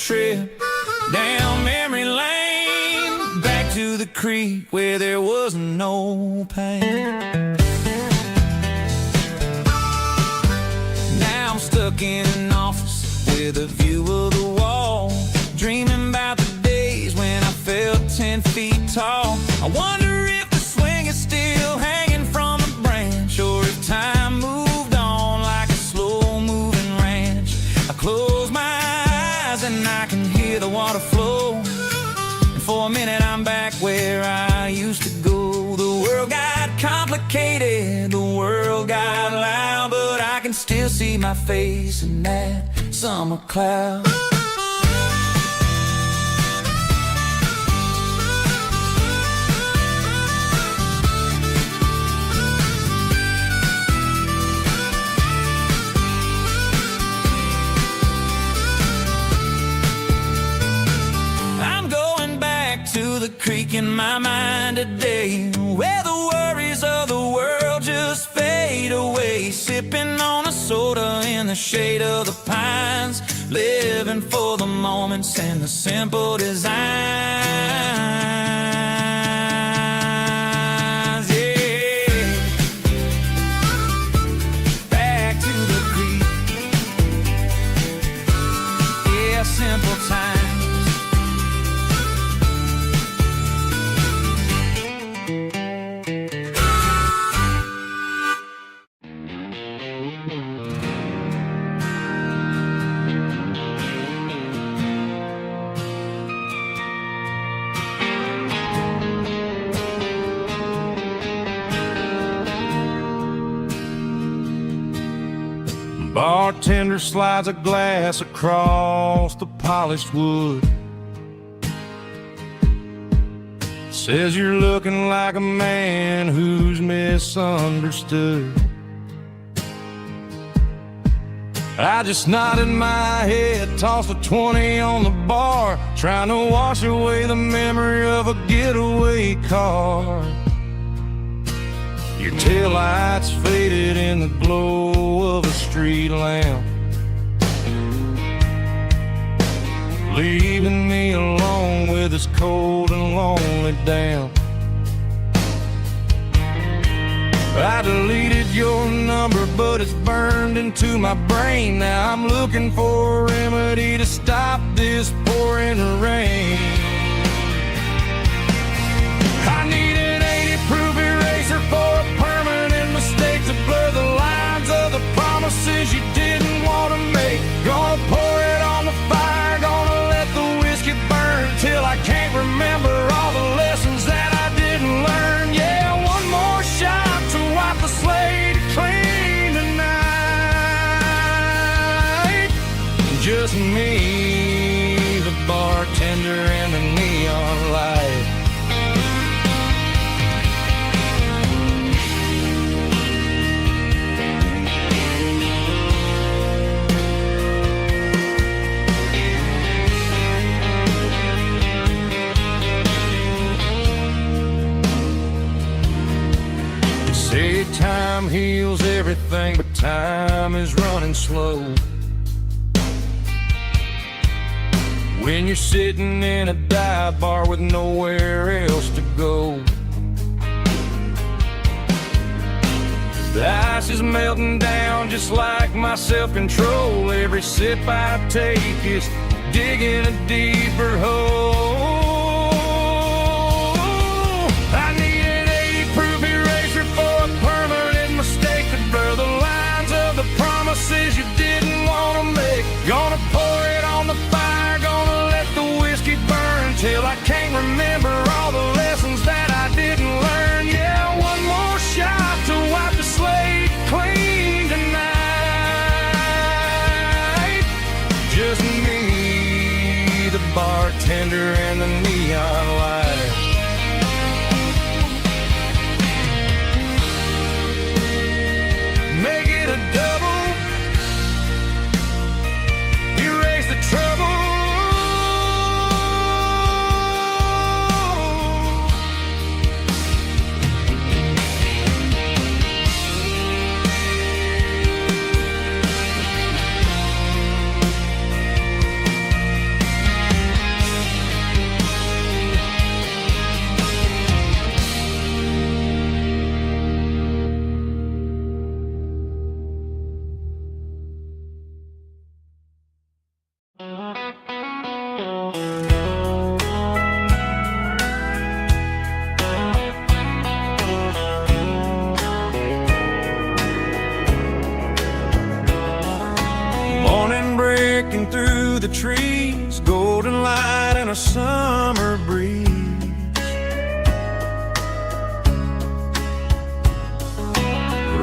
trip down memory lane, back to the creek where there was no pain. Now I'm stuck in an office with a view of the wall, dreaming about the days when I felt 10 feet tall. I wonder if the swing is still hanging from a branch, or if time moved on like a slow-moving ranch. I close my eyes and I can hear the water flow, and for a minute I'm back where I used to go. The world got complicated, the world got loud, but I can still see my face in that summer cloud. To the creek in my mind today, where the worries of the world just fade away, sipping on a soda in the shade of the pines, living for the moments and the simple designs. Yeah, back to the creek. Yeah, simple times. Bartender slides a glass across the polished wood, says you're looking like a man who's misunderstood. I just nodded my head, tossed a 20 on the bar, trying to wash away the memory of a getaway car. Your taillights faded in the glow of a street lamp, leaving me alone with this cold and lonely damp. I deleted your number, but it's burned into my brain. Now I'm looking for a remedy to stop this pouring rain. I need an 80-proof eraser for a permanent mistake to blur the lines of the promises you didn't want to make. Gonna pour it on the fire, gonna let the whiskey burn till I can't remember all the lessons that I didn't learn. Yeah, one more shot to wipe the slate clean tonight. Just me, the bartender, and the neon light. Say time heals everything, but time is running slow. When you're sitting in a dive bar with nowhere else to go, the ice is melting down just like my self-control. Every sip I take is digging a deeper hole. I need an 80-proof eraser for a permanent mistake to blur the lines of the promises you didn't want to make. Gonna pour it on the fire, gonna let the whiskey burn till I can't remember all the lessons that I didn't learn. Yeah, one more shot to wipe the slate clean tonight. Just me, the bartender, and the neon light. Make it a double, erase the trouble. breaking through the trees, golden light and a summer breeze.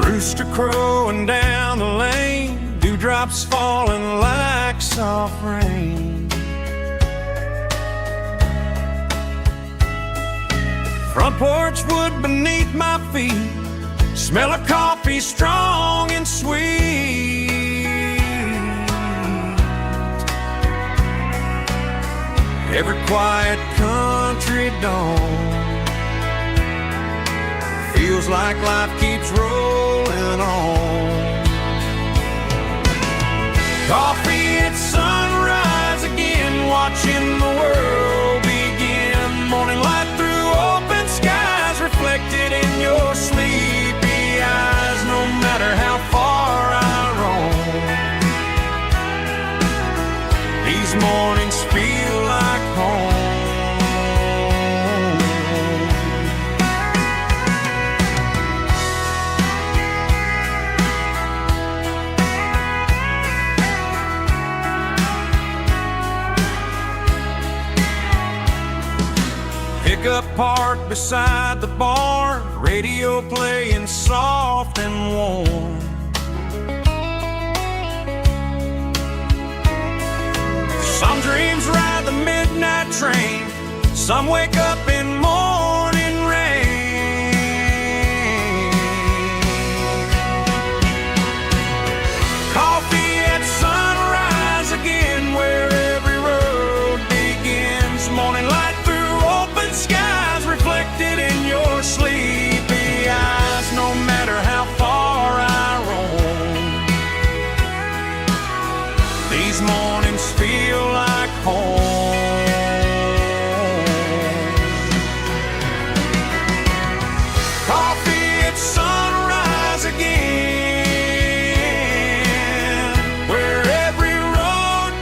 Rooster crowing down the lane, dewdrops falling like soft rain. Front porch wood beneath my feet, smell of coffee strong and sweet. Every quiet country dawn feels like life keeps rolling on. Coffee at sunrise again, watching the world begin. Morning light through open skies, reflected in your sleepy eyes. No matter how far I roam, these mornings feel like home. Pickup parked beside the barn, radio playing soft and warm. Some dreams ride the midnight train, some wake up in morning rain. Coffee at sunrise again, where every road begins. Morning light through open skies, reflected in your sleepy eyes. No matter how far I roam, these mornings feel like home. Coffee at sunrise again, where every road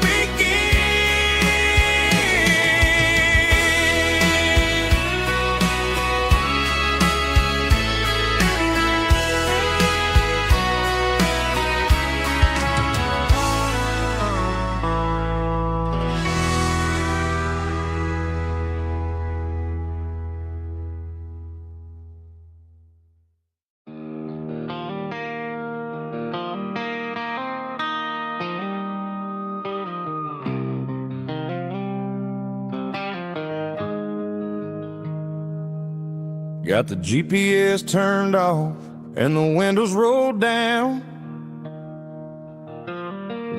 Got the GPS turned off and the windows rolled down,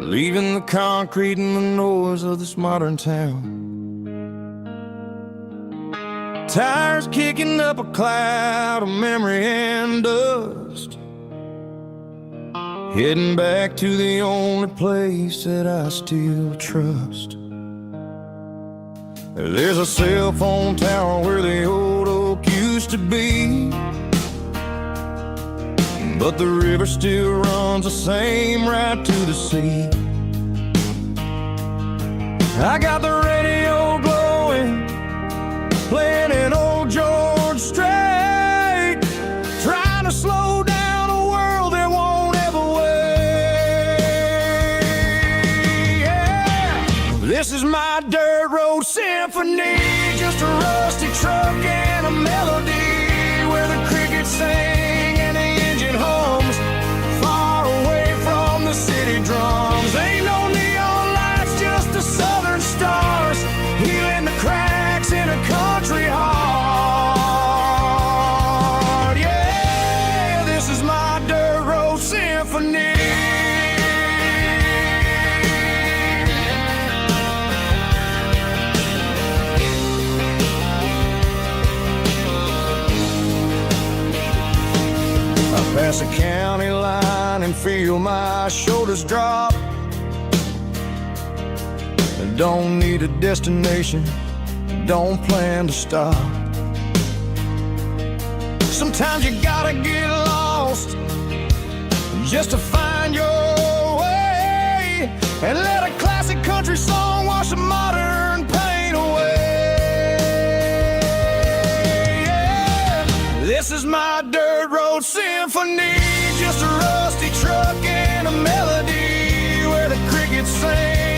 leaving the concrete and the noise of this modern town. Tires kicking up a cloud of memory and dust, heading back to the only place that I still trust. There's a cell phone tower where the old oak used to be, but the river still runs the same right to the sea. I got the radio glowing, playing an old George Strait, trying to slow down a world that won't ever wait. Yeah. This is my dirt road symphony, just a rusty truck and a melody where the crickets sing and the engine hums, far away from the city drums. Ain't no neon lights, just the southern stars, healing the cracks in a country heart. Yeah, this is my dirt road symphony. Pass a county line and feel my shoulders drop. Don't need a destination, don't plan to stop. Sometimes you gotta get lost just to find your way, and let a classic country song wash a modern pain away. Yeah. This is my dirt road symphony, just a rusty truck and a melody where the crickets sing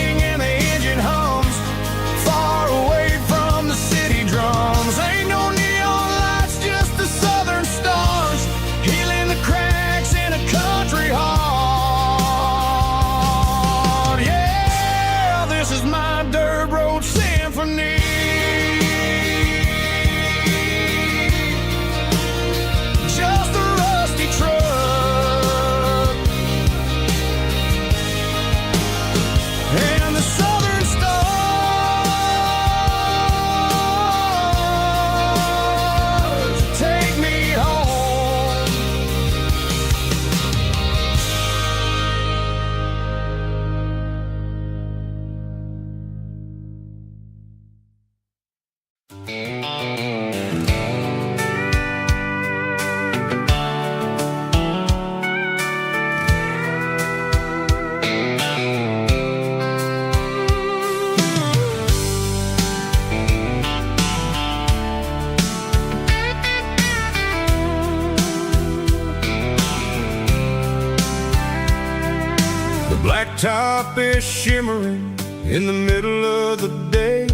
blacktop is shimmering in the middle of the day.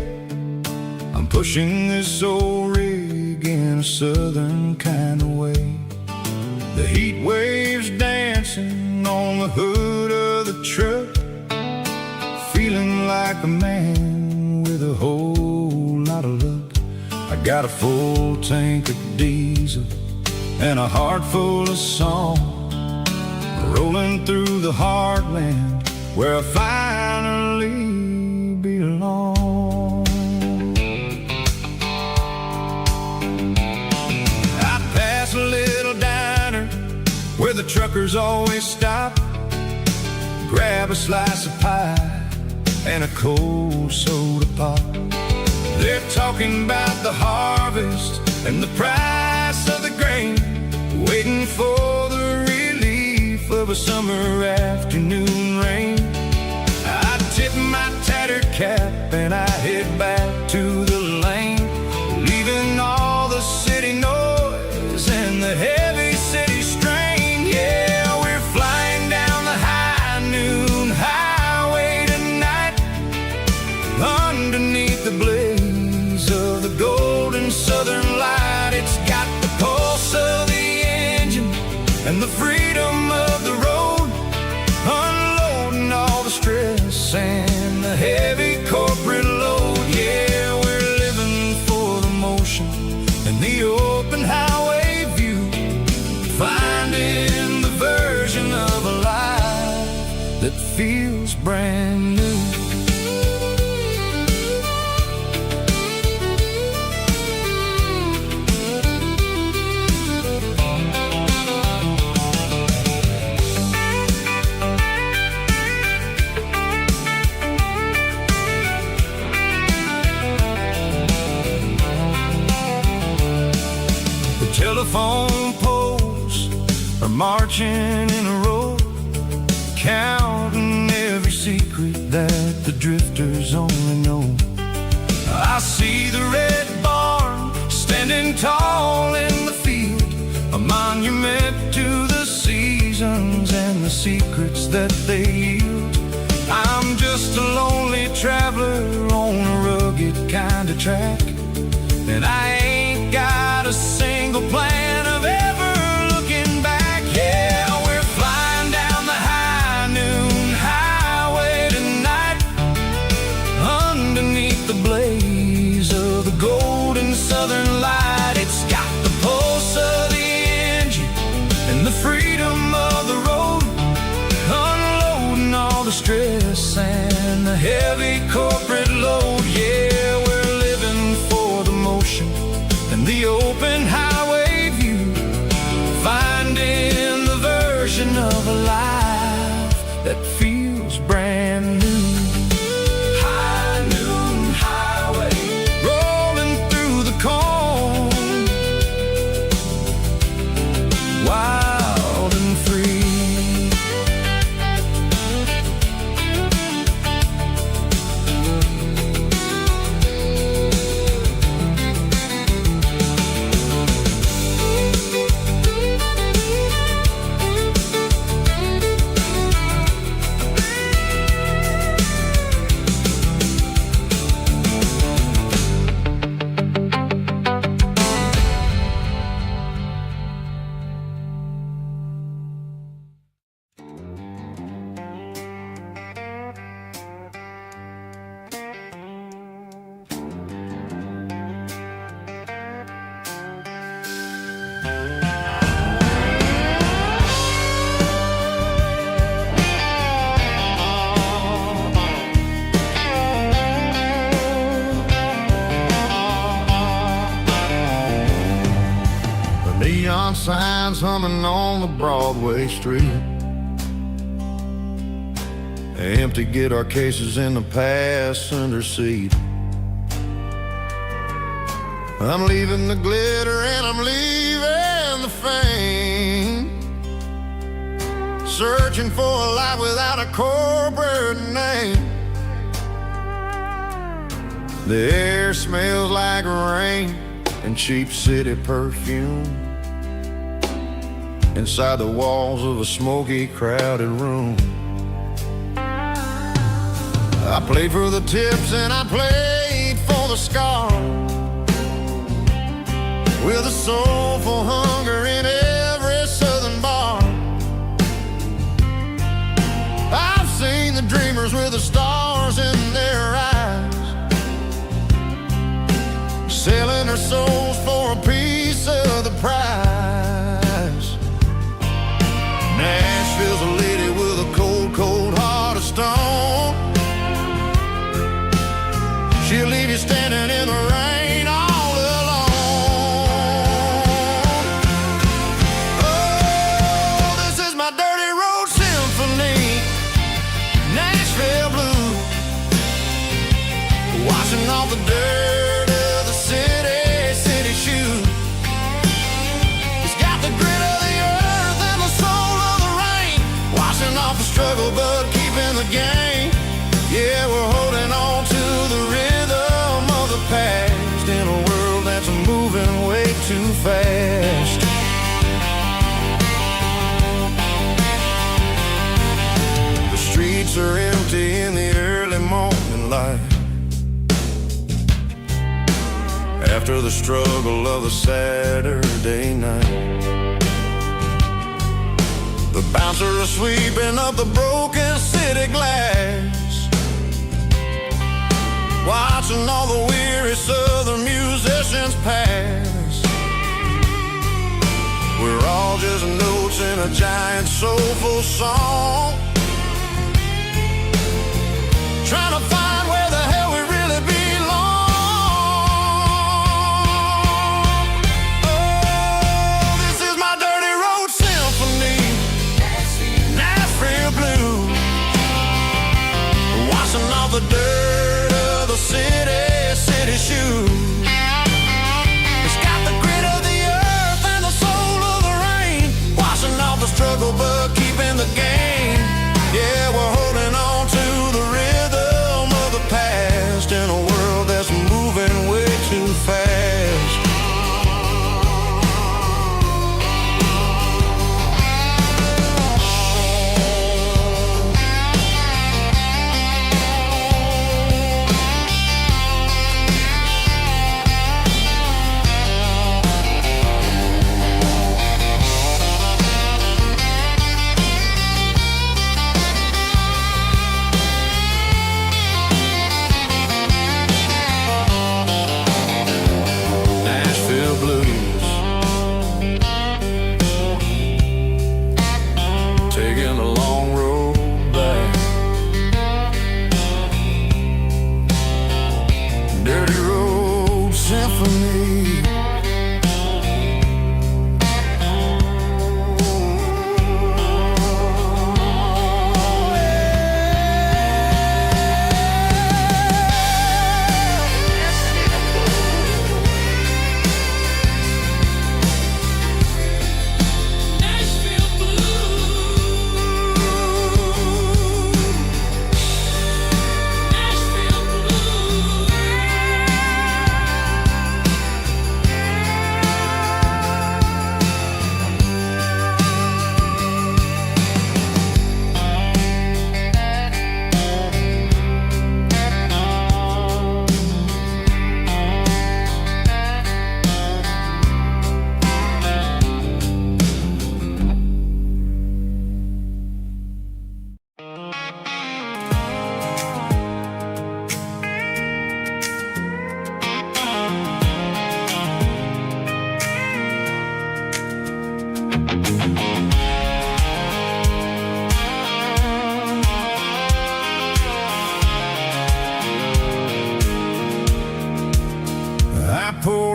I'm pushing this old rig in a southern kind of way. The heat waves dancing on the hood of the truck, feeling like a man with a whole lot of luck. I got a full tank of diesel and a heart full of song, rolling through the heartland where I finally belong. I pass a little diner where the truckers always stop, grab a slice of pie and a cold soda pop. They're talking about the harvest and the price of the grain, waiting for the relief of a summer afternoon rain. I tip my tattered cap and I head back to the lane, leaving all the city noise and the heavy city strain. Yeah, we're flying down the high noon highway tonight, underneath the blaze of the golden southern light. It's got the pulse of the engine and the freedom of the road, unloading all the stress and the heavy corporate load. Yeah, we're living for the motion and the open highway view, finding the version of a life that feels brand new. Telephone poles are marching in a row, counting every secret that the drifters only know. I see the red barn standing tall in the field, a monument to the seasons and the secrets that they yield. I'm just a lonely traveler on a rugged kind of track, and I ain't got a single plan of ever looking back. Yeah, we're flying down the high noon highway tonight, underneath the blaze of the golden southern light. It's got the pulse of the engine and the freedom of the road, unloading all the stress and the heavy corporate load. Yeah, we're living for the motion and the open highway view, finding the version of a life that feels brand new. High noon highway, rolling through the corn, wild and free. Neon signs humming on the Broadway street, empty guitar cases in the passenger seat. I'm leaving the glitter and I'm leaving the fame, searching for a life without a corporate name. The air smells like rain and cheap city perfume inside the walls of a smoky, crowded room. played for the tips and I played for the scar, with a soulful hunger in every southern bar. I've seen the dreamers with the stars in their eyes, selling their souls for a piece of the prize. Nashville's a lady with a cold, cold heart of stone. She'll leave you standing in the rain all alone. Oh, this is my dirty road symphony, Nashville blues, washing off the dirt of the city shoes. It's got the grit of the earth and the soul of the rain, washing off the struggle but keeping the game. Yeah, we're holding on to the rhythm of the past in a world that's moving way too fast. The streets are empty in the early morning light, after the struggle of a Saturday night. The bouncers are sweeping up the broken city glass, watching all the weary southern musicians pass. We're all just notes in a giant soulful song, trying to find where the hell we really belong. Oh, this is my dirty road symphony, Nashville blues, washing off the dirt of the city shoes. It's got the grit of the earth and the soul of the rain, washing off the struggle but keeping the game. Yeah, we're holding on to the rhythm of the past in a world that's moving way too fast.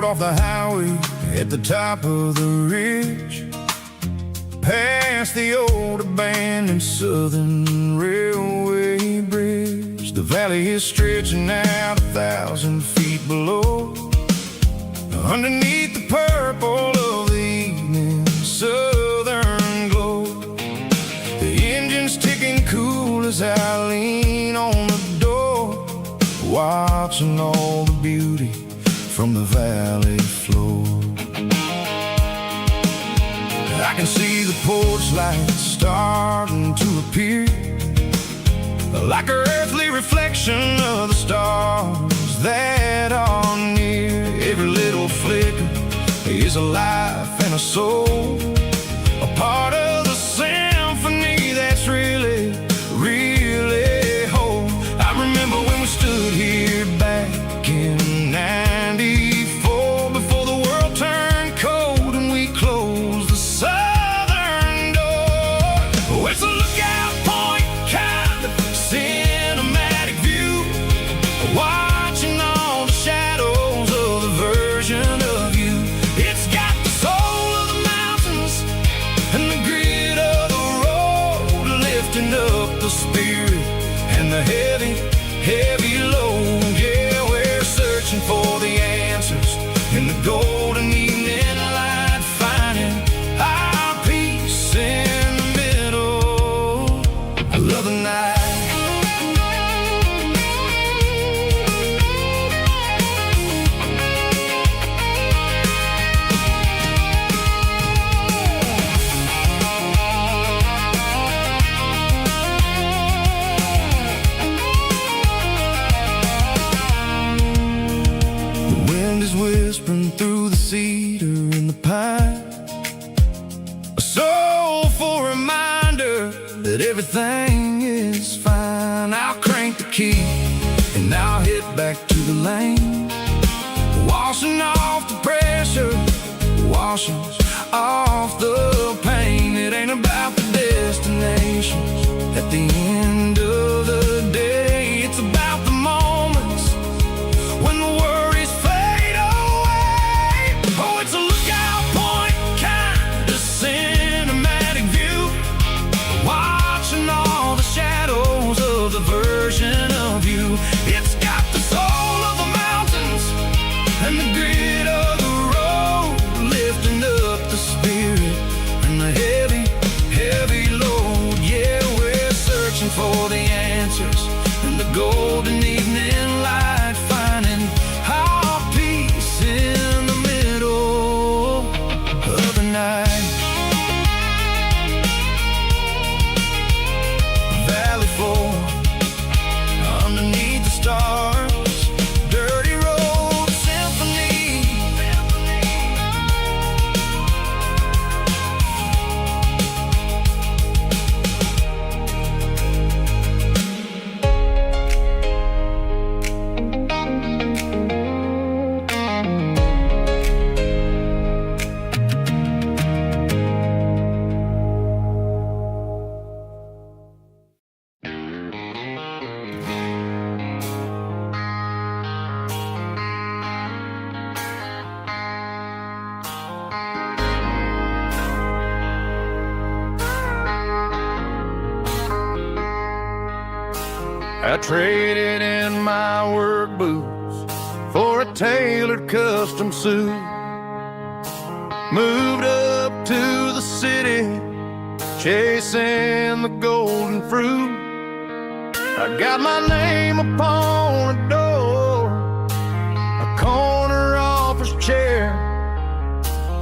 Off the highway at the top of the ridge, past the old abandoned Southern Railway bridge. The valley is stretching out 1,000 feet below, underneath the purple of the evening southern glow. The engine's ticking cool as I lean on the door, watching all the beauty from the valley floor. I can see the porch lights starting to appear, like an earthly reflection of the stars that are near. Every little flicker is a life and a soul, a part of the symphony that's really, really whole. I remember when we stood here back in '94, before the world turned cold and we closed the southern door. Oh, it's a lookout point, kind of cinematic view, watching all the shadows of the version of you. It's got the soul of the mountains and the grit of the road, lifting up the spirit and the heavy, heavy load. Yeah, we're searching for the answers in the golden evening light, finding our peace in the middle. I love the night. The wind is whispering through the cedar and the pine, a soulful reminder that everything is fine. I'll crank the key and I'll hit back to the lane, washing off the pressure, washing off the pain. It ain't about the destinations at the end of the day, it's about the moments when the worries fade away. Oh, it's a lookout point, kind of cinematic view, watching all the shadows of the version of you. It's got the soul of the mountains and the grit of the road, lifting up the spirit and the heavy, heavy load. Yeah, we're searching for the answers in the golden evening light, finding our peace in the middle of the night. Valley floor, underneath the stars, dirty road symphony. I traded in my work boots for a tailored custom suit, moved up to the city, chasing the golden fruit. I got my name upon a door, a corner office chair,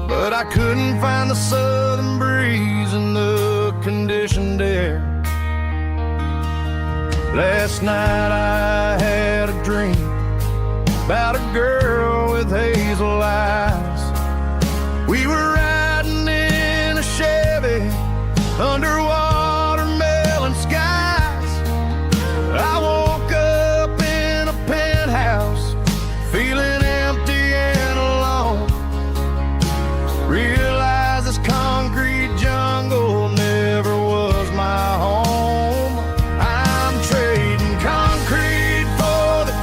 but I couldn't find the southern breeze in the conditioned air. Last night I had a dream about a girl with hazel eyes. We were riding in a Chevy under watermelon skies. I woke up in a penthouse feeling empty and alone. Realized this concrete jungle never was my home.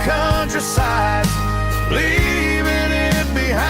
Countryside, leaving it behind.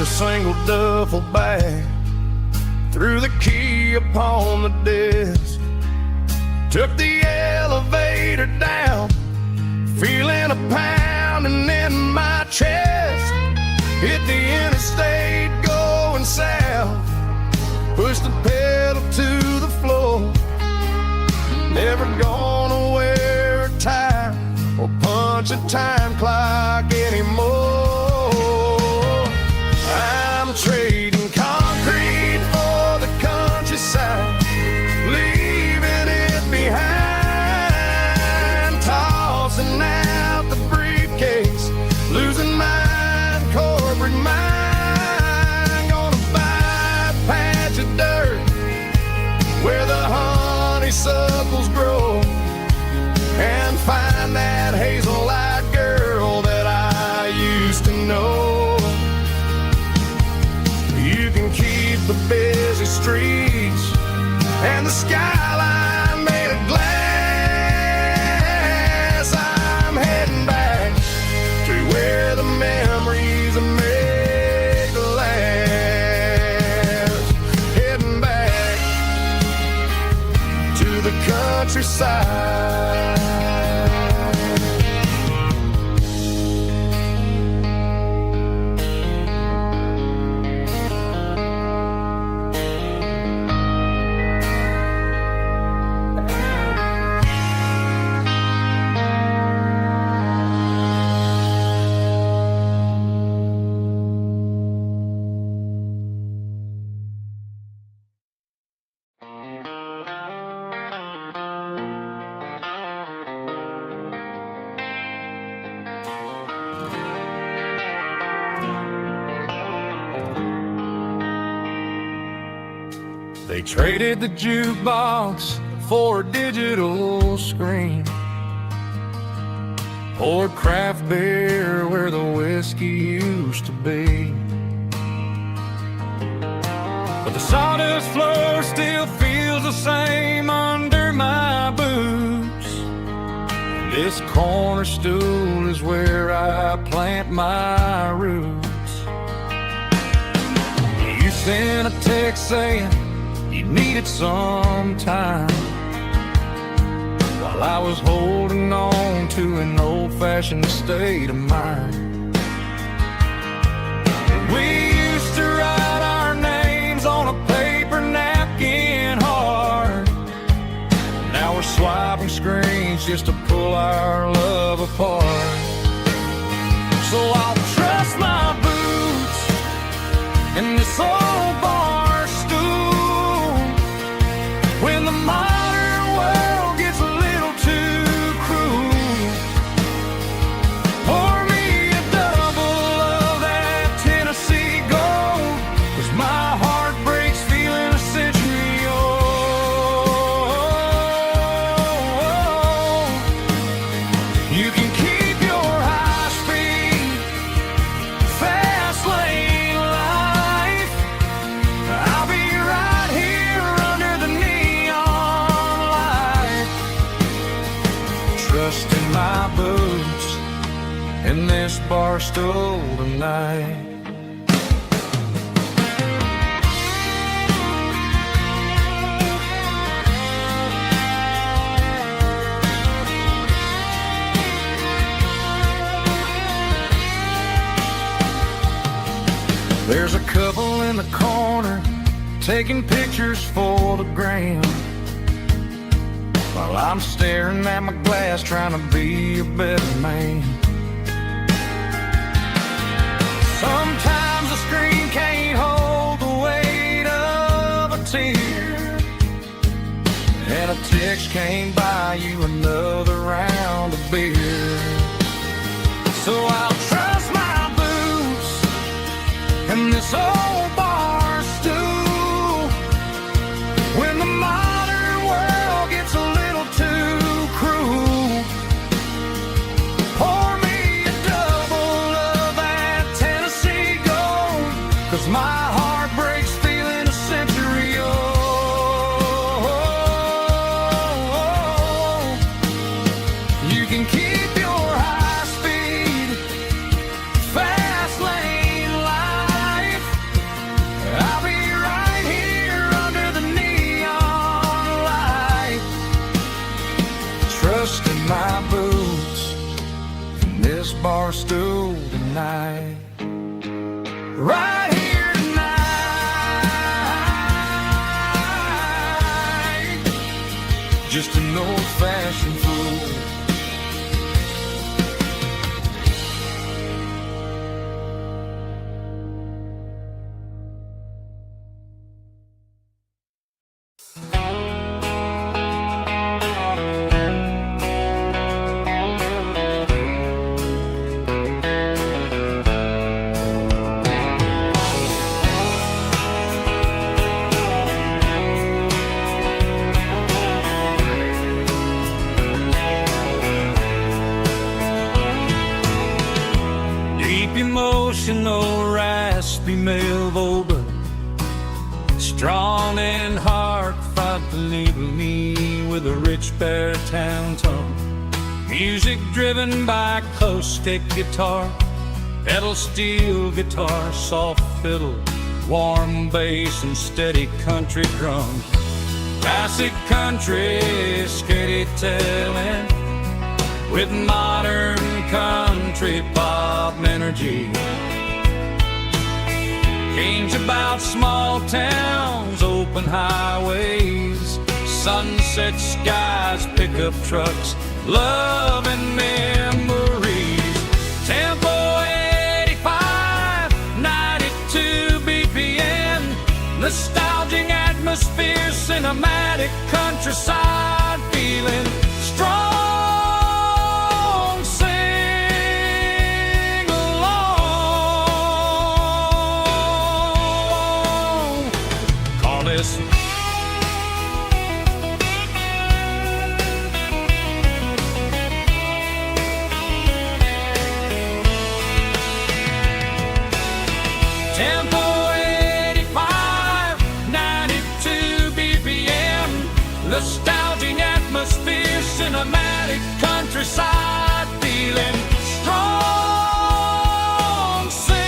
a single duffel bag, threw the key upon the desk, took the elevator down, feeling a pounding in my chest. Hit the interstate going south, pushed the pedal to the floor. Never gonna wear a tie or punch a time clock anymore. I'm trading concrete for the countryside, leaving it behind, tossing out the briefcase, losing my corporate mind. Gonna buy a patch of dirt where the honeysuckles grow, and find that hazel-eyed girl that I used to know. You can keep the busy streets and the skyline made of glass. I'm heading back to where the memories are made to last. Heading back to the countryside. They traded the jukebox for a digital screen, poured craft beer where the whiskey used to be. But the sawdust floor still feels the same under my boots. This corner stool is where I plant my roots. You sent a text saying you needed some time, while I was holding on to an old-fashioned state of mind. We used to write our names on a paper napkin hard. Now we're swiping screens just to pull our love apart. So I'll trust my boots in this old bar stool when the modern world gets a little too cruel. Pour me a double of that Tennessee Gold, 'cause my heart breaks feeling a century old. You can keep your high-speed, fast lane life. I'll be right here under the neon light, trusting my boots in this bar stool tonight. There's a couple in the corner taking pictures for the gram, while I'm staring at my glass trying to be a better man. Sometimes the screen can't hold the weight of a tear, and a text can't buy you another round of beer. So I'll trust my boots and this old bar stool when the modern world gets a little too cruel. Pour me a double of that Tennessee Gold, 'cause my heart breaks feeling a century old. You can keep your high speed, fast lane life. just an old-fashioned fool. Emotional, raspy male vocal, strong and heartfelt, believe me, with a rich baritone tone. Music driven by acoustic guitar, pedal steel guitar, soft fiddle, warm bass, and steady country drums. Classic country, steady telling, with modern country pop energy. Games about small towns, open highways, sunset skies, pickup trucks, love and memories. Tempo 85, 92 BPM, nostalgic atmosphere, cinematic countryside feeling, strong. Tempo 85, 92 BPM, nostalgic atmosphere, cinematic countryside feeling, strong, sing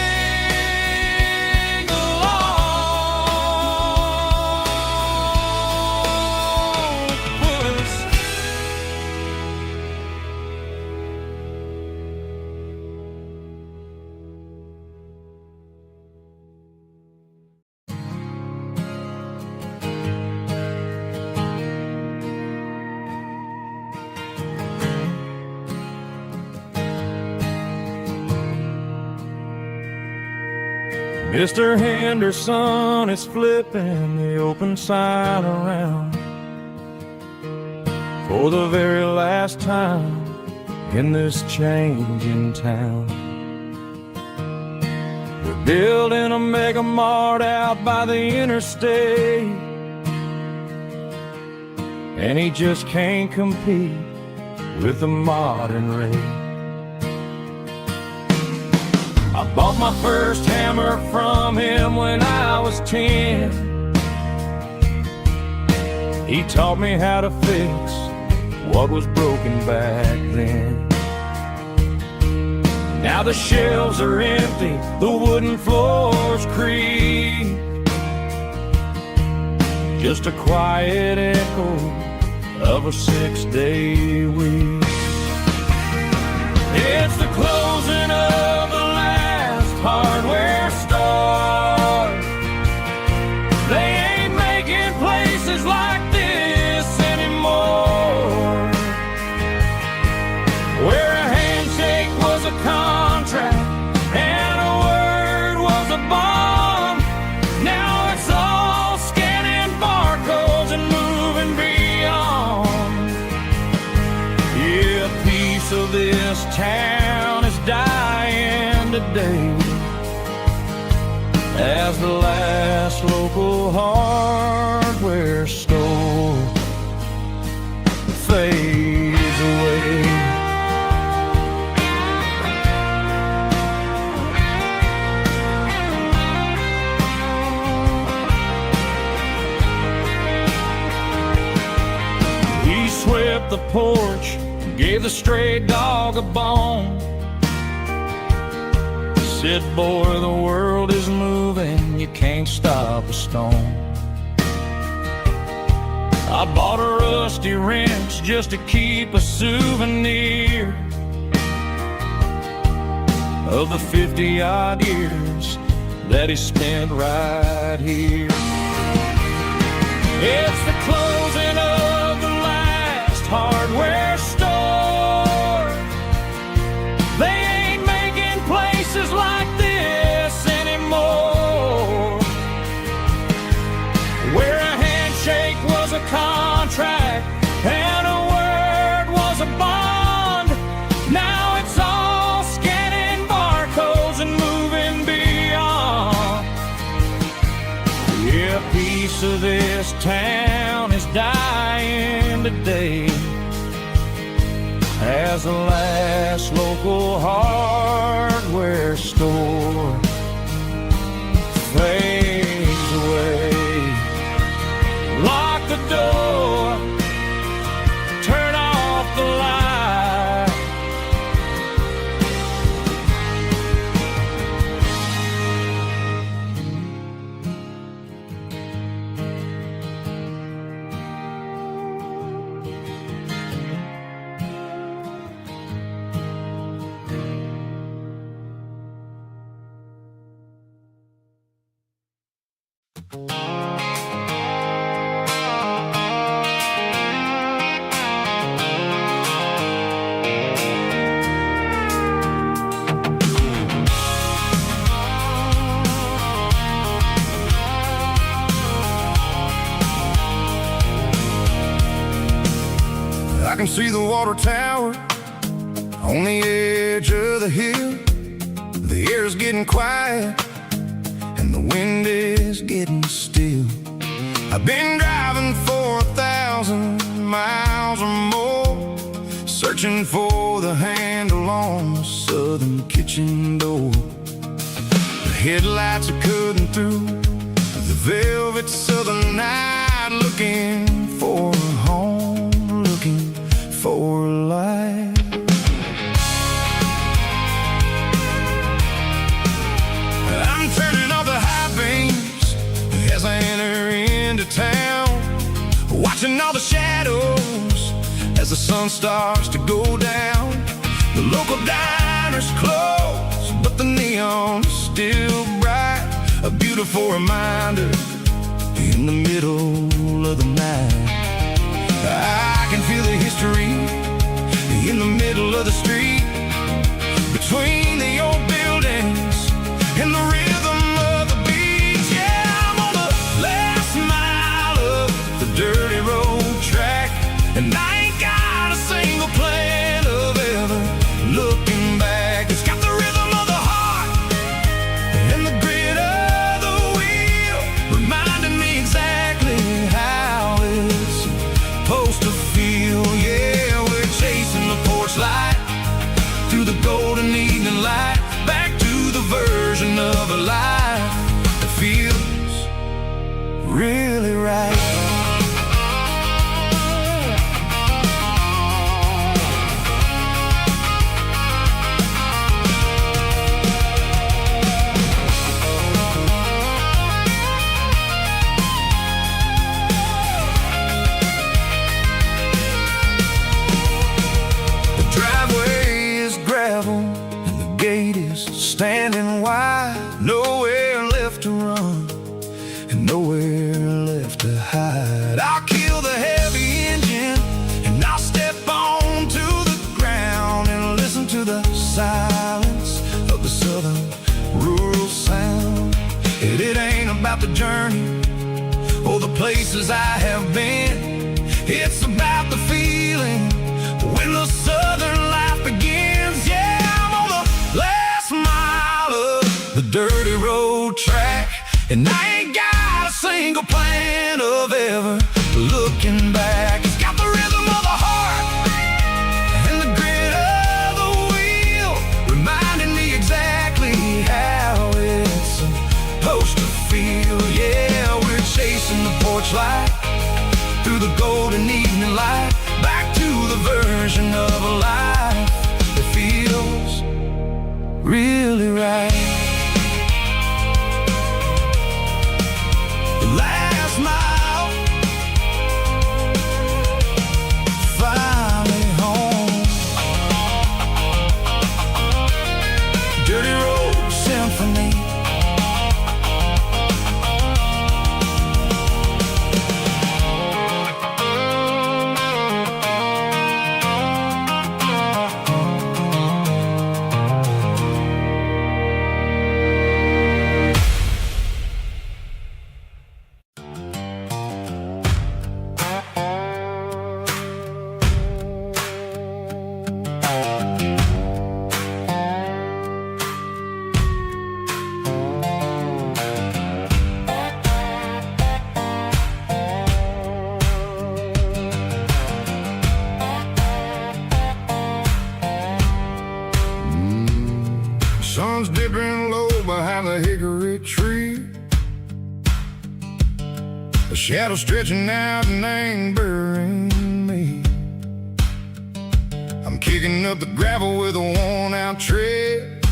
along with us. Mr. Henderson is flipping the open sign around for the very last time in this changing town. We're building a mega mart out by the interstate, and he just can't compete with the modern rate. I bought my first hammer from him when I was 10. He taught me how to fix what was broken back then. Now the shelves are empty, the wooden floors creak, just a quiet echo of a 6-day week. It's the closing of the last hardware store. They ain't making places like this anymore, where a handshake was a contract and a word was a bond. Now it's all scanning barcodes and moving beyond. Yeah, a piece of this town is dying today as the last local hardware store fades away. He swept the porch, gave the stray dog a bone, said, boy, the world is moving, you can't stop a stone. I bought a rusty wrench just to keep a souvenir of the 50-odd years that he spent right here. It's the closing of the last piece of this town is dying today, as the last local hardware store fades away. Lock the door, turn off the light. I can see the water tower on the edge of the hill. The air's getting quiet and the wind is getting still. I've been driving for 1,000 miles or more, searching for the handle on the southern kitchen door. The headlights are cutting through the velvet southern night, looking for a home, looking for a life. I'm turning off the high beams as I enter into town, watching all the shadows as the sun starts to go down. The local diner's closed, but the neon is still bright, a beautiful reminder in the middle of the night. I can feel the history in the middle of the street, between the old buildings and the rhythm of the beat. Yeah, I'm on the last mile of the dirty road track, and I ain't got a single plan of ever looking back. It's got the rhythm of the heart and the grit of the wheel, reminding me exactly how it's supposed to feel. Yeah, we're chasing the porch light through the golden evening light, back to the version of a life that feels really right. Standing wide, nowhere left to run and nowhere left to hide. I'll kill the heavy engine and I'll step onto the ground and listen to the silence of the southern rural sound. And it ain't about the journey or the places I have been, it's about the feeling when the southern life begins. Yeah, I'm on the last mile of the dirty road track, and I ain't got a single plan of ever looking back. It's got the rhythm of the heart and the grit of the wheel, reminding me exactly how it's supposed to feel. Yeah, we're chasing the porch light through the golden evening light, back to the version of a life that feels really right. The last mile, finally home. Dirty Road Symphony. a shadow stretching out and angering me. I'm kicking up the gravel with a worn-out tread,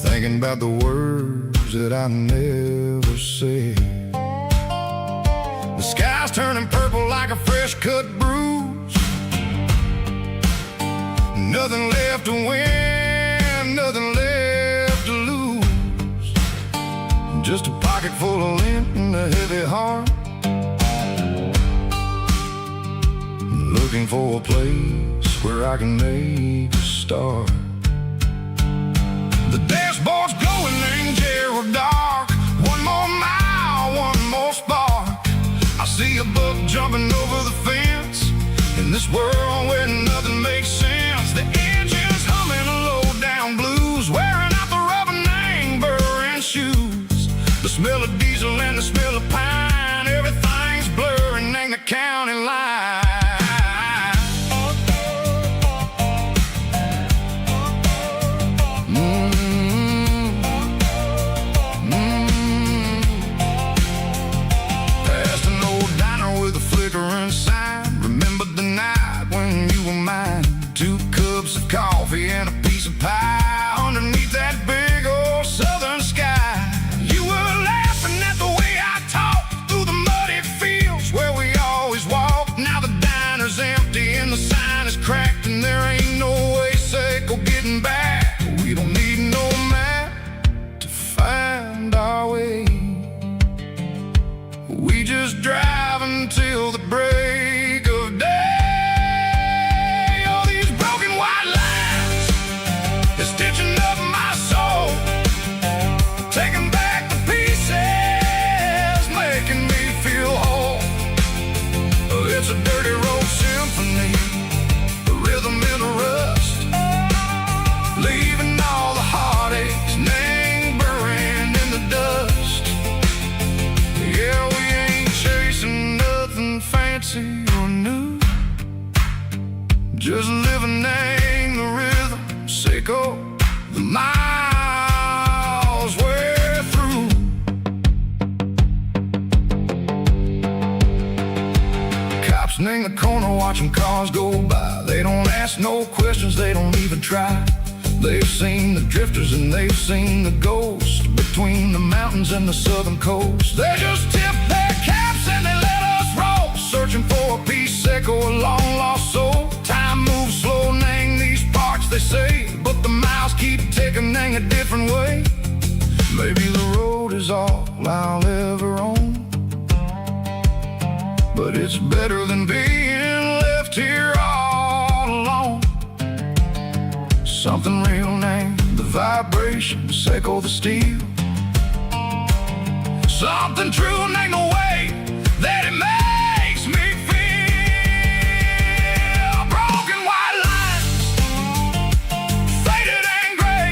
thinking about the words that I never said. The sky's turning purple like a fresh-cut bruise. Nothing left to win, nothing left to lose. Just a pocket full of lint and a heavy heart, looking for a place where I can make a start. The dashboard's glowing, angel dark. One more mile, one more spark. I see a buck jumping over the fence in this world where nothing makes sense. The engine's humming a low-down blues, wearing out the rubber name, burring shoes. The smell of diesel and the smell of pine, everything's blurring, ain't the county line. Coffee and a piece of pie underneath that big old southern sky. You were laughing at the way I talked through the muddy fields where we always walked. Now the diner's empty and the sign is cracked, and there ain't no way safe or getting back. We don't need no map to find our way. We just drive until the break of day. Stitching up my soul, taking back the pieces, making me feel whole. It's a dirty road symphony, a rhythm in a rust, leaving all the heartaches, name buried in the dust. Yeah, we ain't chasing nothing fancy or new, just living in the rhythm, sicko. The miles we're through. Cops in the corner watching cars go by. They don't ask no questions, they don't even try. They've seen the drifters and they've seen the ghosts between the mountains and the southern coast. They just tip their caps and they let us roll, searching for a piece or a long lost soul. Time moves slow, nang these parts they say, but the miles keep ticking in a different way. Maybe the road is all I'll ever own, but it's better than being left here all alone. Something real named the vibration, echo the steel. Something true named the way that it makes me feel. Broken white lines, faded and gray,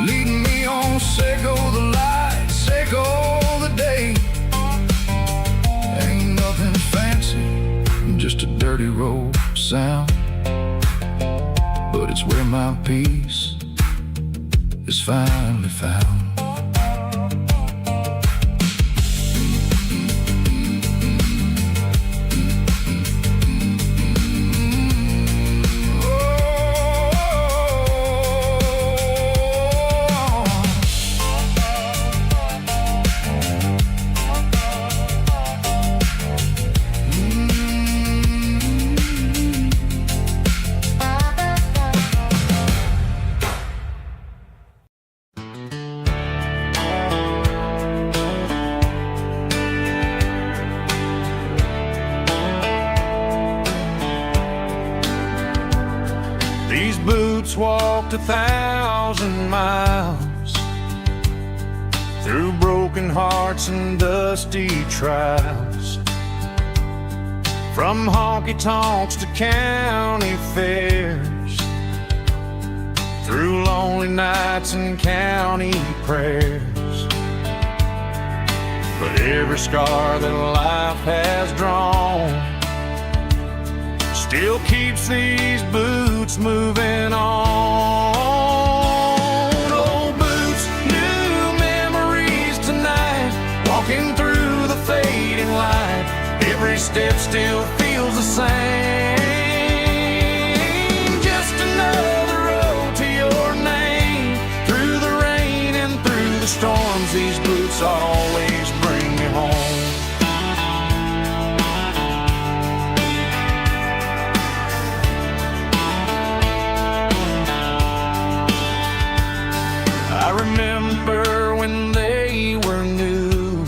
leading me on, Seco the light, Seco the day. Ain't nothing fancy, just a dirty road sound, but it's where my peace is finally found. These boots walked 1,000 miles through broken hearts and dusty trials, from honky-tonks to county fairs, through lonely nights and county prayers. But every scar that life has drawn still keeps these boots moving on. Old boots, new memories tonight. step still feels the same. Just another road to your name. Through the rain and through the storms, these boots always bring me home. I remember when they were new,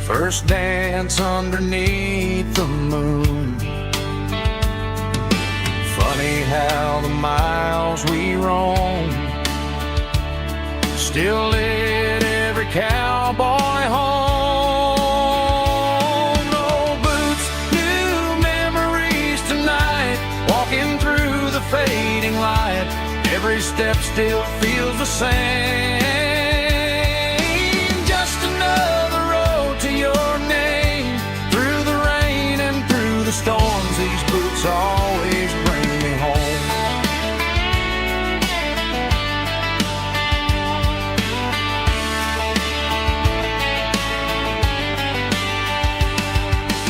first dance underneath the moon. Funny how the miles we roam still lit every cowboy home. No boots, new memories tonight, walking through the fading light. Every step still feels the same. Just another road to your name. Through the rain and through the storms, these boots always bring me home.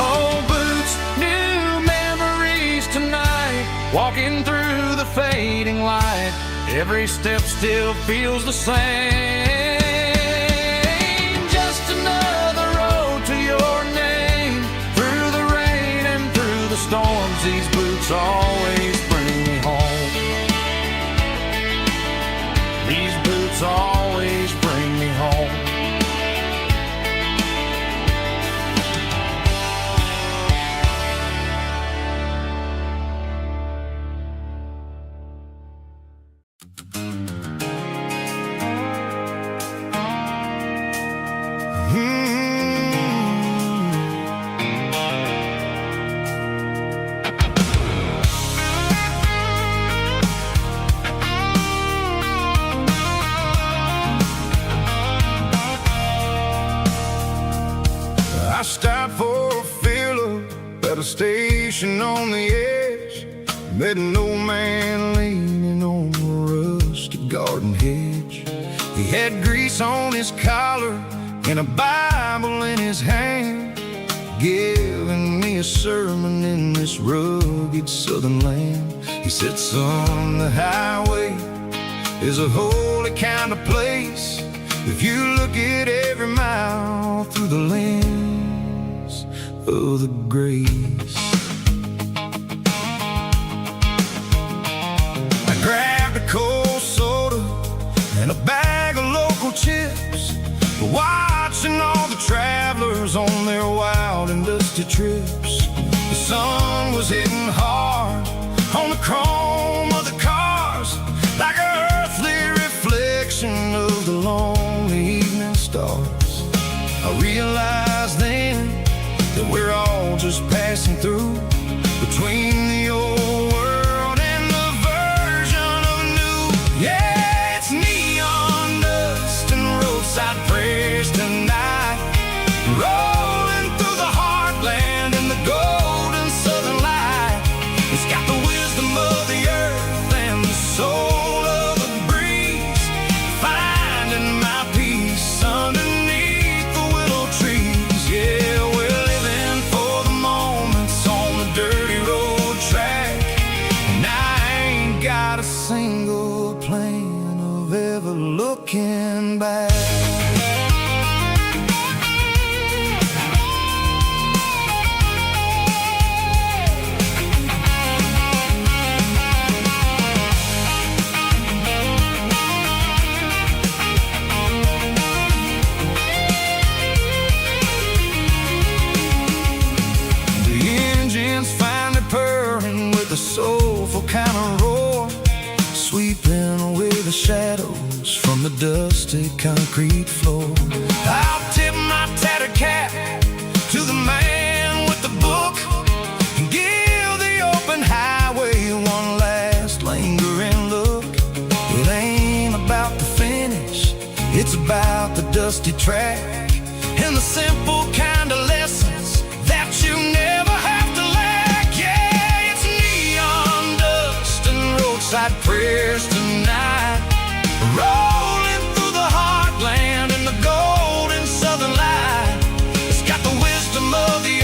Oh, boots, new memories tonight, walking through the fading light. Every step still feels the same. Just another road to your name. Through the rain and through the storms, these boots always bring me home. These boots always bring me home. I stopped for a fill-up at a station on the edge. Met an old man leaning on a rusty garden hedge. He had grease on his collar and a Bible in his hand, giving me a sermon in this rugged southern land. He said, son, the highway is a holy kind of place if you look at every mile through the lens of the grace. I grabbed a cold soda and a bag of local chips, watching all the travelers on their wild and dusty trips. The sun was hitting hard on the chrome of the cars, like an earthly reflection of the lonely evening stars. I realized then that we're all just passing through, between the old world and the version of new. Yeah, it's neon dust and roadside prayers tonight, rolling through the heartland in the golden southern light. It's got the wisdom of the earth and the soul of the breeze, finding my peace underneath the willow trees. Yeah, we're living for the moments on the dirty road track, and I ain't got a single plan of ever looking back. A soulful kind of roar, sweeping away the shadows from the dusty concrete floor. I'll tip my tattered cap to the man with the book and give the open highway one last lingering look. It ain't about the finish, it's about the dusty track and the simple kind of lessons that you never have to lack. Yeah, it's neon dust and roadside prayers tonight, rolling through the heartland in the golden southern light. It's got the wisdom of the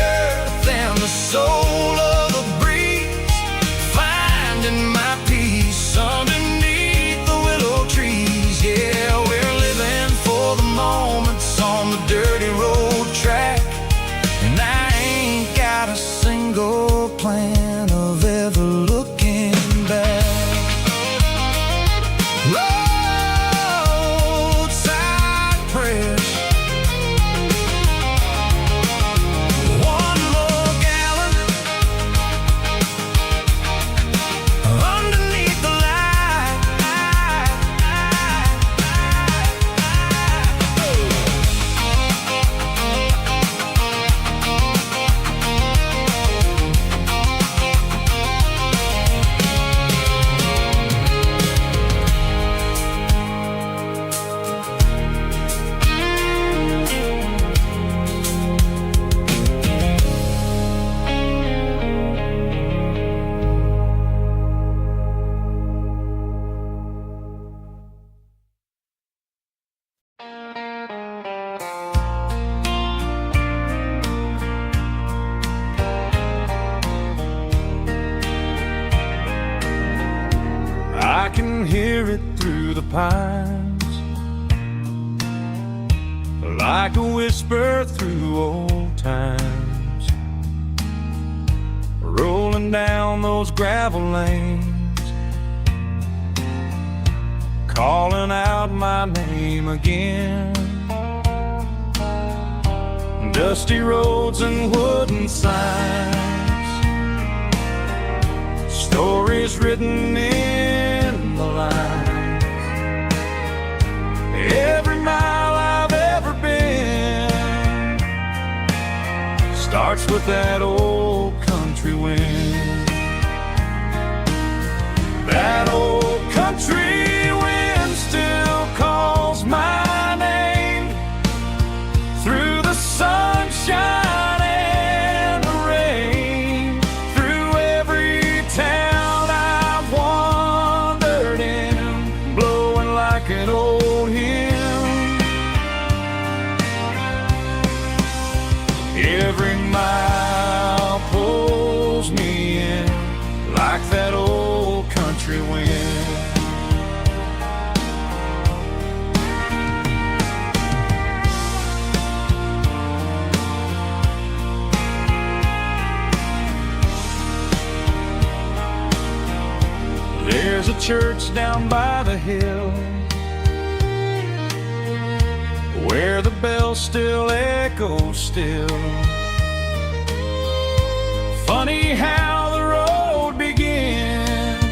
hear it through the pines, like a whisper through old times, rolling down those gravel lanes, calling out my name again. Dusty roads and wooden signs, stories written in the lines. Every mile I've ever been starts with that old country wind. That old country wind still calls my name through the sunshine and the rain, through every town I've wandered in, blowing like an old hymn. Every mile pulls me in like that old country wind. There's a church down by the hill where the bells still echo still. Funny how the road begins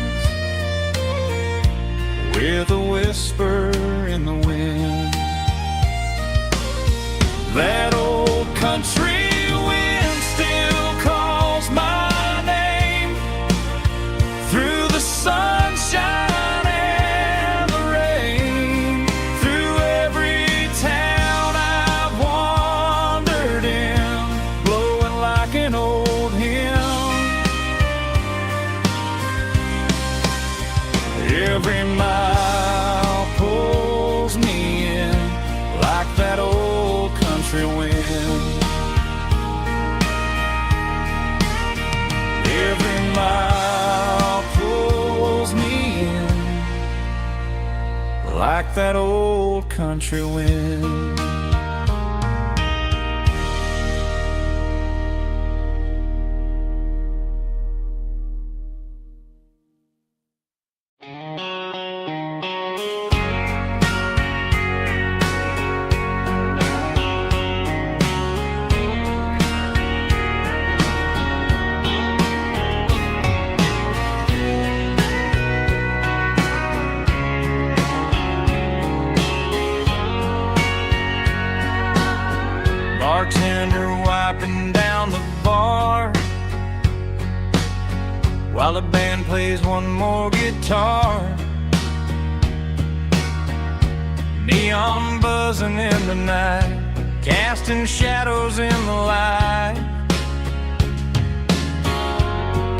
with a whisper in the wind. That old country wind still calls my name through the sunshine and the rain, through every town I've wandered in, blowing like an old hymn. Every mile pulls me in like that old country wind. Every mile pulls me in like that old country wind. Bartender wiping down the bar while the band plays one more guitar. Neon buzzing in the night, casting shadows in the light.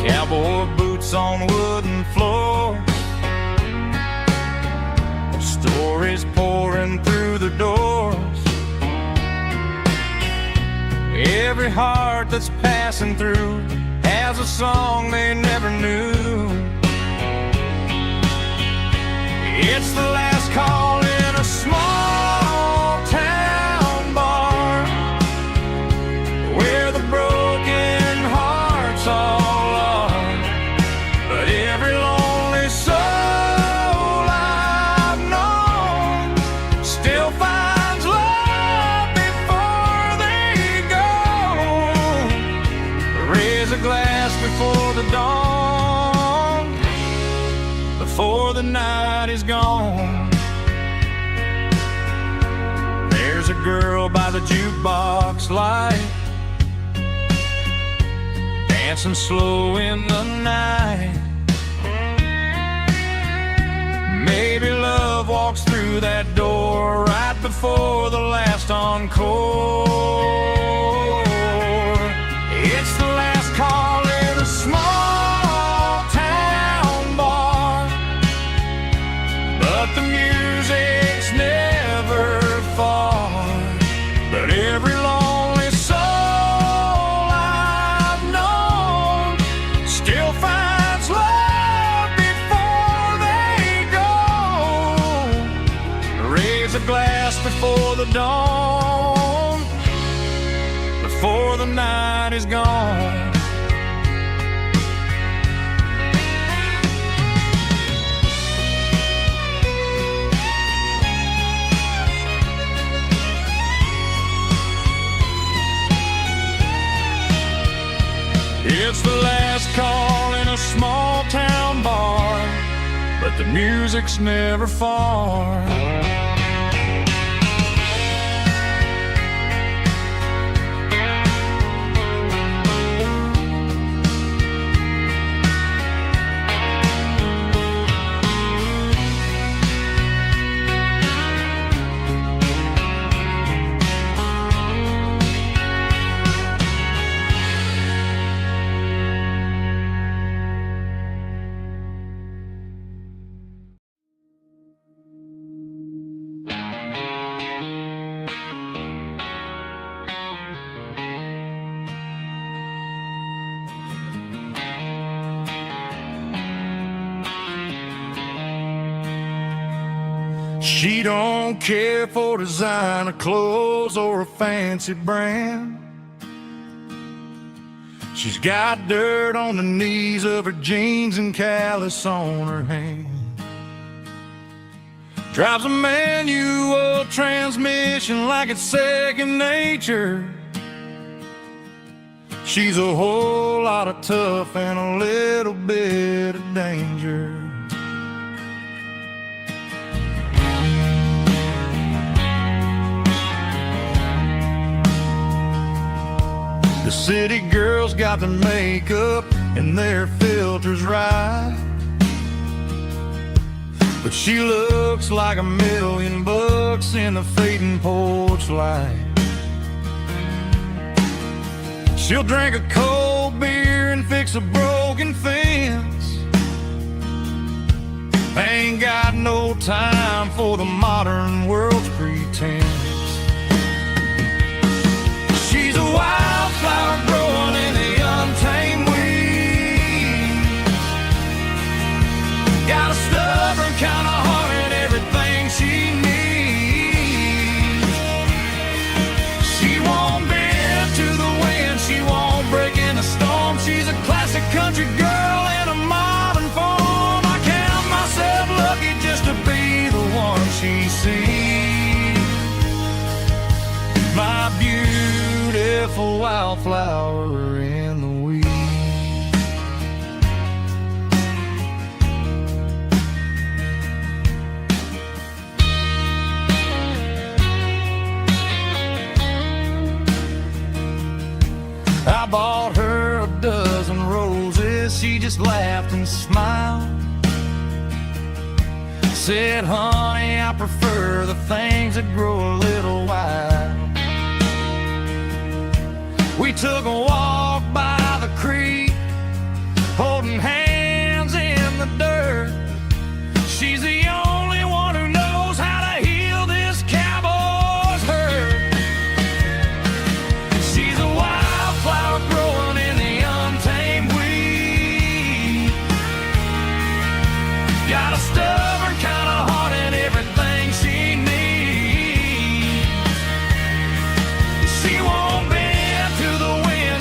Cowboy boots on wooden floors, stories pouring through the doors. Every heart that's passing through has a song they never knew. It's the last call in a small town bar where the broken hearts all are. But every lonely soul I've known still finds love before they go. Raise a glass before the dawn, before the night is gone. There's a girl by the jukebox light, dancing slow in the night. Maybe love walks through that door right before the last encore. It's the last call in a small town bar, but the music's never far. But every lonely soul I've known still finds love before they go. raise a glass before the dawn, before the night is gone. It's the last call in a small town bar, but the music's never far. She don't care for designer clothes or a fancy brand. She's got dirt on the knees of her jeans and callus on her hand. Drives a manual transmission like it's second nature. She's a whole lot of tough and a little bit of danger. The city girls got their makeup and their filters right, but she looks like $1,000,000 in the fading porch light. She'll drink a cold beer and fix a broken fence. Ain't got no time for the modern world's pretense. She's a wildflower growing in the untamed weeds. Got a stubborn kind of heart and everything she needs. She won't bend to the wind, she won't break in the storm. She's a classic country girl in a modern form. I count myself lucky just to be the one she sees. My beautiful wildflower in the weeds. I bought her a dozen roses, she just laughed and smiled. Said, honey, I prefer the things that grow a little wild. We took a walk by the creek, holding hands in the dirt. She's the only one who knows how to heal this cowboy's hurt. She's a wildflower growing in the untamed weed. Got a stubborn kind of heart and everything she needs. She won't bend to the wind,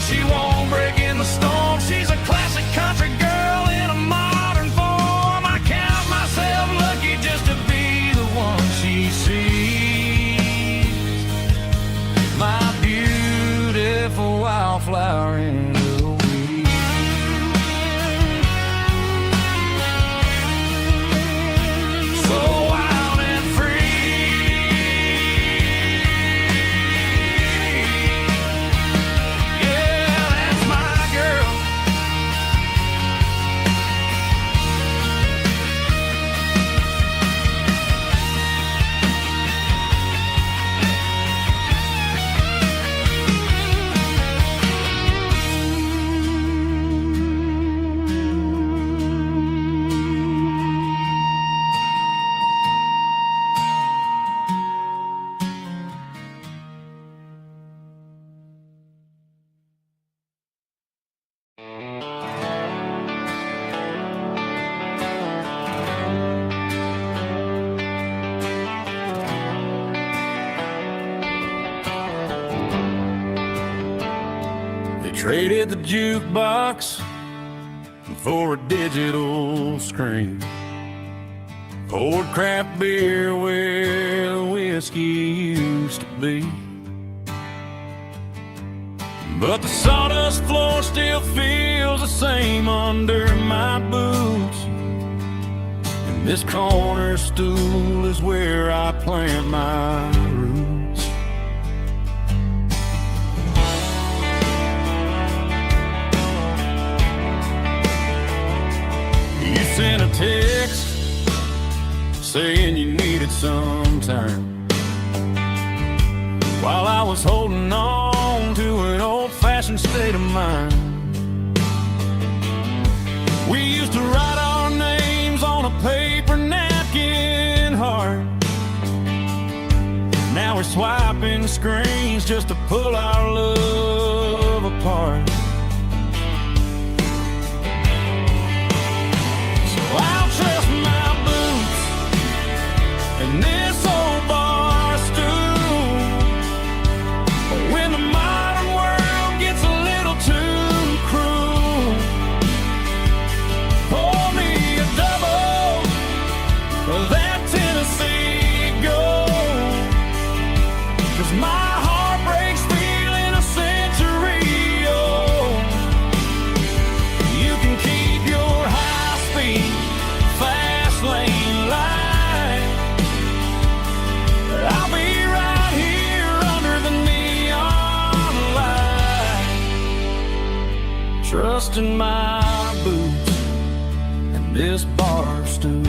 Traded the jukebox for a digital screen. Poured craft beer where the whiskey used to be. But the sawdust floor still feels the same under my boots. And this corner stool is where I plant my roots. You sent a text saying you needed some time, while I was holding on to an old-fashioned state of mind. We used to write our names on a paper napkin hard. Now we're swiping screens just to pull our love apart. So I'll trust my boots and this old bar stool. But when the modern world gets a little too cruel, pour me a double of that Tennessee Gold. 'Cause my heart breaks feeling a century old. You can keep your high-speed, fast lane light. I'll be right here under the neon light, trusting my boots and this bar stool.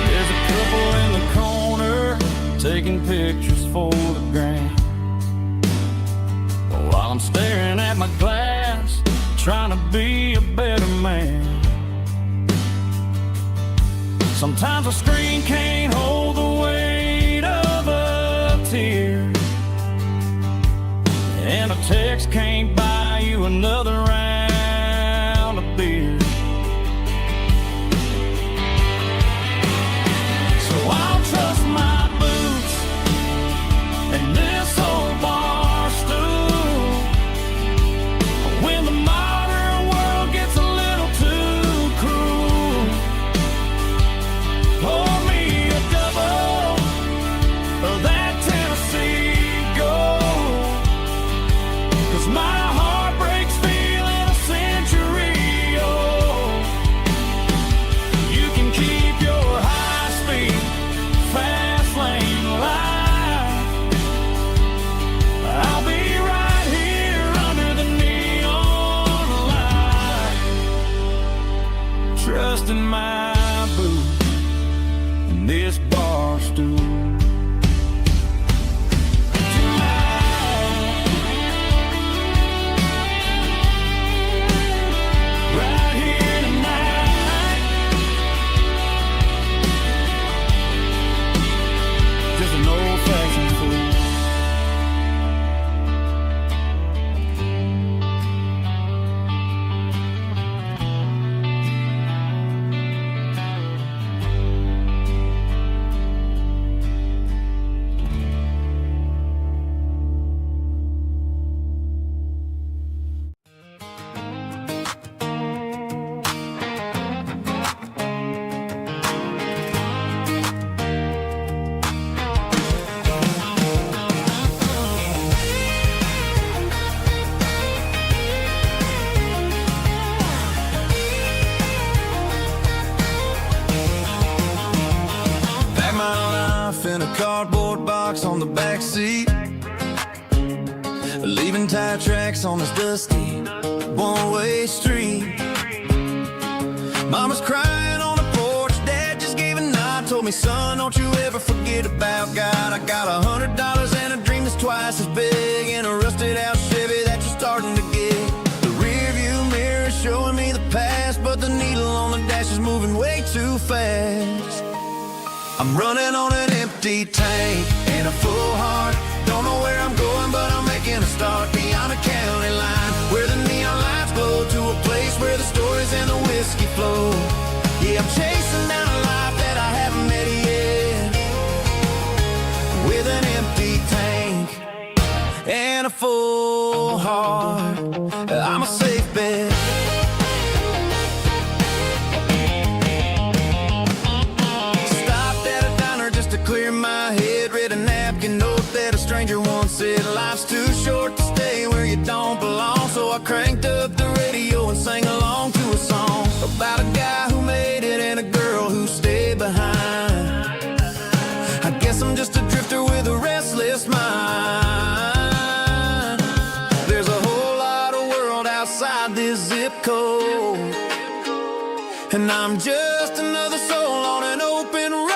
There's a couple in the corner taking pictures for the gram, while I'm staring at my glass, trying to be a better man. Sometimes a screen can't hold the weight of a tear, and a text can't buy you another round of beer. So I'll trust my boots and this old bar stool. When the modern world gets a little too cruel, pour me a double of that Tennessee Gold. 'Cause my heart breaks feeling a century old. You can keep your high-speed, fast lane light. I'll be right here under the neon light, trusting my boots and this bar stool. Right here tonight, just an old-fashioned fool. Pack my life in a cardboard box on the back seat, leaving tire tracks on this dusty one-way street. Mama's crying on the porch, Dad just gave a nod, told me, son, don't you ever forget about God. I got $100 and a dream that's twice as big, and a rusted out Chevy that you're starting to get. The rear view mirror is showing me the past, but the needle on the dash is moving way too fast. I'm running on an empty tank and a full heart. Don't know where I'm going, but I'm making a start beyond a county line where the neon and a full heart, I'm a safe bet. Stopped at a diner just to clear my head. Read a napkin note that a stranger once said, life's too short to stay where you don't belong. So I cranked up the radio and sang along to a song about a guy who made it and a girl who stayed behind. I guess I'm just a drifter with a restless mind. There's a whole lot of world outside this zip code, and I'm just another soul on an open road.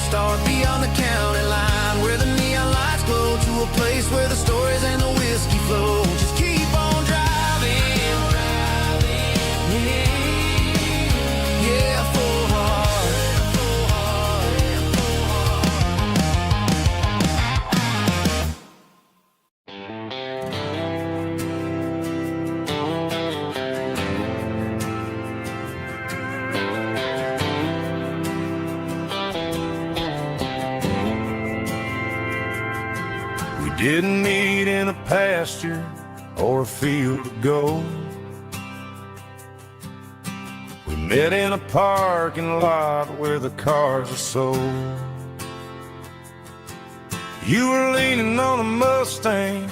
Start beyond the county line, where the neon lights glow, to a place where the stories and the whiskey flow. Just keep on driving, yeah, full heart, full heart, full Didn't meet in a pasture or a field of gold. We met in a parking lot where the cars are sold. You were leaning on a Mustang,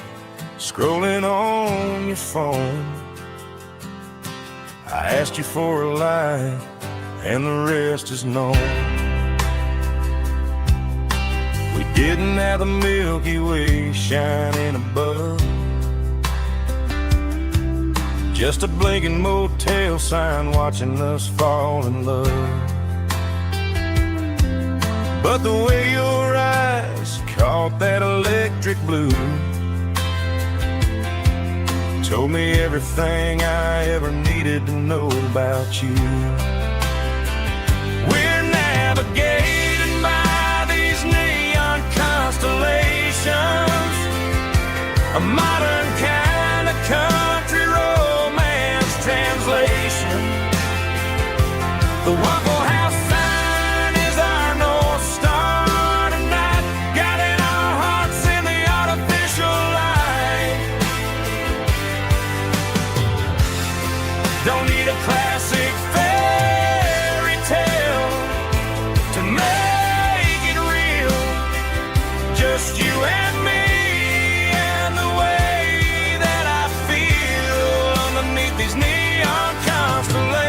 scrolling on your phone. I asked you for a light, and the rest is known. We didn't have the Milky Way shining above, just a blinking motel sign watching us fall in love. But the way your eyes caught that electric blue told me everything I ever needed to know about you. We're navigating by these neon constellations, a modern kind of country romance translation. The Waffle House sign is our North Star tonight, guiding our hearts in the artificial light. Don't need a classic fairy tale to make it real, just you and me and the way that I feel underneath these neon constellations.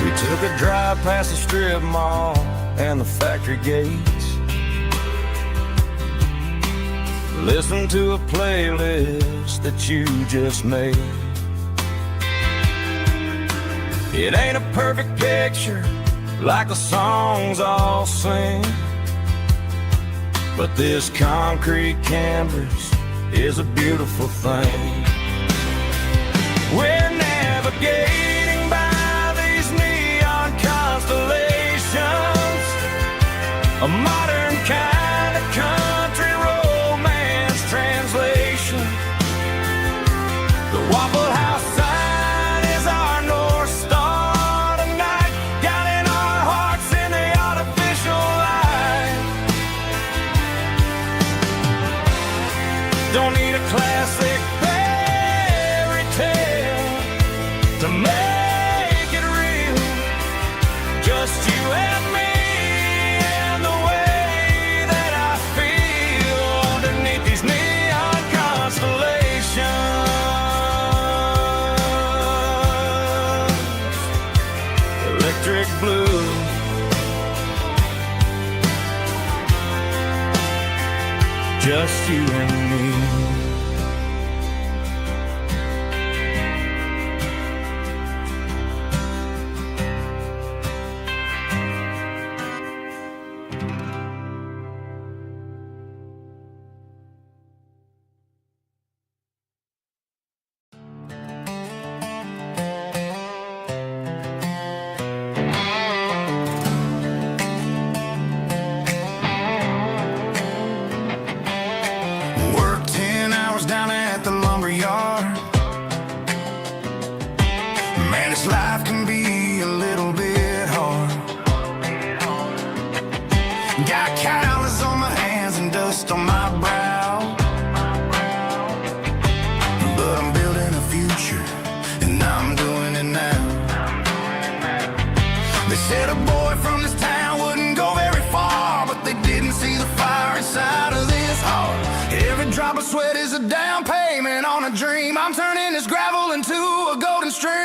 We took a drive past the strip mall and the factory gates, listened to a playlist that you just made. It ain't a perfect picture like the songs all sing, but this concrete canvas is a beautiful thing. We're navigating by these neon constellations, a modern kind of country romance translation. The Waffle House sign is our North Star tonight, guiding our hearts in the artificial light. Don't need a classic fairy tale to make it real, just you and me and the way that I feel underneath these neon constellations. Electric blue, just you and me. dream. I'm turning this gravel into a golden stream.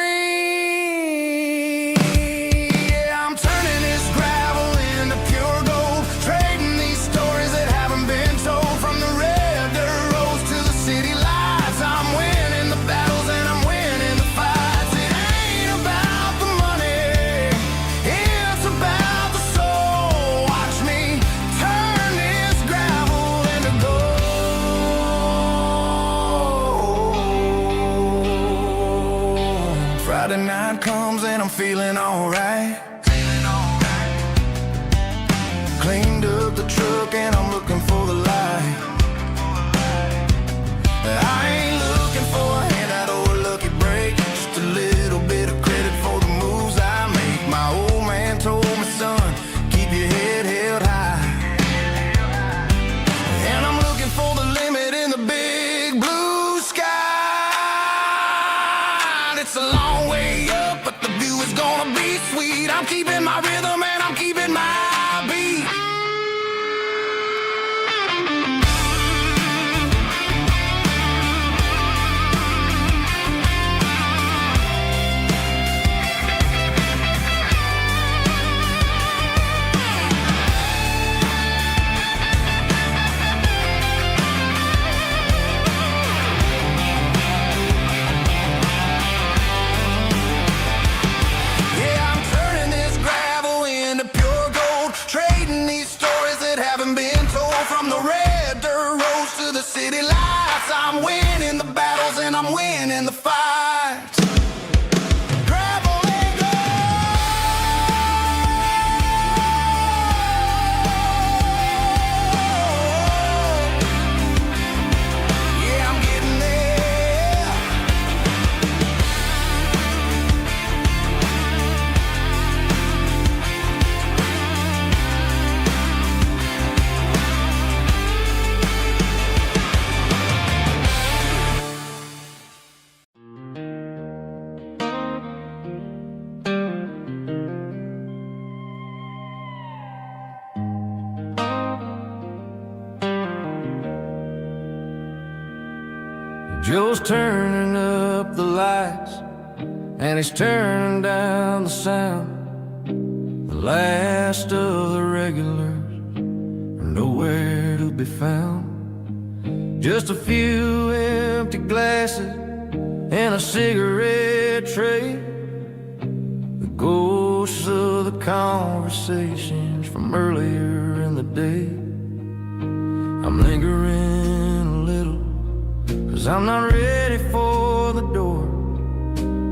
Yeah, I'm turning this gravel into pure gold, trading these stories that haven't been told. From the red dirt roads to the city lights, I'm winning the battles and I'm winning the fights. It ain't about the money, it's about the soul. Watch me turn this gravel into gold. Friday night comes and I'm feeling alright. Cleaned up the truck and I'm looking for the light. I ain't looking for a handout or a lucky break, just a little bit of credit for the moves I make. My old man told me, son, keep your head held high. And I'm looking for the limit in the big blue sky. It's a long way up, but the view is gonna be sweet. I'm keeping my rhythm and I'm keeping my beat. Yeah, I'm turning this gravel into pure gold, trading these stories that haven't been told. From the red dirt roads to the city lights, I'm winning the battles and I'm winning the fights. Gravel and gold. Yeah, I'm getting there. Joe's turning up the lights and he's turning down the sound. The last of the regulars are nowhere to be found. Just a few empty glasses and a cigarette tray, the ghosts of the conversations from earlier in the day. I'm lingering a little, 'cause I'm not ready for the door,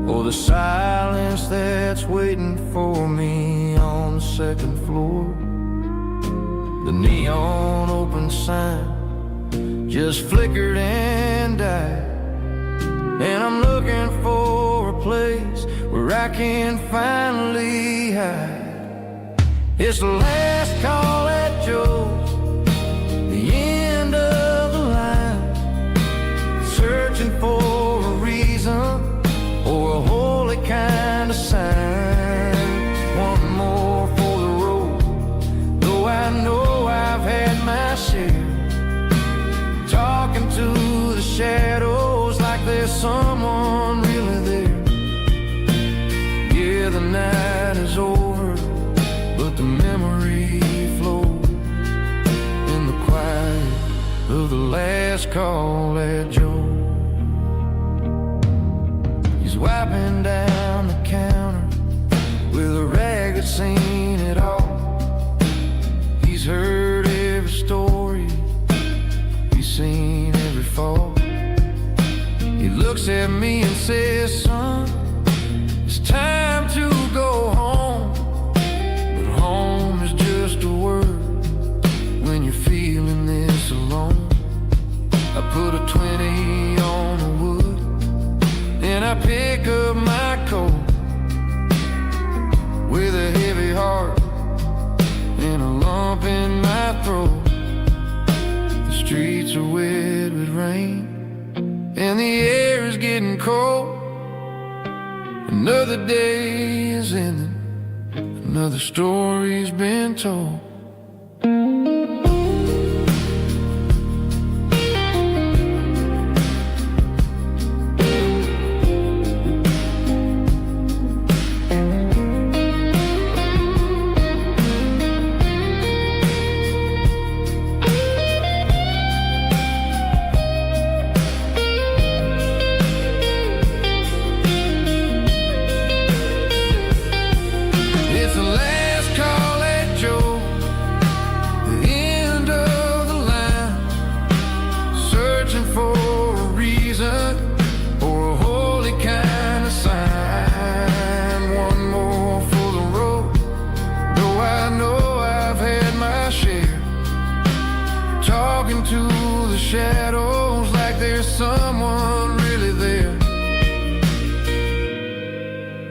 or the silence that's waiting for me on the second floor. The neon open sign just flickered and died, and I'm looking for a place where I can finally hide. It's the last call at Joe's, the end of the line, searching for a reason or a holy kind of sign. One more for the road, though I know I've had my share, talking to the shadows like there's someone really there. Yeah, the night is over, but the memory flows in the quiet of the last call at Joe. He's wiping down the counter with a rag that's seen it all. He's heard every story, he's seen every fall. He looks at me and says, son, it's time to go home. But home is just a word when you're feeling this alone. I put a 20 on the wood, and I pick up my coat with a heavy heart and a lump in my throat. The streets are wet with rain and the air is getting cold. Another day is ending, another story's been told.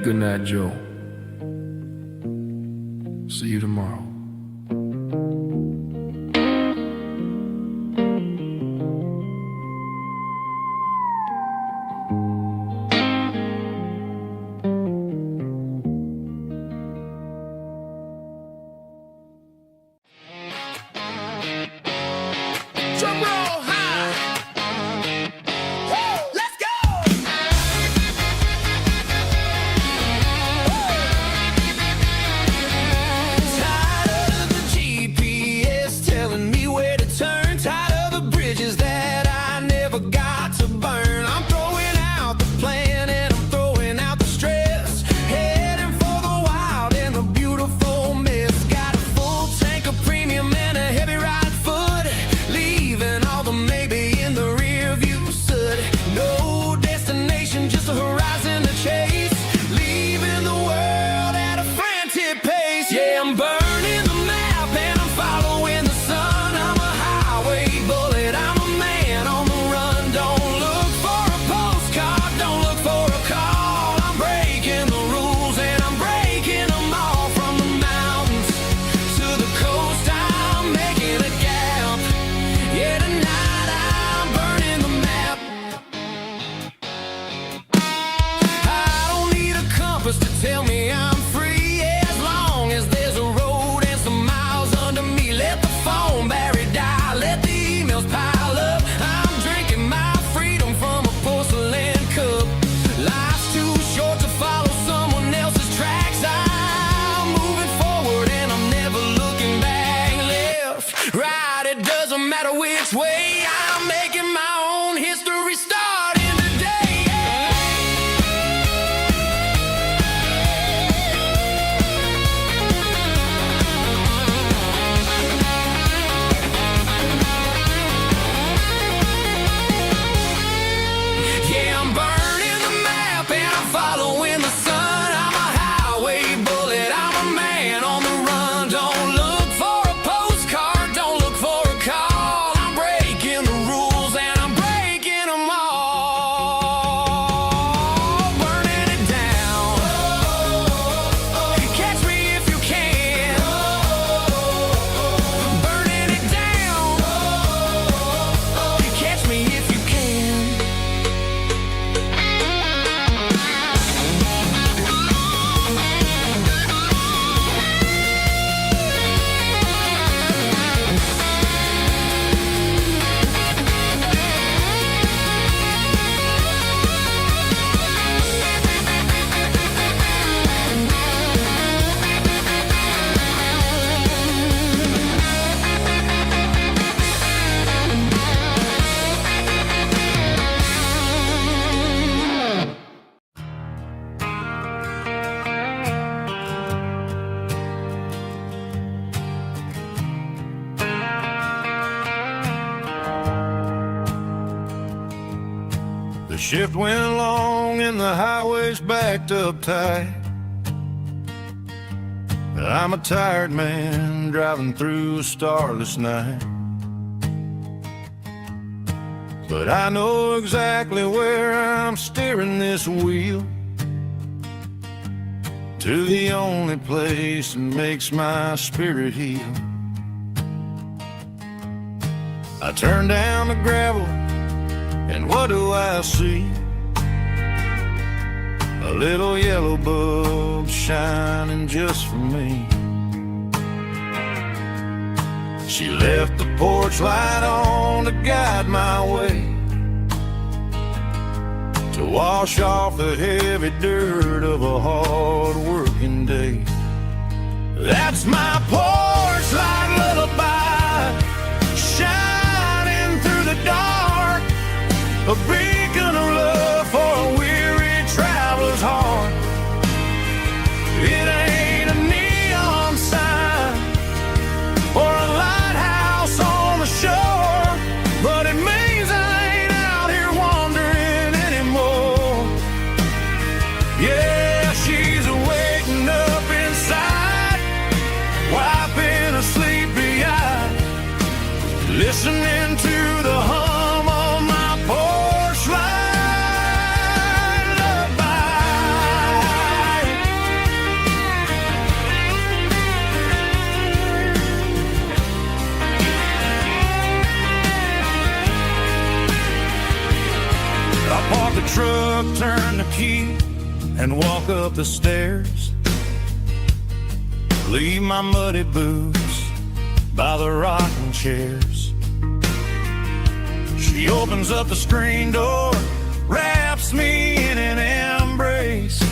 Good night, Joe. See you tomorrow. Tell me I'm free, yeah, as long as there's a road and some miles under me. Let the phone battery die, let the emails pile up. I'm drinking my freedom from a porcelain cup. Life's too short to follow someone else's tracks. I'm moving forward and I'm never looking back. Left, right, it doesn't matter which way. I'm making my own history starting today. The shift went along and the highway's backed up tight. I'm a tired man driving through a starless night, but I know exactly where I'm steering this wheel, to the only place that makes my spirit heal. I turn down the gravel and what do I see? A little yellow bulb shining just for me. She left the porch light on to guide my way, to wash off the heavy dirt of a hard working day. That's my porch light lullaby, shining through the dark, a beacon of love for a weary traveler's heart. It ain't a neon sign or a lighthouse on the shore, but it means I ain't out here wandering anymore. Yeah, she's waking up inside, wiping a sleepy eye, listening to the hum of my porch truck, turn the key, and walk up the stairs. Leave my muddy boots by the rocking chairs. She opens up the screen door, wraps me in an embrace,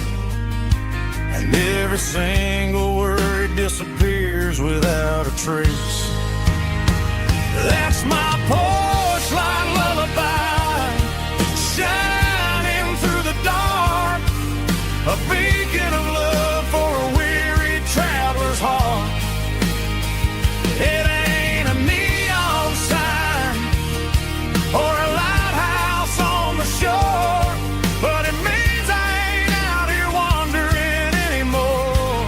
and every single word disappears without a trace. That's my porch light lullaby, shining through the dark, a beacon of love for a weary traveler's heart. It ain't a neon sign or a lighthouse on the shore, but it means I ain't out here wandering anymore.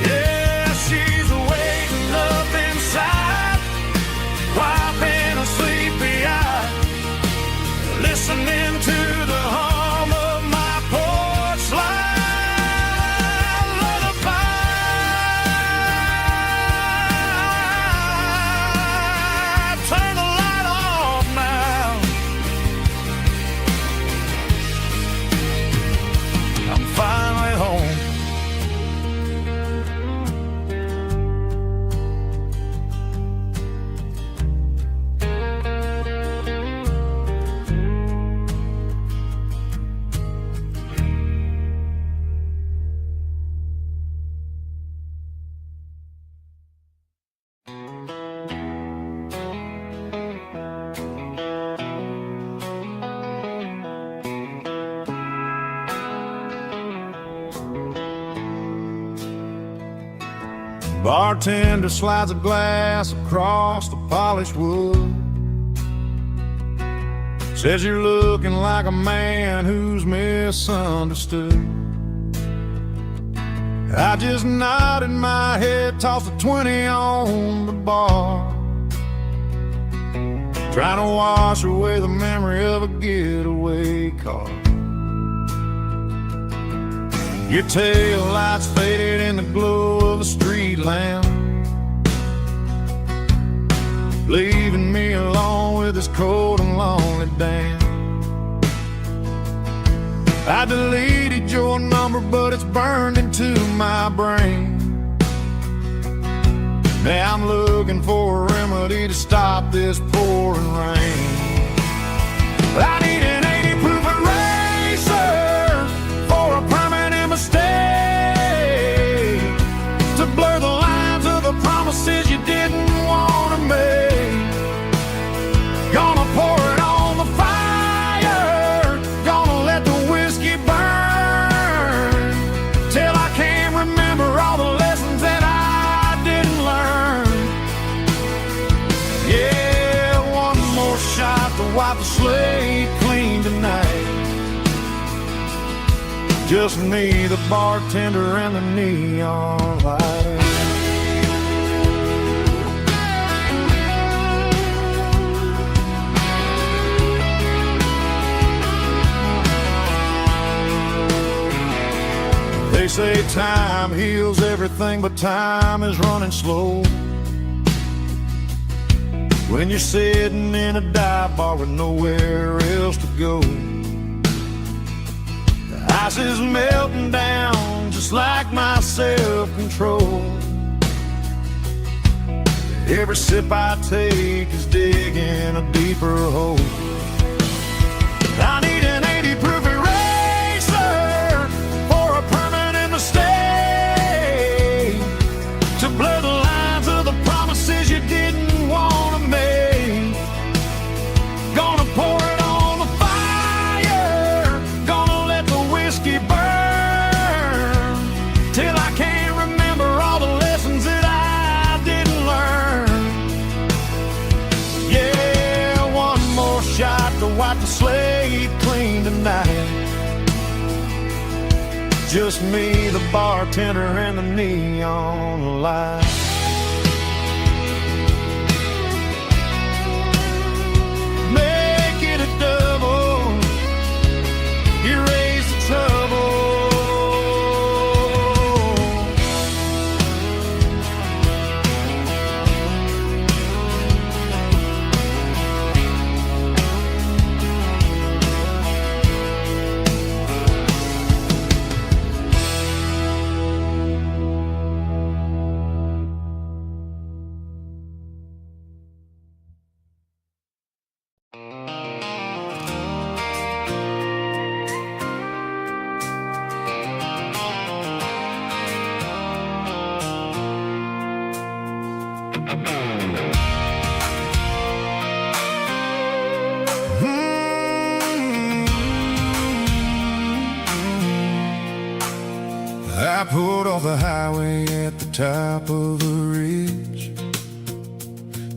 Yeah, she's waiting up inside, wiping a sleepy eye, listening to the hum of my porch light lullaby. Turn the light off now. I'm finally home. Bartender slides a glass across the polished wood. Says you're looking like a man who's misunderstood. I just nodded my head, tossed a 20 on the bar, trying to wash away the memory of a getaway car. Your tail lights faded in the glow of a street lamp, leaving me alone with this cold and lonely damn. I deleted your number, but it's burned into my brain. Now I'm looking for a remedy to stop this pouring rain. I need an 80-proof eraser for a permanent mistake, to blur the lines of the promises you didn't want to make. Gonna pour it on the fire, gonna let the whiskey burn, till I can't remember all the lessons that I didn't learn. Yeah, one more shot to wipe the slate clean tonight. Just me, the bartender, and the neon light. They say time heals everything, but time is running slow when you're sitting in a dive bar with nowhere else to go. The ice is melting down just like my self-control. Every sip I take is digging a deeper hole. I need an 80-proof eraser for a permanent mistake, to blur the lines of the promises you didn't want to make. Gonna pour it on the fire, gonna let the whiskey burn, till I can't remember all the lessons that I didn't learn. Yeah, one more shot to wipe the slate clean tonight. Just me, the bartender, and the neon light. Make it a double, erase the trouble. I pulled off the highway at the top of the ridge,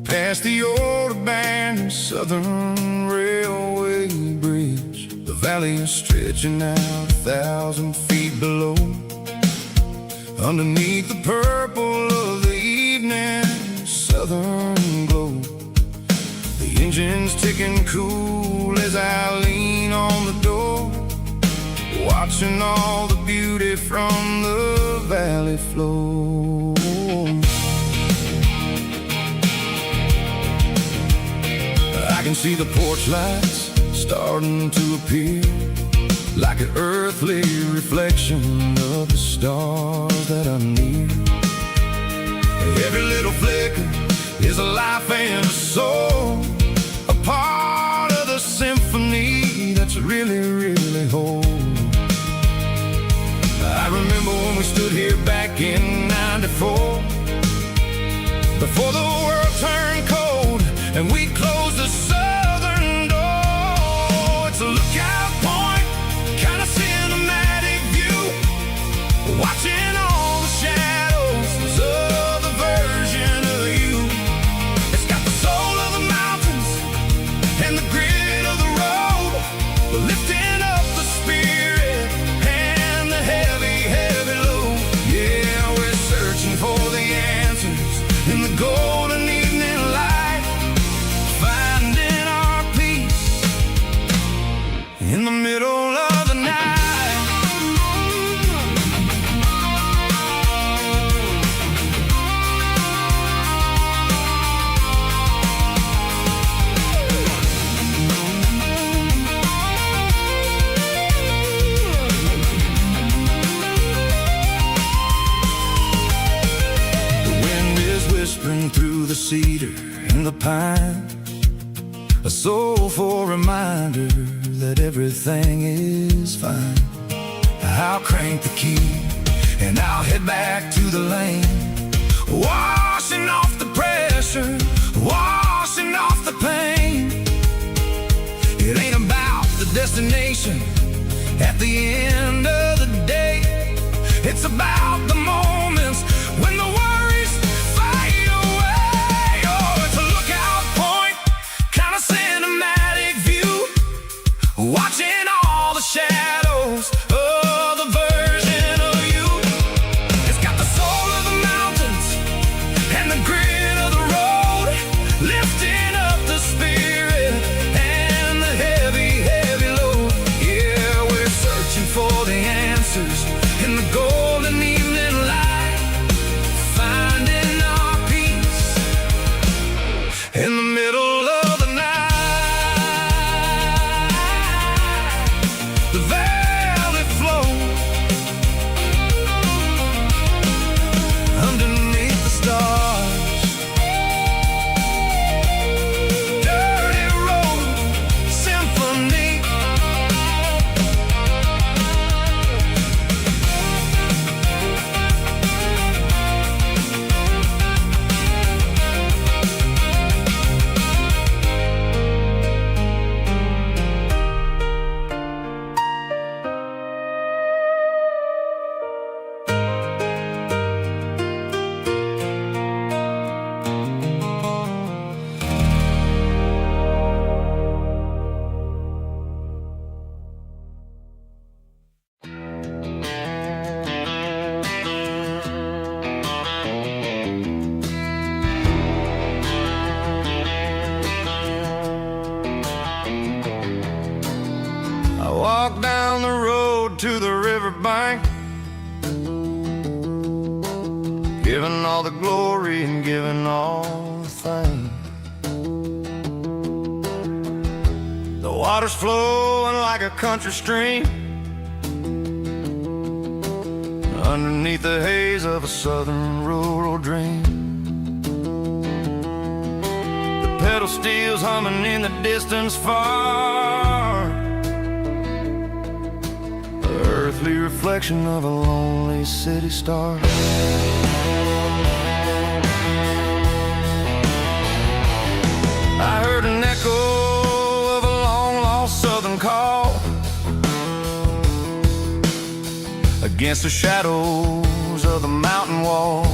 past the old abandoned Southern Railway bridge. The valley is stretching out 1,000 feet below, underneath the purple of the evening southern glow. The engine's ticking cool as I lean on the door, watching all the beauty from the valley flow. I can see the porch lights starting to appear, like an earthly reflection of the stars that are near. Every little flicker is a life and a soul, a part of the symphony that's really, really whole. I remember when we stood here back in '94, before the world turned cold and we closed the southern door. It's a lookout point, kind of cinematic view, watching all the shadows of the version of you. It's got the soul of the mountains and the grit of the road, lifting up the spirit and the heavy, heavy load. Yeah, we're searching for the answers in the golden evening light, finding our peace in the middle of the night. Whispering through the cedar and the pine, a soulful reminder that everything is fine. I'll crank the key and I'll head back to the lane, washing off the pressure, washing off the pain. It ain't about the destination at the end of the day, it's about the moments when the worries fade away. Oh, it's a lookout point, kind of cinematic view, watching all the shadows of the version of you. It's got the soul of the mountains and the grit of the road, lifting up the spirit and the heavy, heavy load. Yeah, we're searching for the answers in the golden evening light, finding our peace in the middle of the night. The valley flow underneath the stars, dirty road symphony. I walk down the road to the riverbank, giving all the glory and giving all the thanks. The water's flowing like a country stream, underneath the haze of a southern rural dream. The pedal steel's humming in the distance far, earthly reflection of a lonely city star. I heard an echo of a long-lost southern call, against the shadows of the mountain wall,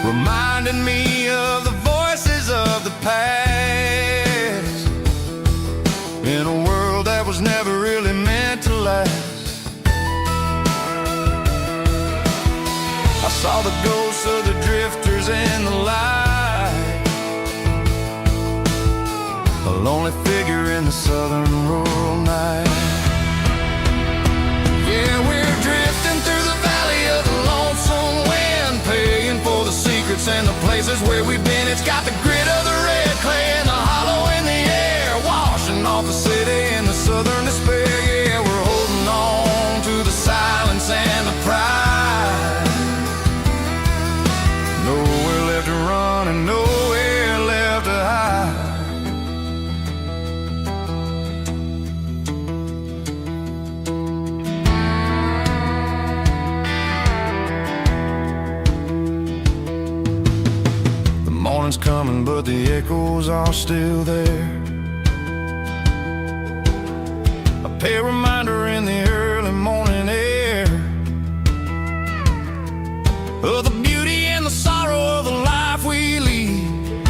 reminding me of the voices of the past, in a world that was never really meant to last. I saw the ghosts of the drifters in the light, a lonely figure in the southern rural night. Yeah, we're drifting through the valley of the lonesome wind, paying for the secrets and the places where we've been. It's got the grit of the red clay and the hollow in the air, washing off the city and the southern despair. Yeah, we're holding on to the silence and the pride. Nowhere left to run and nowhere left to hide. Morning's coming, but the echoes are still there. A pale reminder in the early morning air of the beauty and the sorrow of the life we lead,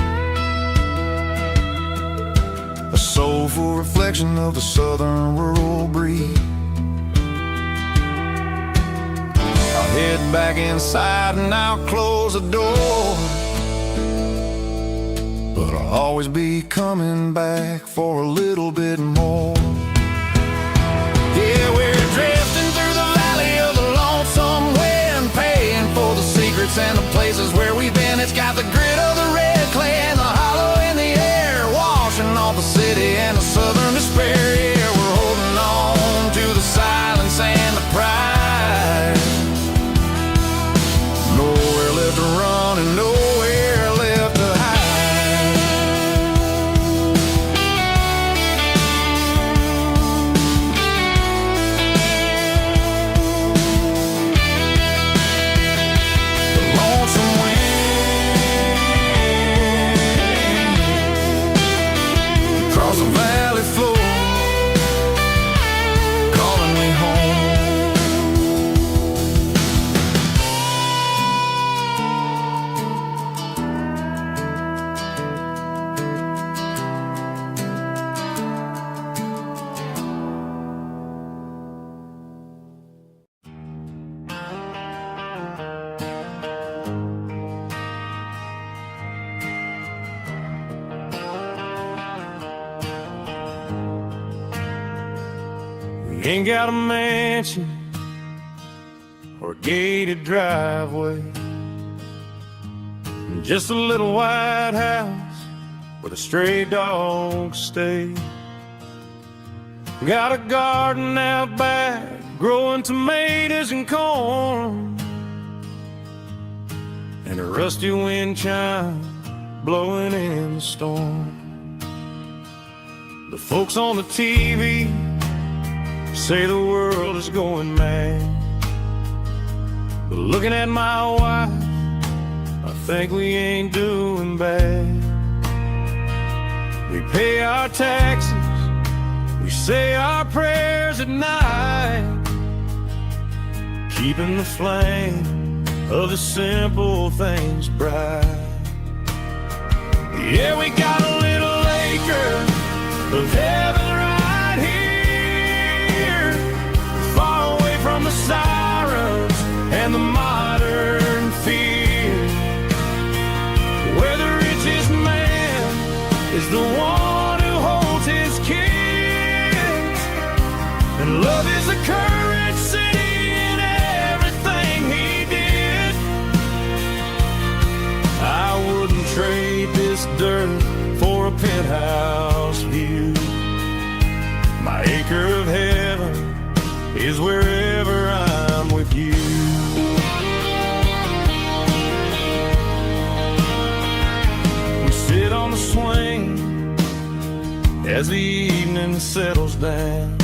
a soulful reflection of the southern rural breed. I'll head back inside and I'll close the door, but I'll always be coming back for a little bit more. Yeah, we're drifting through the valley of the lonesome wind, paying for the secrets and the places where we've been. It's got the grit of the red clay and the hollow in the air, washing off the city and the southern despair. Yeah, we're holding on to the silence and the pride. Nowhere left to run and nowhere left to hide. Ain't got a mansion or a gated driveway, just a little white house where the stray dogs stay. Got a garden out back growing tomatoes and corn, and a rusty wind chime blowing in the storm. The folks on the TV say the world is going mad, but looking at my wife, I think we ain't doing bad. We pay our taxes, we say our prayers at night, keeping the flame of the simple things bright. Yeah, we got a little acre of heaven right here, far away from the sirens and the modern fear, where the richest man is the one who holds his kids, and love is the currency in everything he did. I wouldn't trade this dirt for a penthouse view. My acre of heaven is wherever I'm with you. We sit on the swing as the evening settles down,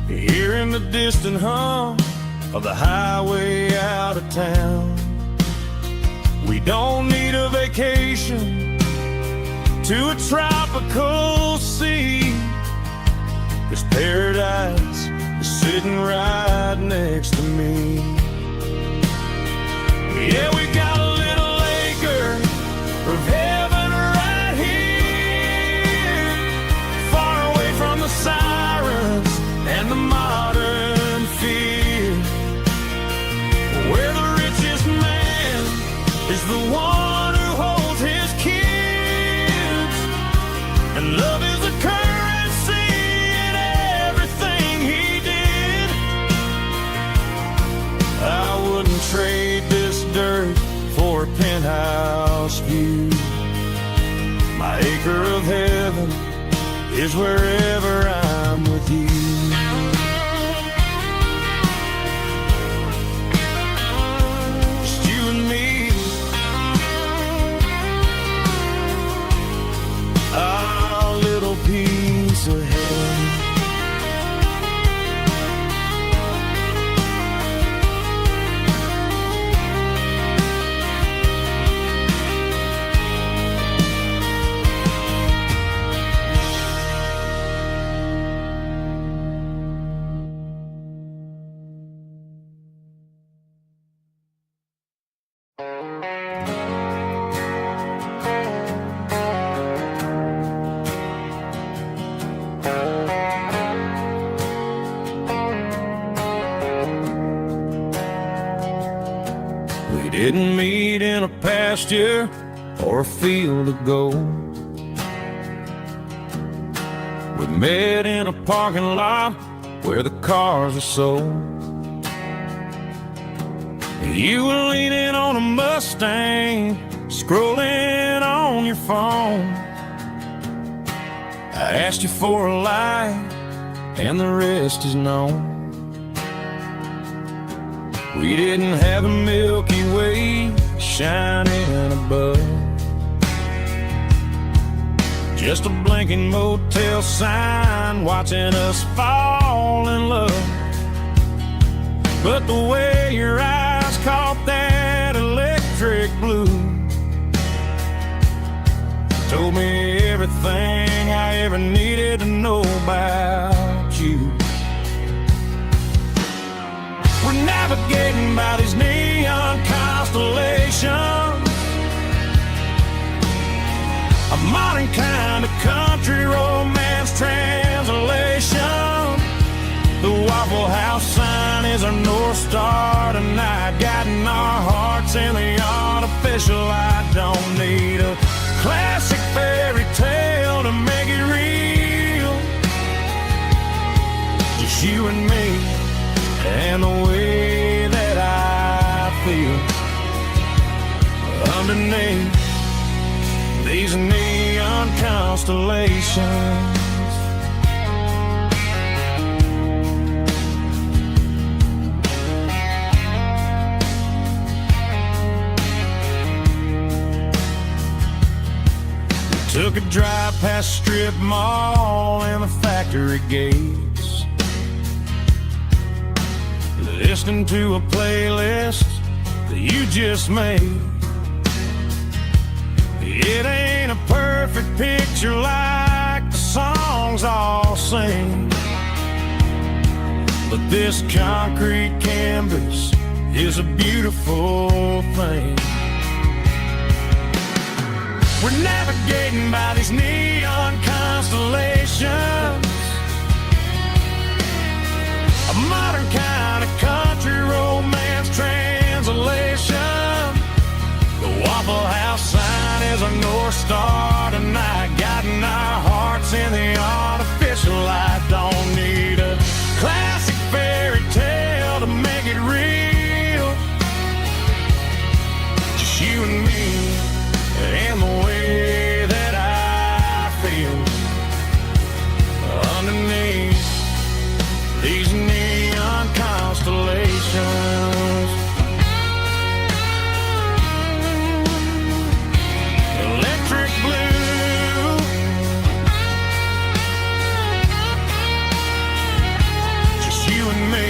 hearing the distant hum of the highway out of town. We don't need a vacation to a tropical sea, 'cause paradise is is wherever I'm with you. Just you and me, our little piece of heaven. We didn't meet in a pasture or a field of gold. We met in a parking lot where the cars were sold. You were leaning on a Mustang, scrolling on your phone. I asked you for a light, and the rest is known. We didn't have a Milky Way shining above, just a blinking motel sign watching us fall in love. But the way your eyes caught that electric blue told me everything I ever needed to know about you. We're navigating by these neon constellations, a modern kind of country romance translation. The Waffle House sign is our North Star tonight, guiding our hearts in the artificial. I don't need a classic fairy tale to make it real, just you and me and the way that I feel underneath these neon constellations. We took a drive past strip mall and the factory gates, listening to a playlist that you just made. It ain't a perfect picture like the songs all sing, but this concrete canvas is a beautiful thing. We're navigating by these neon constellations, a modern kind of country romance translation. The Waffle House sign is our North Star tonight, guiding our hearts in the artificial light. Don't need a classic fairy tale to make it real, just you and me and the way that I feel underneath these neon constellations. Electric blue, just you and me.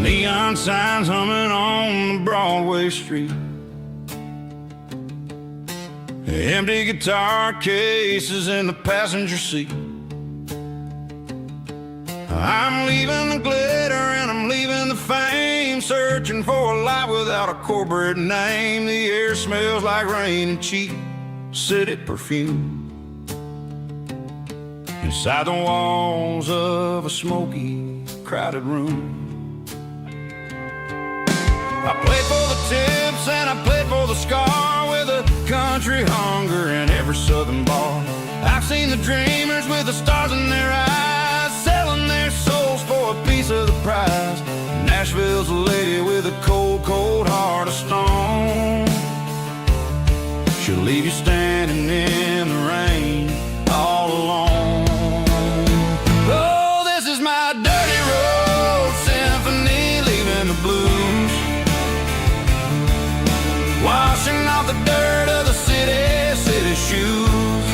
Neon signs humming on the Broadway street, empty guitar cases in the passenger seat. I'm leaving the glitter and I'm leaving the fame, searching for a life without a corporate name. The air smells like rain and cheap city perfume inside the walls of a smoky, crowded room. I played for the tips and I played for the scar, with a country hunger in every southern bar. I've seen the dreamers with the stars in their eyes, selling their souls for a piece of the prize. Nashville's a lady with a cold, cold heart of stone. She'll leave you standing in the rain all alone. Oh, this is my dirty road symphony, leaving the blues, washing off the dirt of the city shoes.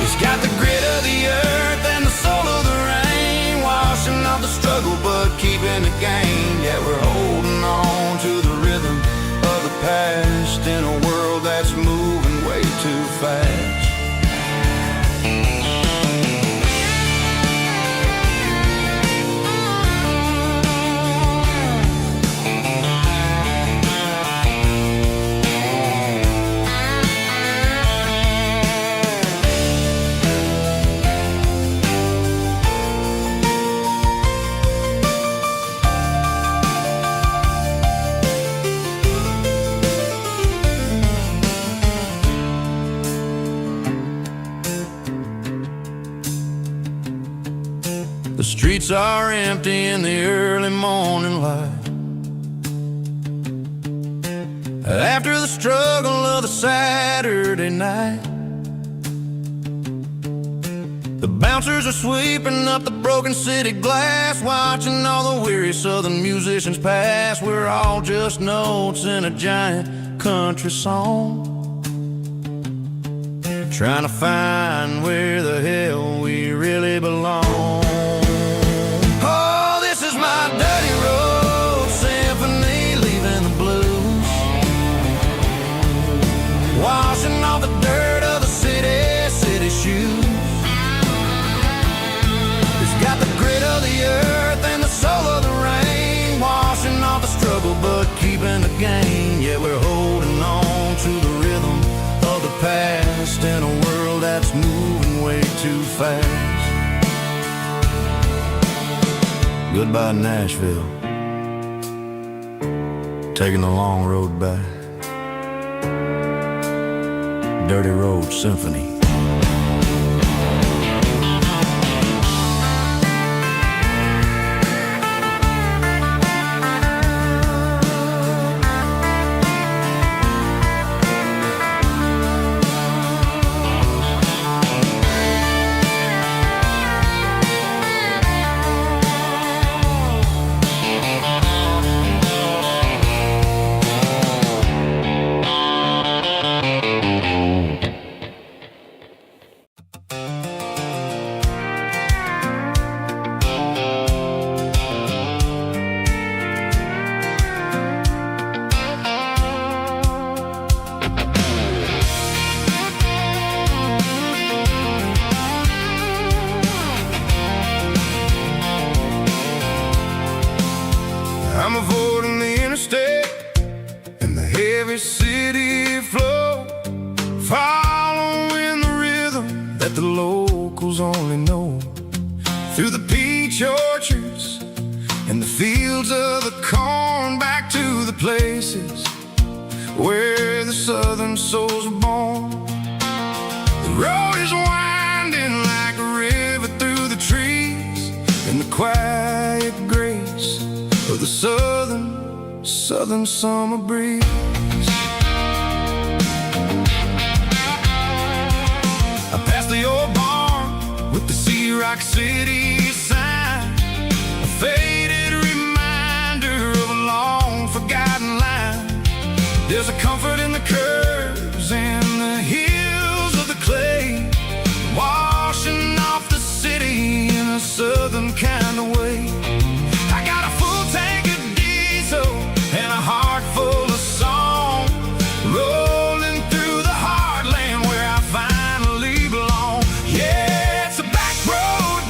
It's got the grit of the earth and the soul of the rain, washing off the struggle but keeping the gain. Yeah, we're holding on to the rhythm of the past in a world that's moving way too fast. The streets are empty in the early morning light, after the struggle of the Saturday night. The bouncers are sweeping up the broken city glass, watching all the weary southern musicians pass. We're all just notes in a giant country song, trying to find where the hell we really belong. My dirty road symphony, leaving the blues, washing off the dirt of the city shoes. It's got the grit of the earth and the soul of the rain, washing off the struggle but keeping the gain. Yeah, we're holding on to the rhythm of the past in a world that's moving way too fast. Goodbye, Nashville, taking the long road back. Dirty Road Symphony. I'm avoiding the interstate and the heavy city flow, following the rhythm that the locals only know. Through the peach orchards and the fields of the corn, back to the places where the southern souls were born. The road is winding like a river through the trees, in the quiet grace of the southern summer breeze. I passed the old barn with the Sea Rock City sign, a faded reminder of a long forgotten line. There's a comfort in the curves and the hills of the clay, washing off the city in a southern kind of way. I got a full tank of diesel and a heart full of song, rolling through the heartland where I finally belong. Yeah, it's a back road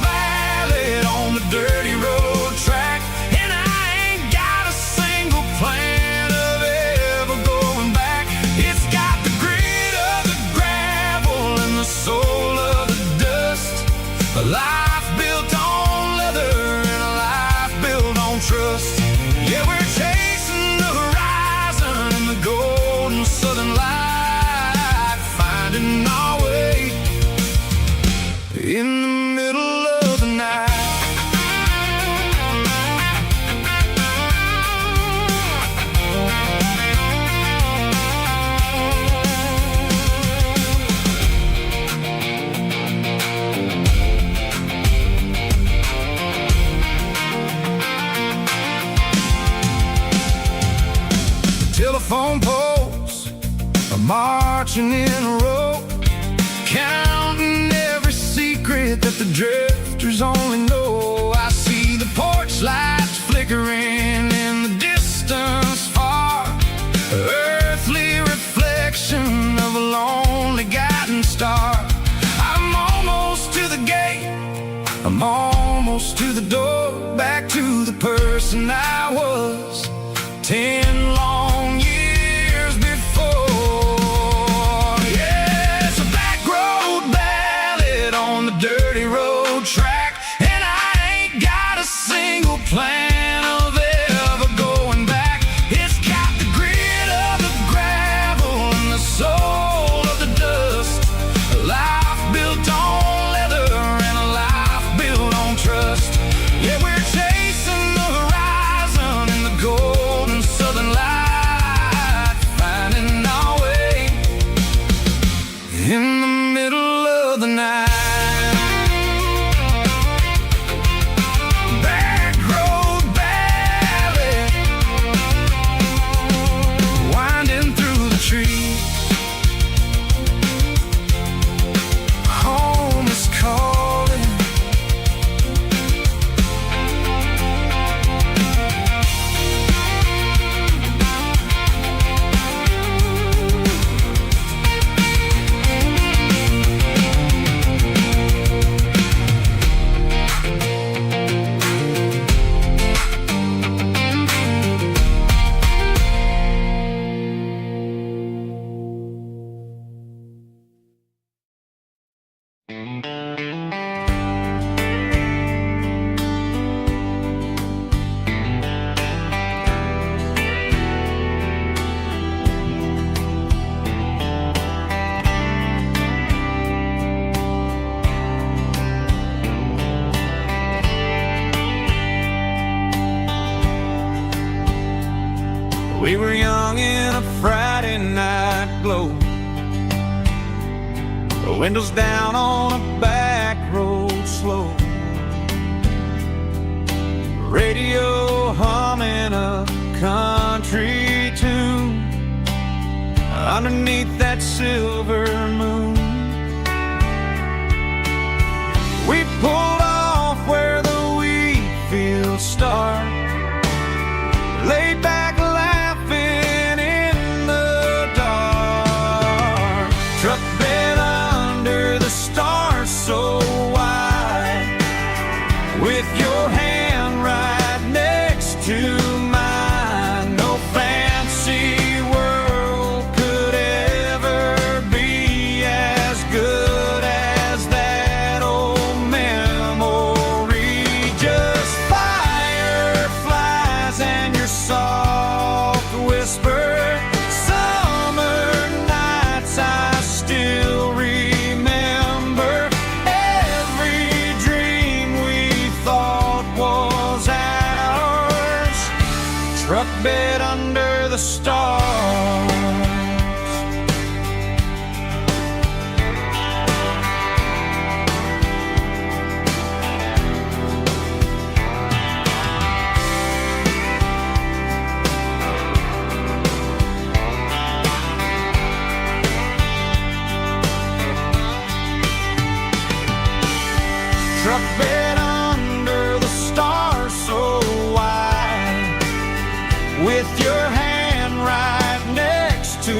telephone poles are marching in a row, counting every secret that the drifters only know. I see the porch lights flickering in the distance far, earthly reflection of a lonely guiding star. I'm almost to the gate, I'm almost to the door, back to the person I was 10 long years before. Yeah, it's a back road ballad on the dirty road track, and I ain't got a single plan of ever going back. It's got the grit of the gravel and the soul of the dust, a life built on leather and a life built on trust. Yeah, we're chasing the horizon in the golden southern light, finding our way in the middle of the night. Back road ballad, winding through the trees. Home is calling. We were young in a Friday night glow, the windows down on a back road slow, radio humming a country tune underneath that silver moon. We pulled off where the wheat fields start, laid back laughing in the dark, truck bed under the stars so wide, with your hand right next to mine. No fancy world could ever be as good as that old memory. Just fireflies and your soft whisper, summer nights I still remember. Every dream we thought was ours, truck bed under the stars. Truck bed under the stars so wide, with your hand right next to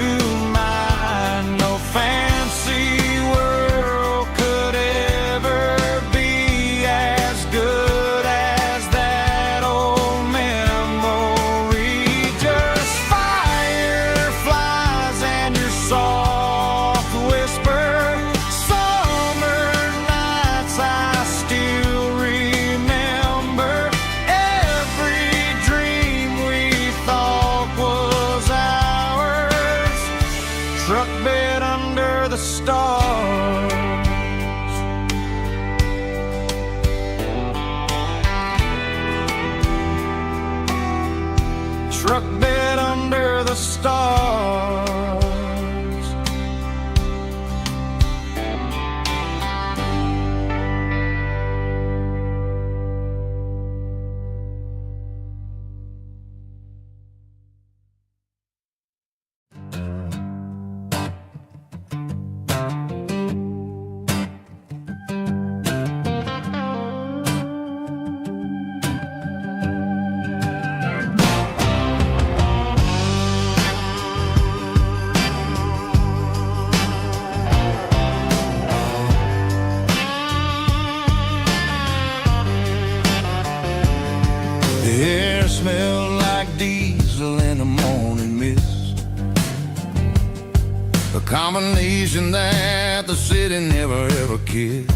mine. No fancy world could ever be as good as that old memory. Just fireflies and your soft whisper, summer nights I still remember. Every dream we thought was ours, truck bed under the stars. Truck bed under the stars. smell like diesel in the morning mist. A combination that the city never ever kissed.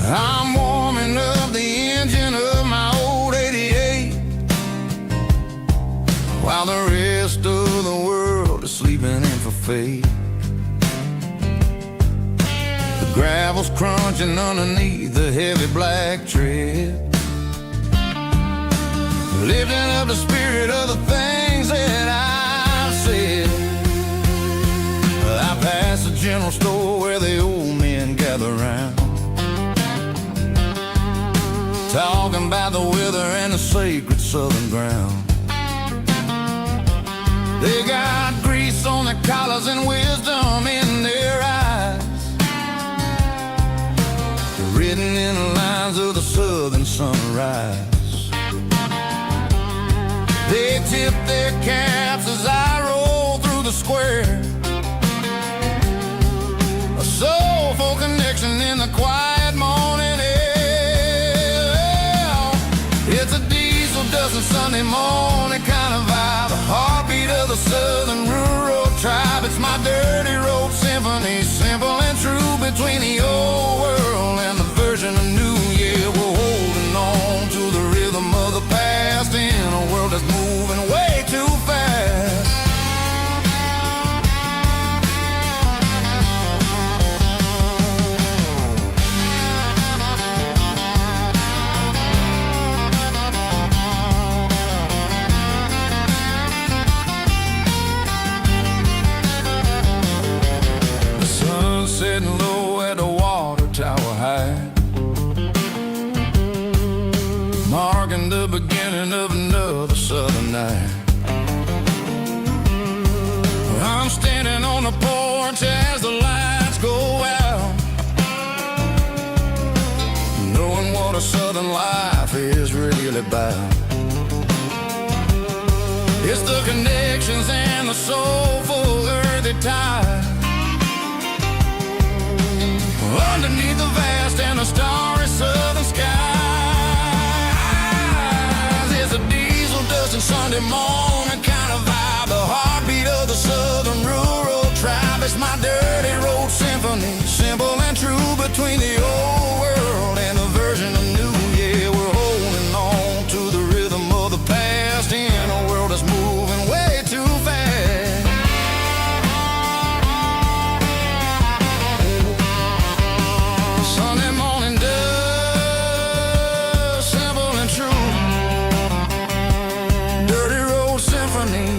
I'm warming up the engine of my old 88, while the rest of the world is sleeping in for fate. The gravel's crunching underneath the heavy black tread, lifting up the spirit of the things that I've said. I pass the general store where the old men gather round, talking about the weather and the sacred southern ground. They got grease on their collars and wisdom in their eyes, written in the lines of the southern sunrise. They tip their caps as I roll through the square, a soulful connection in the quiet morning air. It's a diesel dusting Sunday morning kind of vibe, the heartbeat of the southern rural tribe. It's my dirty road symphony, simple and true, between the old world and the version of new. Yeah, we're holding on to the rhythm of the past in a world that's moving way too fast. Sitting low at the water tower high, marking the beginning of another southern night. I'm standing on the porch as the lights go out, knowing what a southern life is really about. It's the connections and the soulful earthy ties, underneath the vast and the starry southern skies. It's a diesel dusting Sunday morning kind of vibe, the heartbeat of the southern rural tribe. It's my dirty road symphony, simple and true, between the old world and the version of new. Yeah, we're holding on to the rhythm of the past in a world that's moving way too fast. Sunday morning dust, simple and true, dirty road symphony.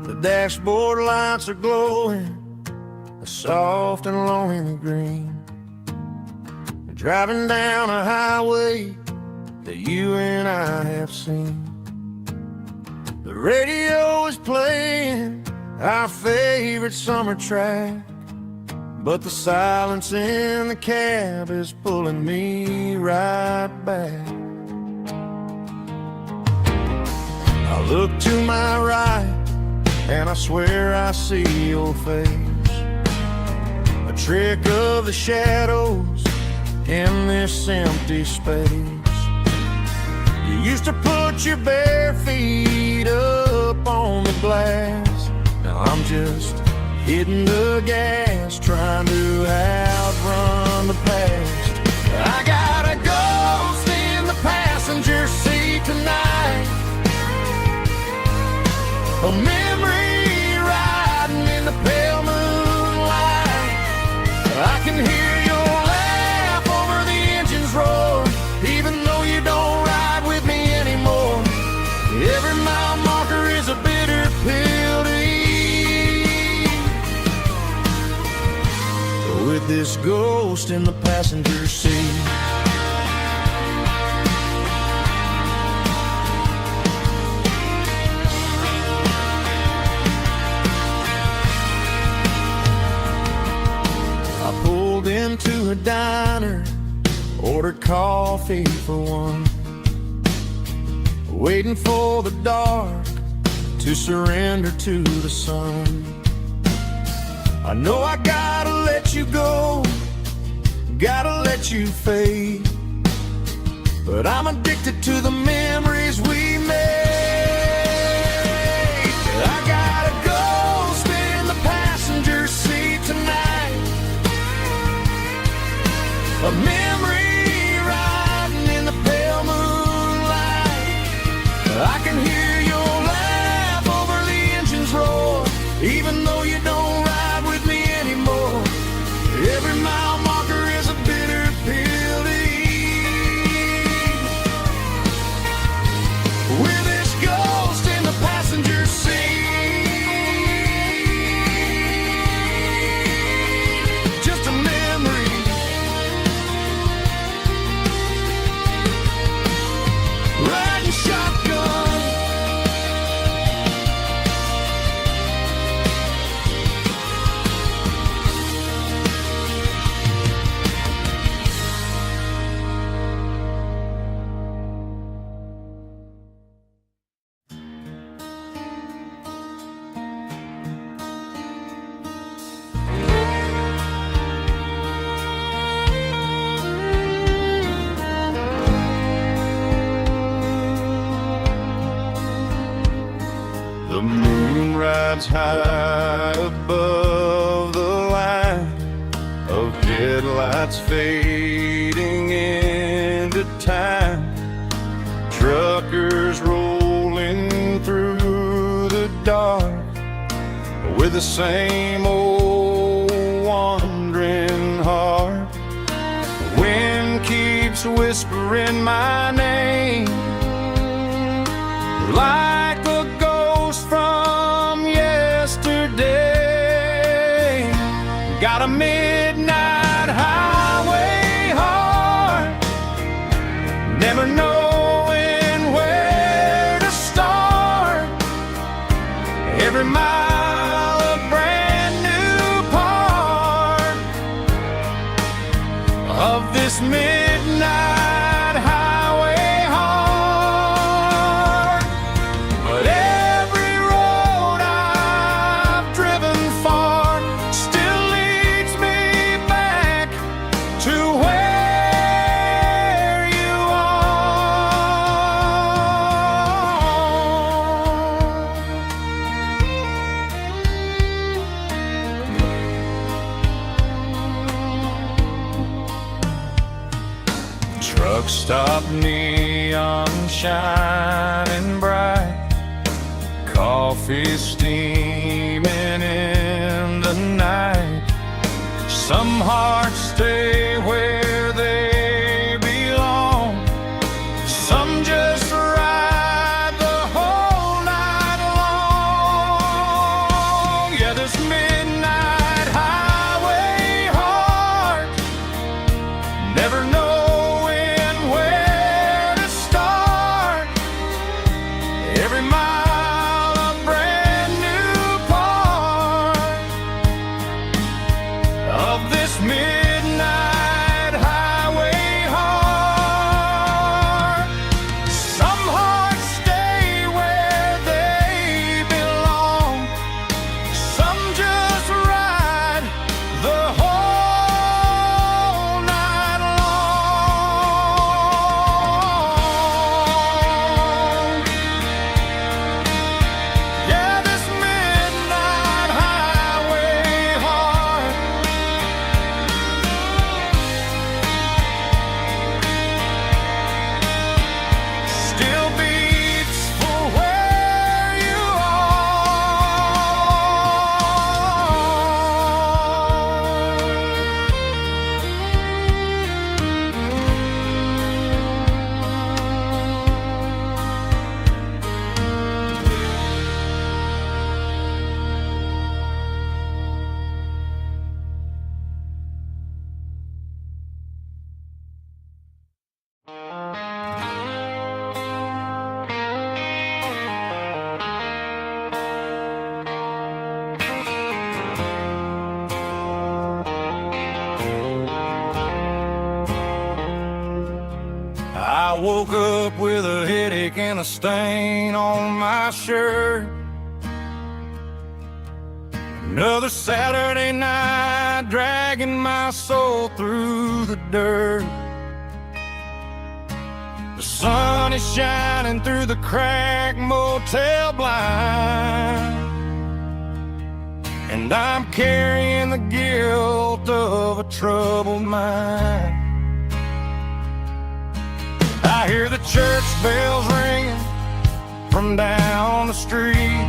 The dashboard lights are glowing, a soft and lonely green. We're driving down a highway that you and I have seen. The radio is playing our favorite summer track, but the silence in the cab is pulling me right back. I look to my right and I swear I see your face, a trick of the shadows in this empty space. You used to put your bare feet up on glass. Now I'm just hitting the gas, trying to outrun the past. I got a ghost in the passenger seat tonight, a memory riding in the pale moonlight. I can hear your laugh over the engine's roar, even though you don't ride with me anymore. Every mile marker is a bitter pill to eat, with this ghost in the passenger seat. I pulled into a diner, ordered coffee for one, waiting for the dark to surrender to the sun. I know I gotta let you go, gotta let you fade, but I'm addicted to the memories we made. I got a ghost in the passenger seat tonight, a memory riding in the pale moonlight. I can hear your laugh over the engine's roar, even though you don't ride with me anymore. Every mile marker is a bitter pill to eat, with this ghost in the passenger seat. Just a memory, riding shotgun. The moon rides high above the line of headlights fading into time. Truckers rolling through the dark with the same old wandering heart. The wind keeps whispering my name like a ghost from yesterday. Got a midnight highway heart, never knowing where to start. Every mile a brand new part of this midnight highway heart. But every road I've driven far still leads me back to where you are. Truck stop, neon shining bright, coffee steaming in the night. Some hearts stay where they belong, some just ride the whole night long. Yeah, this midnight highway heart, never knowing where to start. Every mile a brand new part of this midnight woke up with a headache and a stain on my shirt. Another Saturday night, dragging my soul through the dirt. The sun is shining through the cracked motel blind, and I'm carrying the guilt of a troubled mind. I hear the church bells ringing from down the street,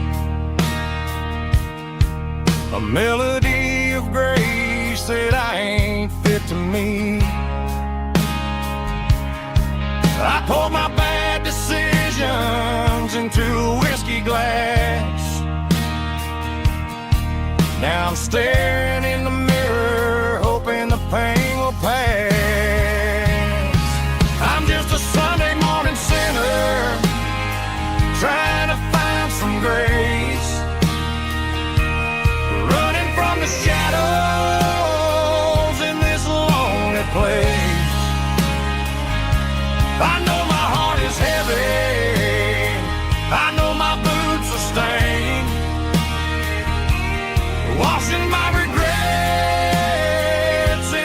a melody of grace that I ain't fit to meet. I poured my bad decisions into a whiskey glass. Now I'm staring in the mirror, hoping the pain will pass. I'm just a Sunday morning sinner, trying to find some grace, running from the shadows in this lonely place. I know my heart is heavy, I know my boots are stained, washing my regrets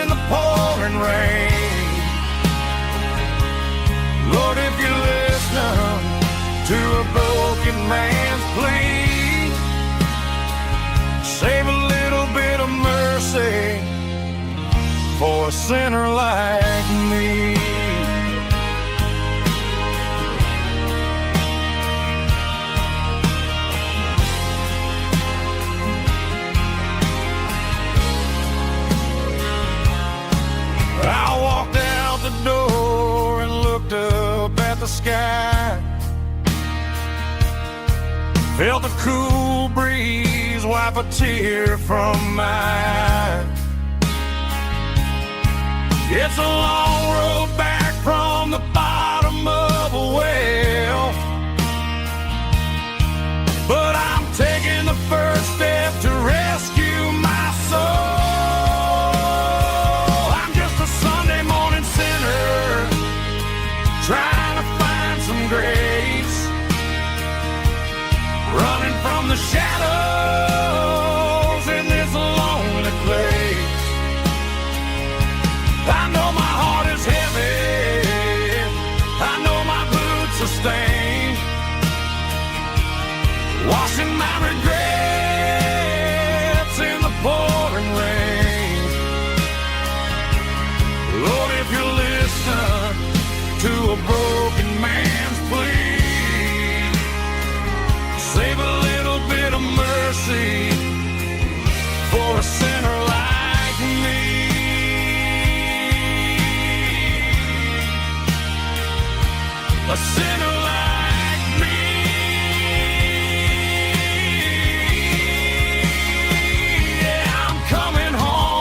in the pouring rain. Lord, if you're listening to a broken man's plea, save a little bit of mercy for a sinner like me. I walked out the door and looked up at the sky, felt the cool breeze wipe a tear from my eye. It's a long road back from the bottom of a well, but I'm taking the first step to rescue my soul. Trying to find some grace, running from the shadows in this lonely place. I know my heart is heavy, I know my boots are stained, washing my regrets in the pouring rain. Lord, if you're listening to a broken man's plea, save a little bit of mercy for a sinner like me. A sinner like me. Yeah, I'm coming home.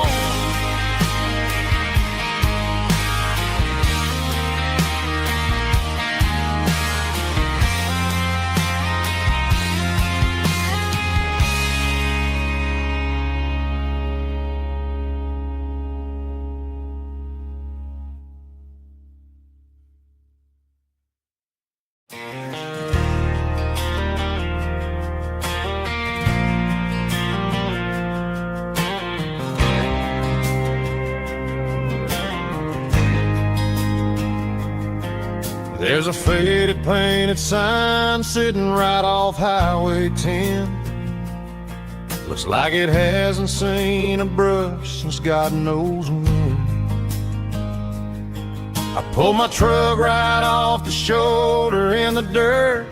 There's a faded painted sign sitting right off Highway 10. Looks like it hasn't seen a brush since God knows when. I pulled my truck right off the shoulder in the dirt,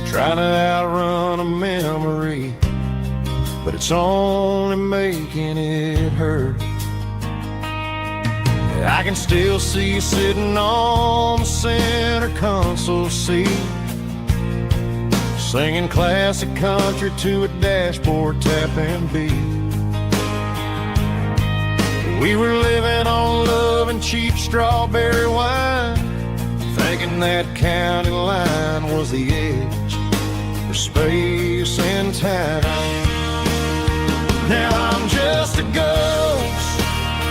trying to outrun a memory, but it's only making it hurt. I can still see you sitting on the center console seat, singing classic country to a dashboard tapping beat. We were living on love and cheap strawberry wine, thinking that county line was the edge for space and time. Now I'm just a ghost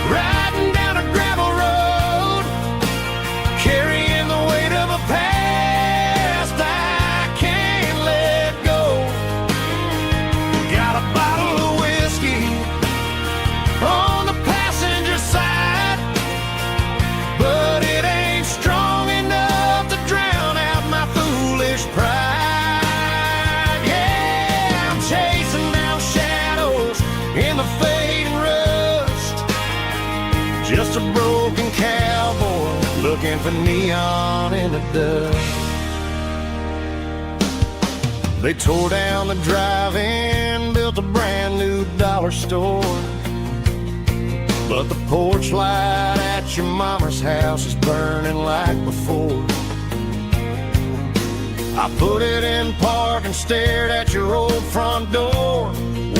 riding down a gravel road, carrying the weight Just a broken cowboy looking for neon in the dust. They tore down the drive-in, built a brand new dollar store. But the porch light at your mama's house is burning like before. I put it in park and stared at your old front door,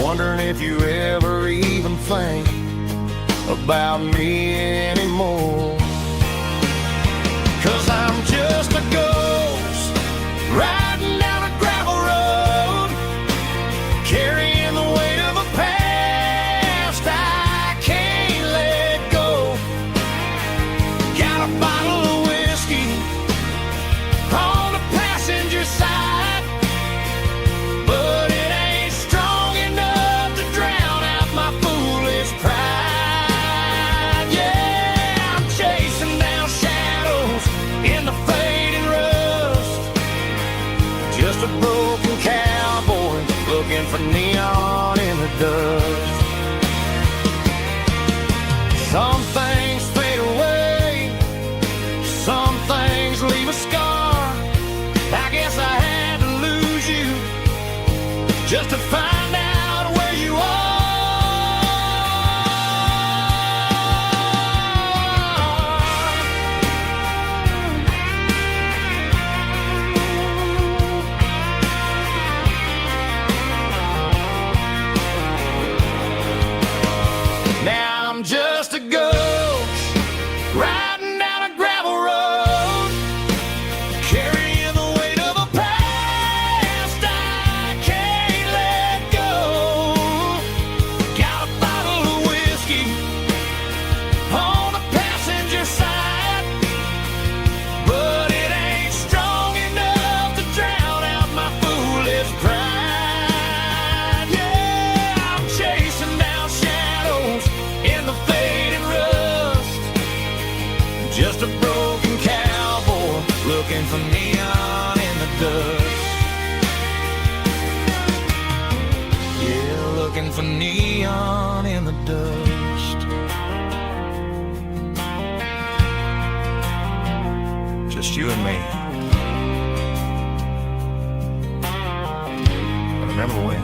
wondering if you ever even think about me anymore. 'Cause I'm just a ghost riding down a gravel road, carrying the weight of a past I can't let go. Got a bottle of whiskey on the passenger side, but it ain't strong enough to drown out my foolish pride. Yeah, I'm chasing down shadows in the fading rust. Just a broken cowboy looking for neon in the dust. Some things fade away, some things leave a scar. I guess I had to lose you just to find out where you are. Now I'm just a ghost riding down a gravel road, carrying the weight of a past I can't let go. Got a bottle of whiskey on the passenger side, but it ain't strong enough to drown out my foolish pride. Yeah, I'm chasing down shadows in the fading rust. Just a broken cowboy looking for neon in the dust. Yeah, looking for neon in the dust. Just you and me. I remember when.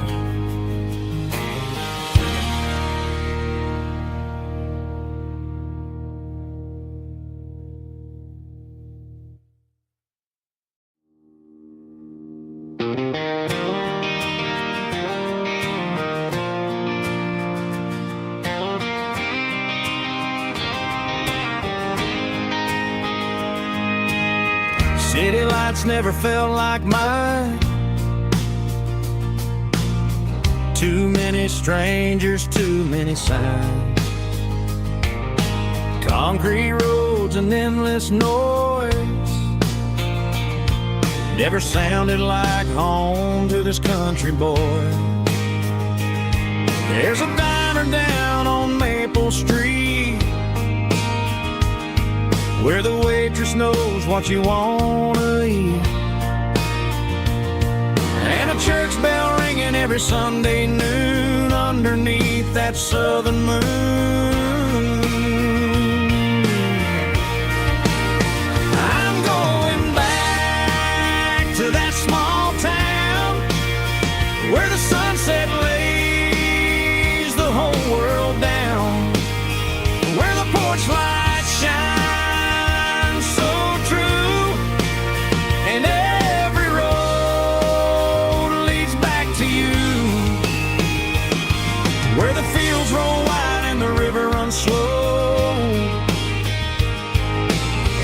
City lights never felt like mine. Too many strangers, too many signs. Concrete roads and endless noise never sounded like home to this country boy. There's a diner down on Maple Street where the waitress knows what you wanna eat, and a church bell ringing every Sunday noon underneath that southern moon. I'm going back to that small town where the sunset lays the whole world down, where the porch lights shine and every road leads back to you, where the fields roll wide and the river runs slow,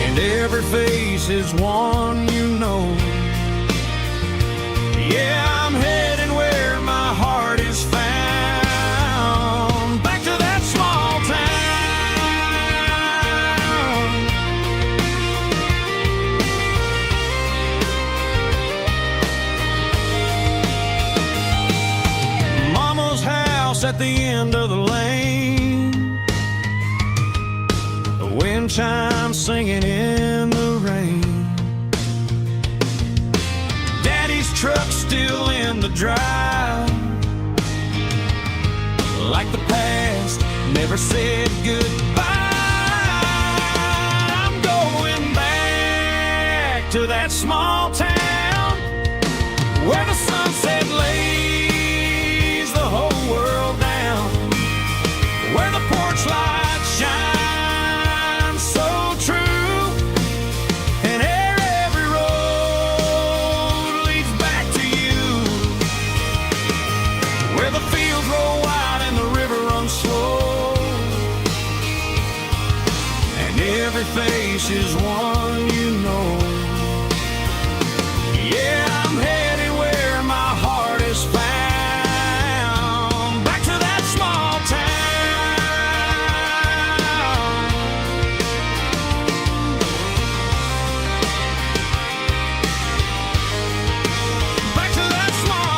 and every face is one you know. Yeah, I'm heading where my heart is found, back to that small town. At the end of the lane, the wind chimes singing in the rain. Daddy's truck still in the drive, like the past never said goodbye. to that small town where the sunset lays the whole world down, where the porch light shines so true, and every road leads back to you, where the fields roll wide and the river runs slow, and every face is one you know. Yeah, I'm headed where my heart is found, back to that small town. Back to that small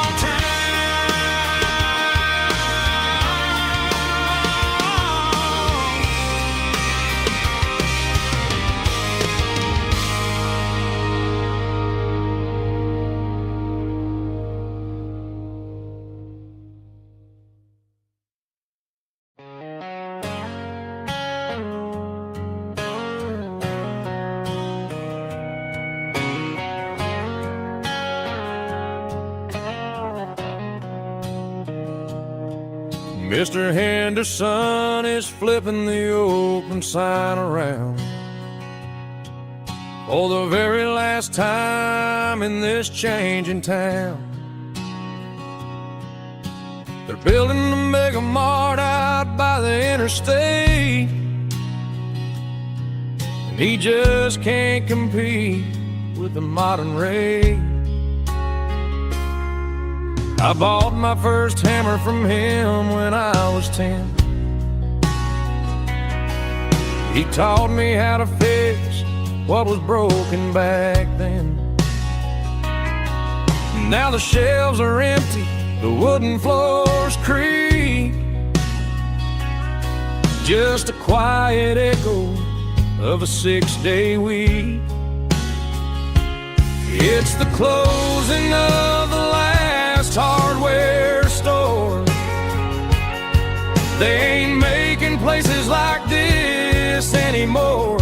Mr. Henderson is flipping the open sign around for the very last time in this changing town. They're building a mega mart out by the interstate, and he just can't compete with the modern rate. I bought my first hammer from him when I was 10. He taught me how to fix what was broken back then. Now the shelves are empty, the wooden floors creak, just a quiet echo of a 6-day week. It's the closing of the last hardware store. They ain't making places like this anymore,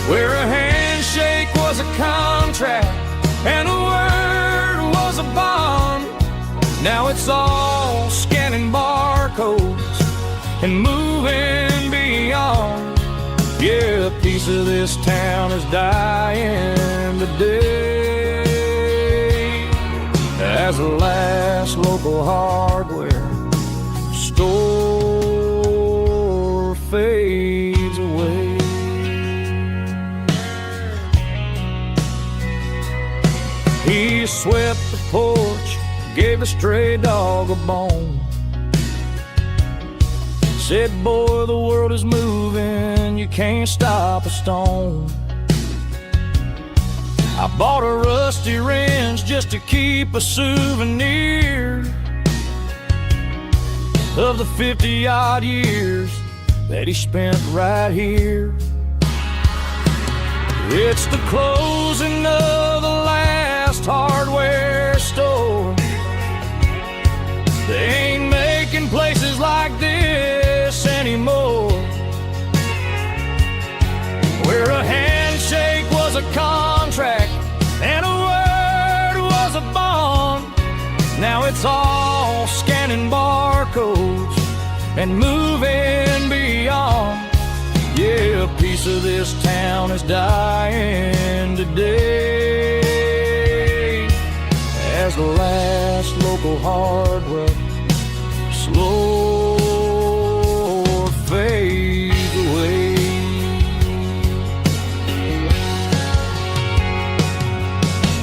where a handshake was a contract and a word was a bond. Now it's all scanning barcodes and moving beyond. Yeah, a piece of this town is dying today as the last local hardware store fades away. He swept the porch, gave a stray dog a bone, said, boy, the world is moving, you can't stop a stone. I bought a rusty wrench just to keep a souvenir of the 50-odd years that he spent right here. It's the closing of the last hardware store. They ain't making places like this anymore, where a handshake was a contract and a word was a bond. Now it's all scanning barcodes and moving beyond. Yeah, a piece of this town is dying today as the last local hardware slow fades away.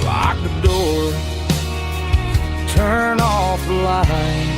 Lock the door, turn off the light.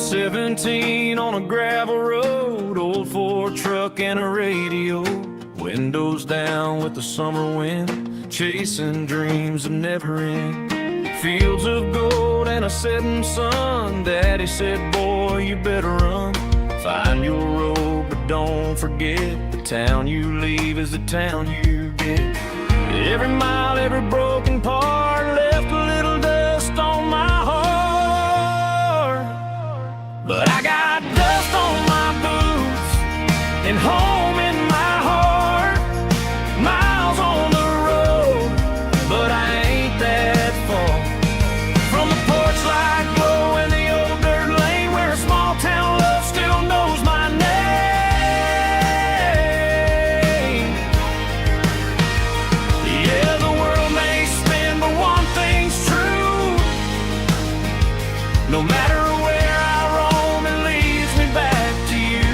17 on a gravel road, old Ford truck and a radio, windows down with the summer wind, chasing dreams that never end. Fields of gold and a setting sun, Daddy said, boy, you better run. Find your road, but don't forget, the town you leave is the town you get. Every mile, every broken part left a little dust on my heart. But I got dust on my boots and home in my heart. Miles on the road, but I ain't that far from the porch light glow in the old dirt lane where a small town love still knows my name. Yeah, the world may spin, but one thing's true. No matter where I roam, it leads me back to you.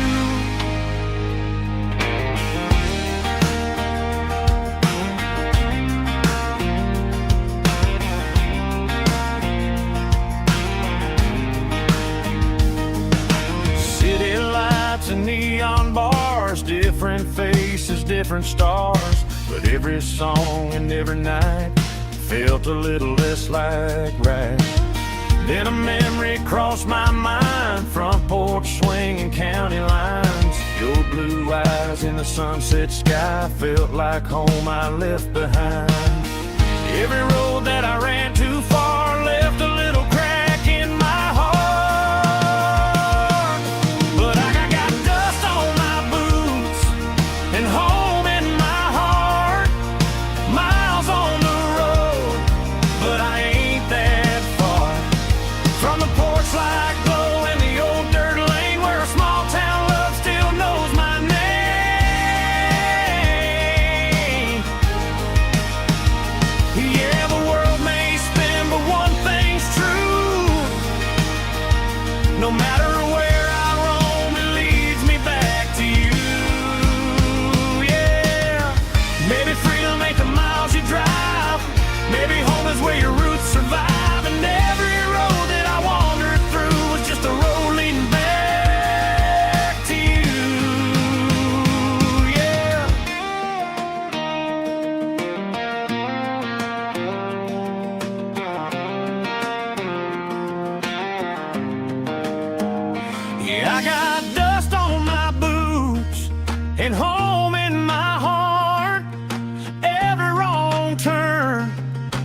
City lights and neon bars, different faces, different stars, but every song and every night felt a little less like right. Then a memory crossed my mind, front porch swinging county lines. Your blue eyes in the sunset sky felt like home I left behind. Every road that I ran too far left a little crack in my heart. But I got dust on my boots and home in my heart. Miles on the road, but I ain't that far from the porch light glow in the old dirt lane where a small town love still knows my name. Yeah, the world may spin, but one thing's true. No matter where I roam, it leads me back to you. Yeah, maybe freedom ain't the miles you drive. Maybe home is where your roots survive. And every road that I wandered through was just a road leading back to you. Yeah. Yeah, I got dust on my boots and home in my heart. Every wrong turn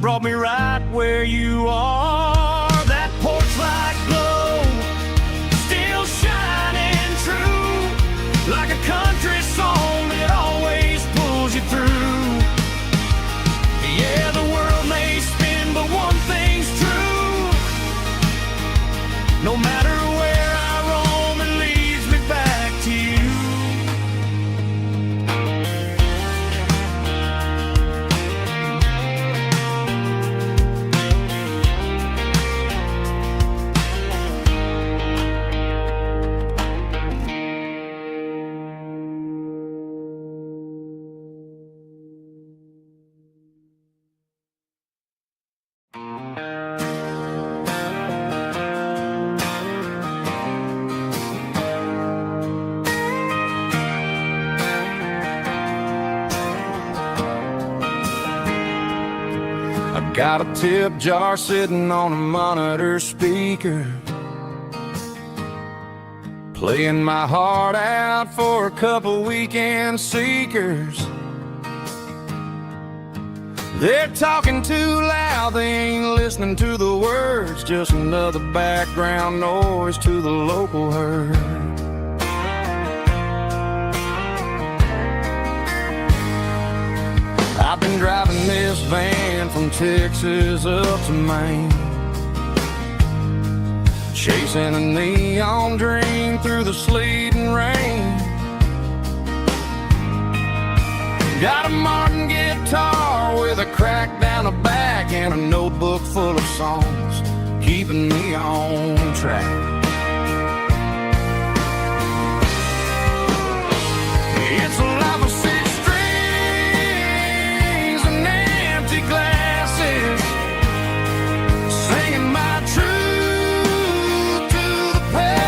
brought me right where you are. That porch light glow still shining true, like a country song that always pulls you through. Yeah, the world may spin, but one thing's true. No matter where I roam, it leads me back to you. Got a tip jar sitting on a monitor speaker, playing my heart out for a couple weekend seekers. They're talking too loud, they ain't listening to the words, just another background noise to the local herd. I've been driving this van from Texas up to Maine, chasing a neon dream through the sleet and rain. Got a Martin guitar with a crack down the back and a notebook full of songs, keeping me on track. It's a life of six strings and empty glasses, singing my truth to the past.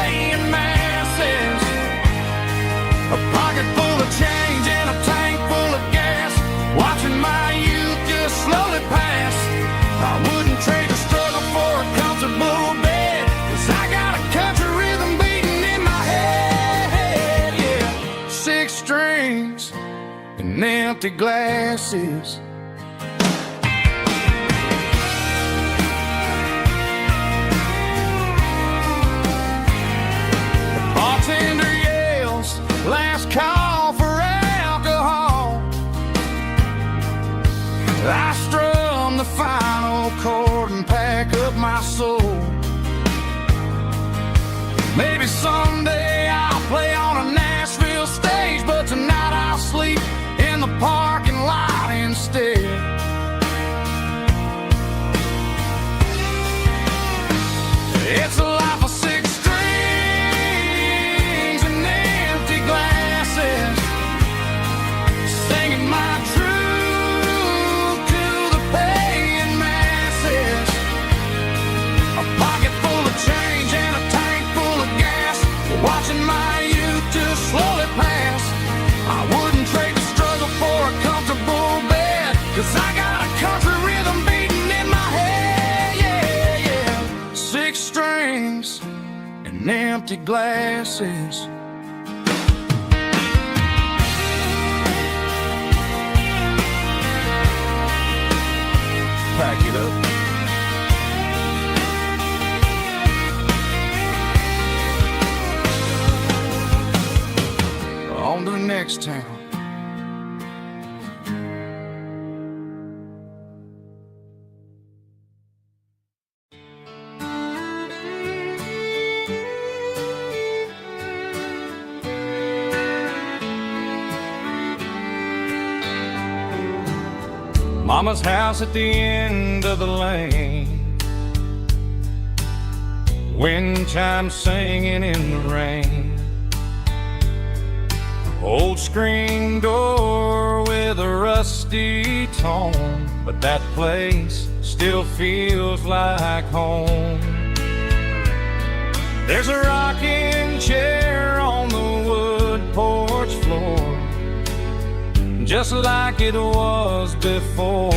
slowly pass. I wouldn't trade the struggle for a comfortable bed, 'cause I got a country rhythm beating in my head, yeah. 6 strings and empty glasses. Bartender yells, last call for alcohol. I strum the final chord and pack up my soul. Maybe someday I'll play on a Nashville stage, but tonight I'll sleep in the parking lot instead. It's a life of 6 strings and empty glasses, singing my truth to the paying masses. A pocket full of change and a tank full of gas, watching my youth just slowly pass. I wouldn't trade the struggle for a comfortable bed, 'cause I got a country rhythm beating in my head, yeah, yeah. 6 strings and empty glasses. Pack it up. On to the next town. Mama's house at the end of the lane, wind chimes singing in the rain. Old screen door with a rusty tone, but that place still feels like home. There's a rocking chair on the wood porch floor, just like it was before.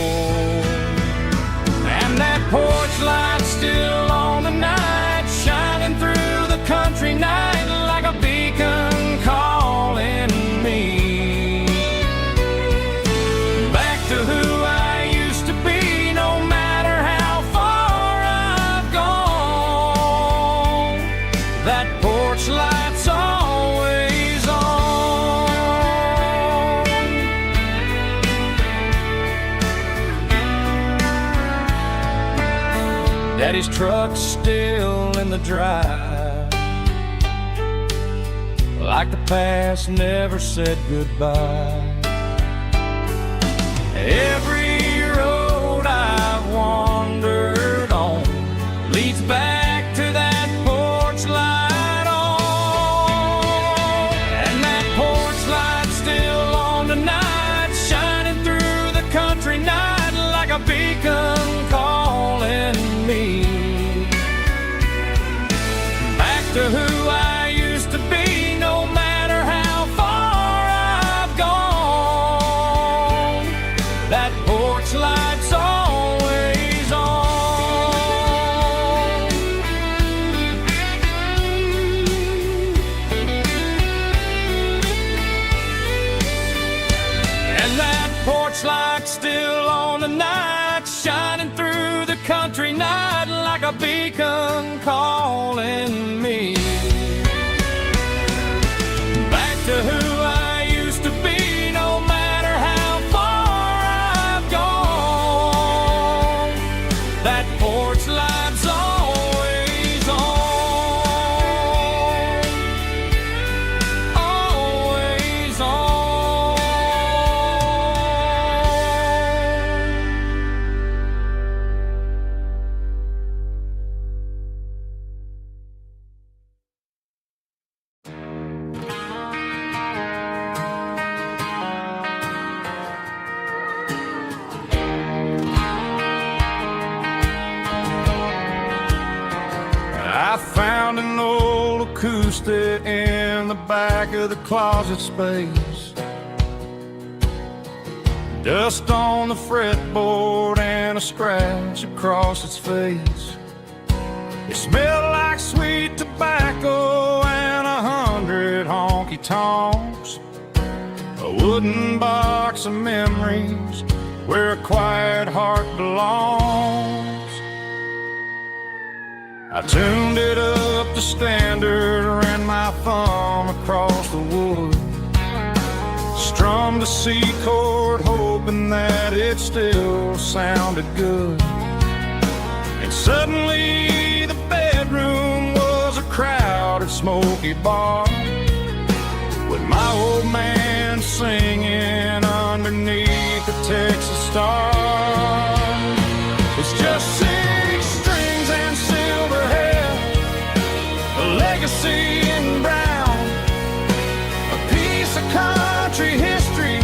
And that porch light's still on tonight, shining through the country night like a beacon calling me back to who I used to be. No matter how far I've gone, that porch light's always on. Daddy's truck's still in the drive, like the past never said goodbye. Every road I've wandered on leads back to that porch light on. And that porch light's still on tonight, shining through the country night like a beacon calling me back to who I used to be. No matter how far I've gone, that porch light's always on. And that porch light's still on tonight, shining through the country night like a beacon calling me back to who I used to be. No matter how far I've gone, that porch light's always on, always on. I found an old acoustic in the back of the closet space. Dust on the fretboard and a scratch across its face. It smelled like sweet tobacco and 100 honky-tonks. A wooden box of memories where a quiet heart belongs. I tuned it up to standard, ran my thumb across the wood, strummed a C chord hoping that it still sounded good. And suddenly the bedroom was a crowded smoky bar, with my old man singing underneath the Texas stars. It's just 6 strings and silver hair, a legacy in brown, a piece of country history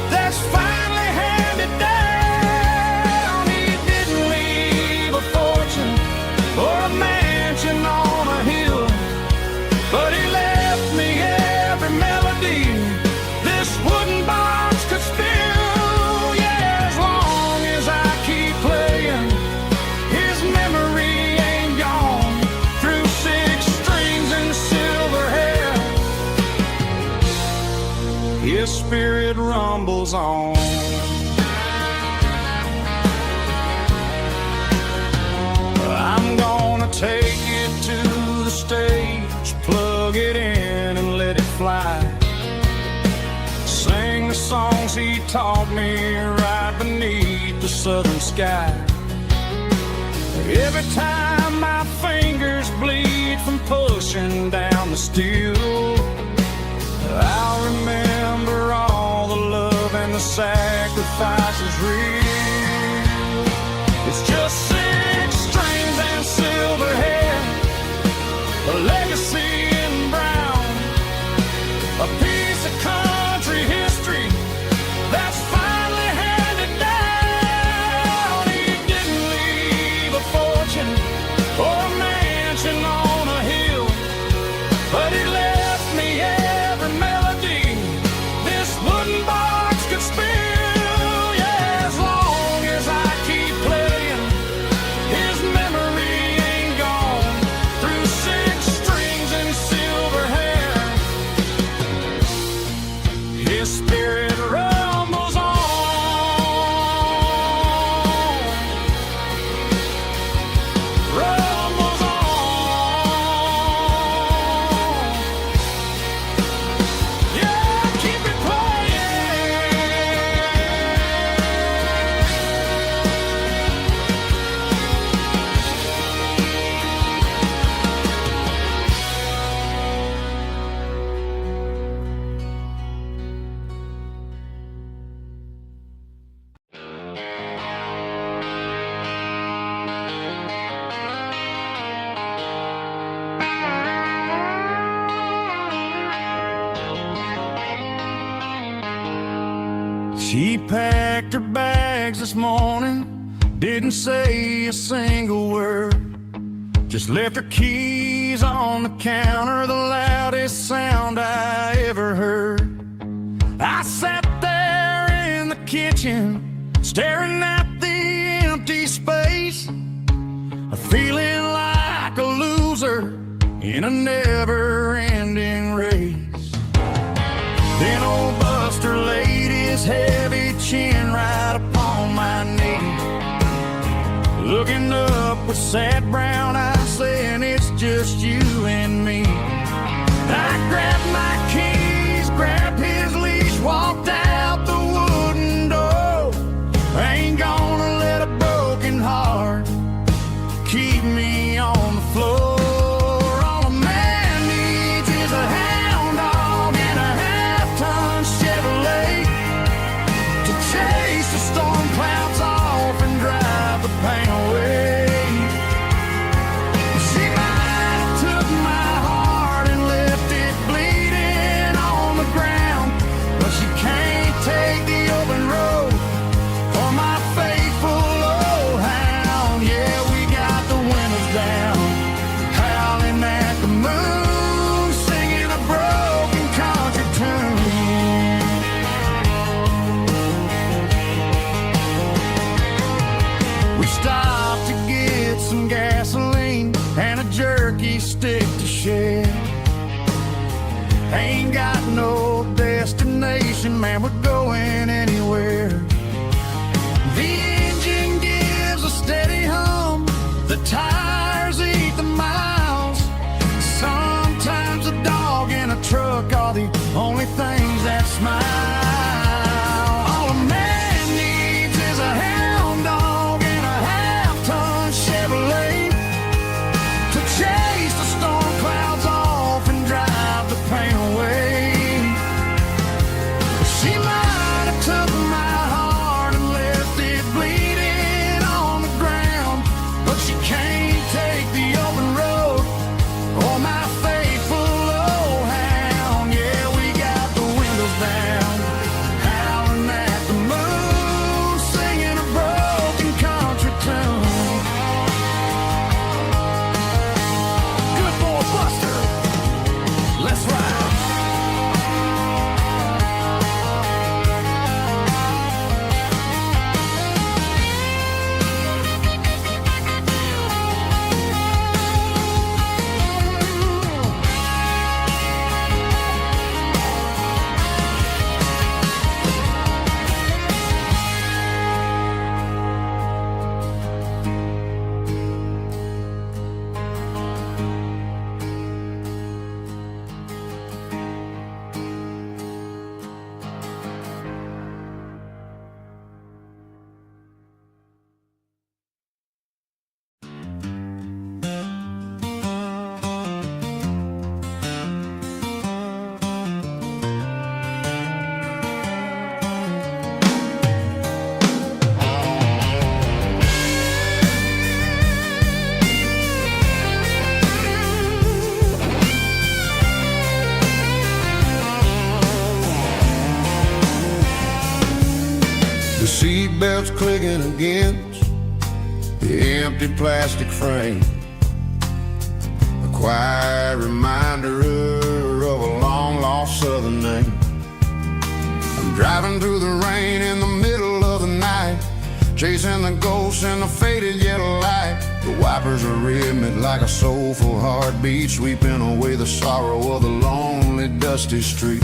that's finally handed down. He didn't leave a fortune or a mansion on a hill, but he left me every melody this wooden box could spill. Yeah, as long as I keep playing, his memory ain't gone. Through 6 strings and silver hair, his spirit rumbles on. I'm gonna take it to the stage, plug it in and let it fly. Sing the songs he taught me right beneath the southern sky. Every time my fingers bleed from pushing down the steel, I'll remember all the love and the sacrifices real. It's just 6 strings and silver hair, a legacy in brown, a piece of country history that's finally handed down. He didn't leave a fortune or a mansion on a hill, but he left me every melody this wooden box could spill. Yeah, as long as I keep playing, his memory ain't gone. Through 6 strings and silver hair, his spirit rumbles on. Rumbles on. Yeah, keep it playing. She packed her bags this morning, didn't say a single word, just left her keys on the counter, the loudest sound I ever heard. I sat there in the kitchen, staring at the empty space, feeling like a loser in a never-ending race. Then old Buster laid his heavy chin right upon my knee, looking up with sad brown eyes, saying it's just you and me. I grabbed my keys, grabbed his leash, walked out the wooden door. I ain't gonna let a broken heart keep me on the floor. All a man needs is a hound dog and a half-ton Chevrolet to chase the storm clouds off and drive the pain away. She might have took my heart and left it bleeding We stopped to get some gasoline and a jerky stick to share. Ain't got no destination, man, we're going anywhere. The engine gives a steady hum, the tires eat the miles. Sometimes a dog in a truck are the only things that smile. All a man needs is a hound dog and a half-ton Chevrolet to chase the storm clouds off and drive the pain away. She might have took my heart and left it bleeding on the ground, but she can't take the open road or my faithful old hound. Yeah, we got the windows down, howling at the moon, singing a broken country tune. Good boy Buster, let's ride. The seatbelt's clicking against the empty plastic frame, a quiet reminder of a long-lost southern name. I'm driving through the rain in the middle of the night, chasing the ghosts in the faded yellow light. The wipers are rhythmic like a soulful heartbeat, sweeping away the sorrow of the lonely, dusty street.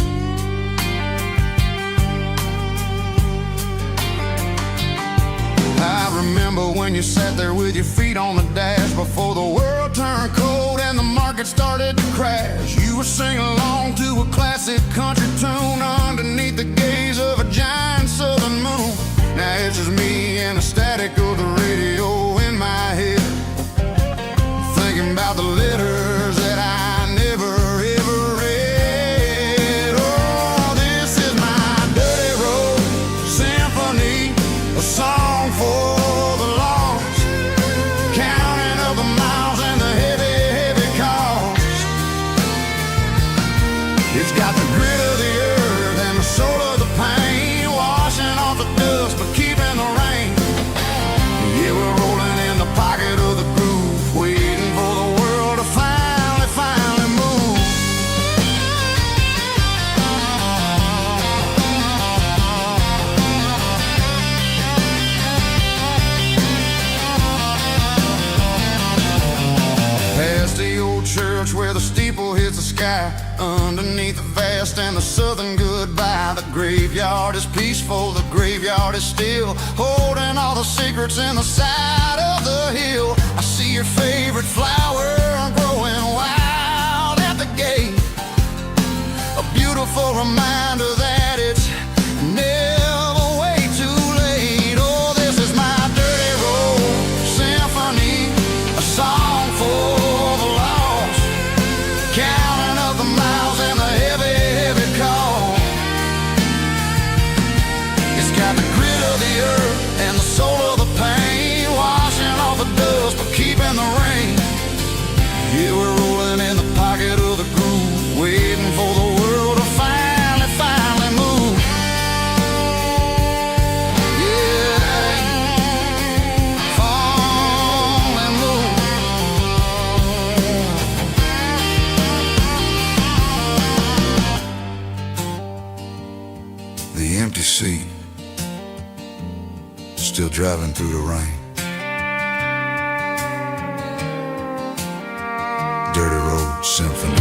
I remember when you sat there with your feet on the dash before the world turned cold and the market started to crash. You were singing along to a classic country tune underneath the gaze of a giant southern moon. Now it's just me and the static of the radio in my head, thinking about the letters that I never ever read. Oh, this is my dirty road symphony, a song for the lost, counting up the miles and the heavy, heavy cost. It's got the grit of the earth and the soul of the pain, washing off the dust but keeping the rain. Yeah, we're rolling in the pocket of the groove, waiting for the world to finally move. Past the old church where the steeple hits the sky, underneath the vast and the southern goodbye. The graveyard is peaceful, the graveyard is still, holding all the secrets in the side of the hill. I see your favorite flower growing wild at the gate, a beautiful reminder that it's never way too late. Oh, this is my dirty road symphony, a song for the lost, counting up the miles and the heavy, heavy call. It's got the grit of the earth and the soul of the pain, washing off the dust but keeping the rain. Yeah, we're rolling in the pocket of the groove, waiting for the world to finally move. Yeah, finally move. The empty seat, still driving through the rain. Dirty Road Symphony.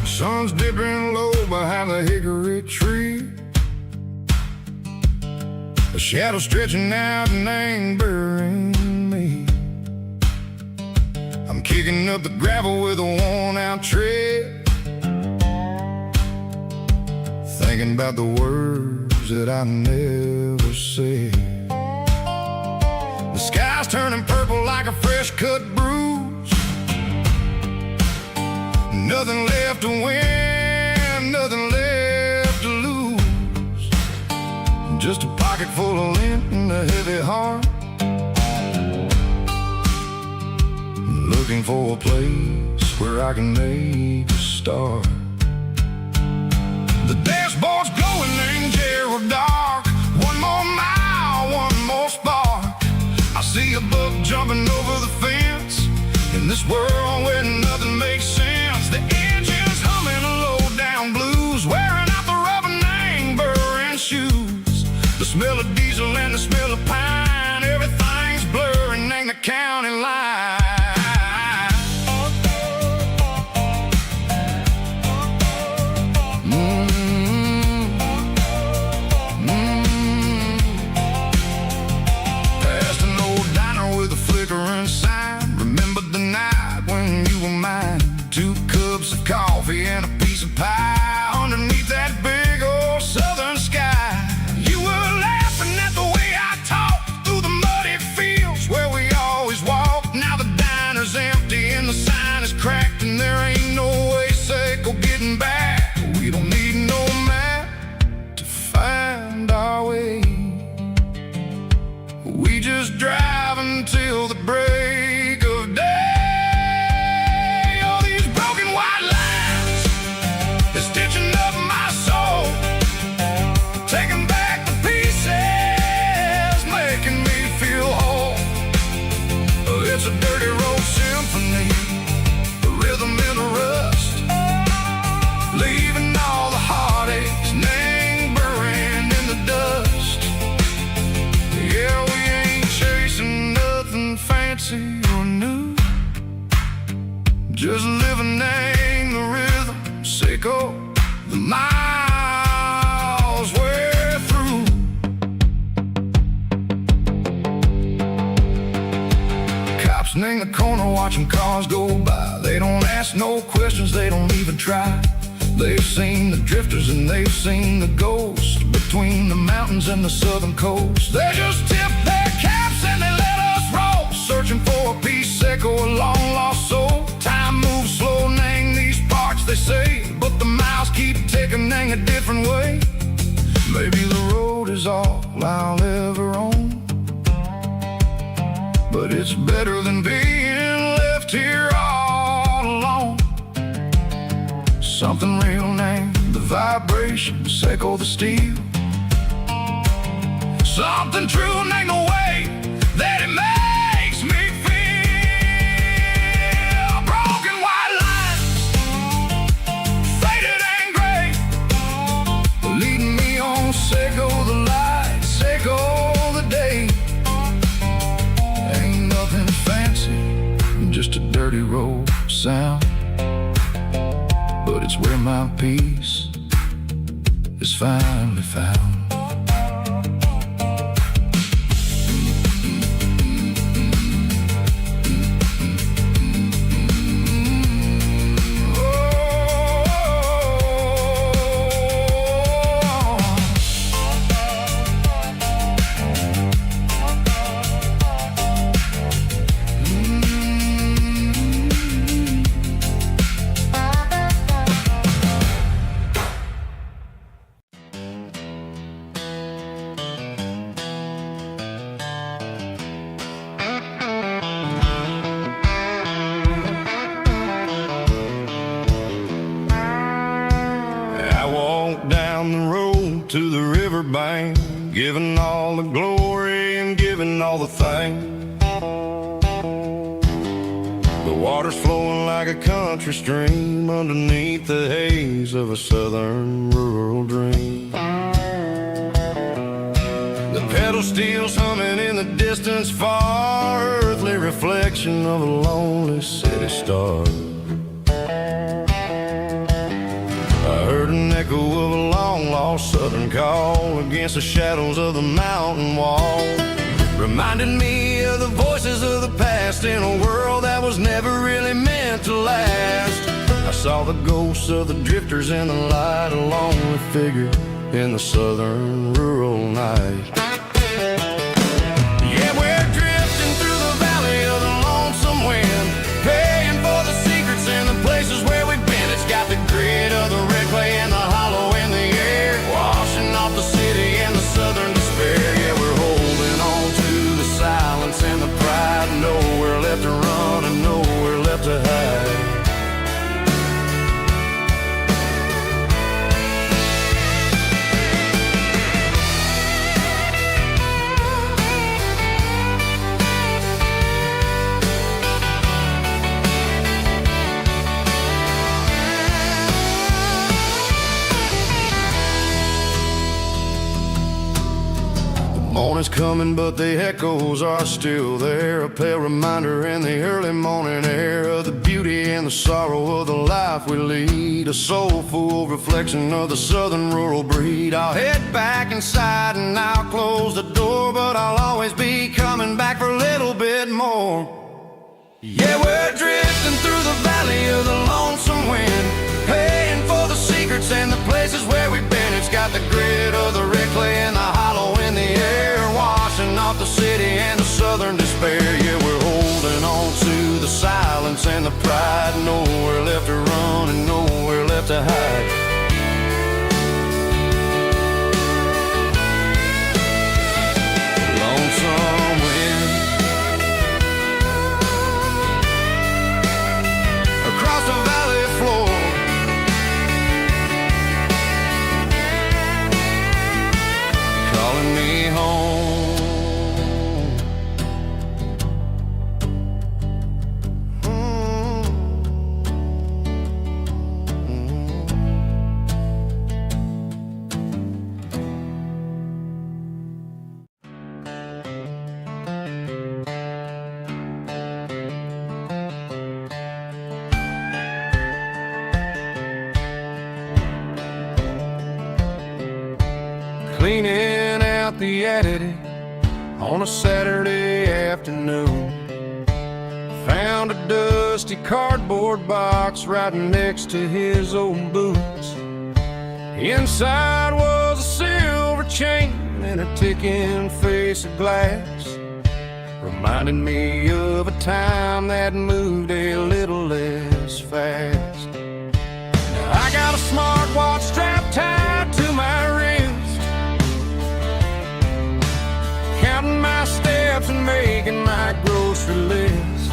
Sun's dipping low behind the hickory tree. A shadow stretching out and ain't burying me. I'm kicking up the gravel with a worn-out tread, thinking about the words that I never said. The sky's turning purple like a fresh-cut bruise. Nothing left to win, nothing left to lose. Just a pocket full of lint and a heavy heart, looking for a place where I can make a start. The dashboard's glowing angel dark. One more mile, one more spark. I see a buck jumping over the fence in this world where nothing makes sense. The engine's humming a low-down blues, wearing out the rubber name burring shoes. The smell of diesel and the smell of pine, everything's blurring, ain't the county line. Past an old diner with a flickering sign. Remember the night when you were mine. 2 cups of coffee and a piece of pie underneath that big old southern sky. You were laughing at the way I talked through the muddy fields where we always walked. Now the diner's empty and the sign is cracked, and there ain't no way safe or getting back. We don't need no map to find our way. We just drive until the break of day. Stitching up my soul, taking back the pieces, making me feel whole. It's a dirty road symphony, a rhythm in the rust, leaving all the heartaches, name burning in the dust. Yeah, we ain't chasing nothing fancy or new, just living in the rhythm. Sicko, the miles we're through. Cops in the corner watching cars go by. They don't ask no questions, they don't even try. They've seen the drifters and they've seen the ghosts between the mountains and the southern coast. They just tip their caps and they let us roll, searching for a piece, Sicko, a long lost soul. Time moves slow, nang these parts, they say, but the miles keep ticking, nang a different way. Maybe the road is all I'll ever own, but it's better than being left here all alone. Something real, name the vibration, Sicko the steel. Something true, name the way that it makes me feel. Broken white lines, faded and gray, leading me on, Sicko the light, Sicko the day. Ain't no sound, but it's where my peace is finally found. Down the road to the riverbank, giving all the glory and giving all the thanks. The water's flowing like a country stream underneath the haze of a southern rural dream. The pedal steel's humming in the distance far, earthly reflection of a lonely city star. I heard an echo of a long-lost southern call against the shadows of the mountain wall, reminded me of the voices of the past in a world that was never really meant to last. I saw the ghosts of the drifters in the light, a lonely figure in the southern rural night. Yeah, we're drifting through the valley of the lonesome wind, paying for the secrets and the places where we've been. It's got the grit of the red clay and the hollow in the air, washing off the city and the southern despair. Yeah, we're holding on to the silence and the pride, nowhere left to run and nowhere left to hide. Morning's coming, but the echoes are still there, a pale reminder in the early morning air of the beauty and the sorrow of the life we lead, a soulful reflection of the southern rural breed. I'll head back inside and I'll close the door, but I'll always be coming back for a little bit more. Yeah, we're drifting through the valley of the lonesome wind, paying for the secrets and the places where we've been. It's got the grit of the red clay and the hollow in the air, washing off the city and the southern despair. Yeah, we're holding on to the silence and the pride, nowhere left to run and nowhere left to hide. Lonesome wind across the valley floor, calling me home. Cleaning out the attic on a Saturday afternoon, found a dusty cardboard box right next to his old boots. Inside was a silver chain and a ticking face of glass, reminding me of a time that moved a little less fast. Now I got a smartwatch strapped tied to my wrist, counting my steps and making my grocery list.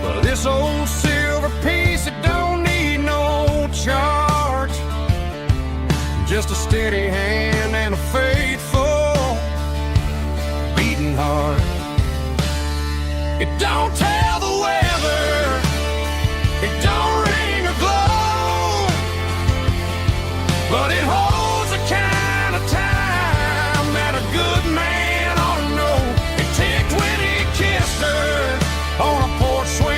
But this old silver piece, it don't need no charge, just a steady hand and a faithful beating heart. It don't tell the weather, it don't ring or glow, but it holds the kind of time that a good man ought to know. It ticked when he kissed her on a porch swing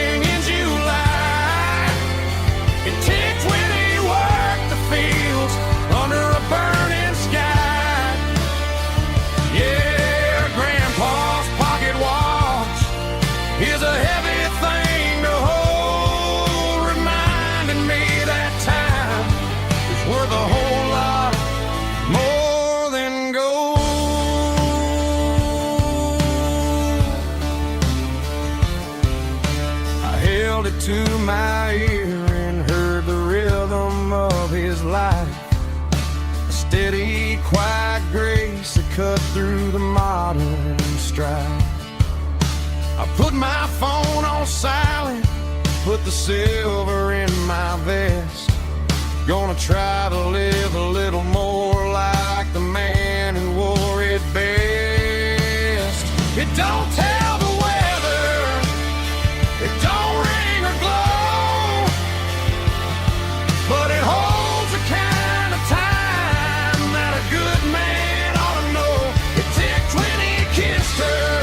steady, quiet grace that cut through the modern strife. I put my phone on silent, put the silver in my vest. Gonna try to live a little more like the man who wore it best. It don't tell the weather, it don't ring or glow, but it holds the kind of time that a good man ought to know. It ticked when he kissed her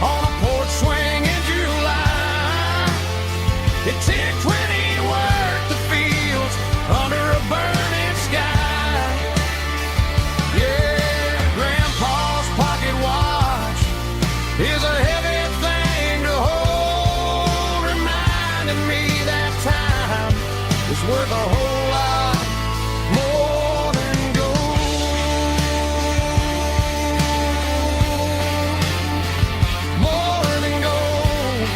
on a porch swing in July. It ticked when he worked the fields under a burning sky. Yeah, Grandpa's pocket watch is a heavy thing to hold, reminding me that time is worth a whole lot more than gold. More than gold.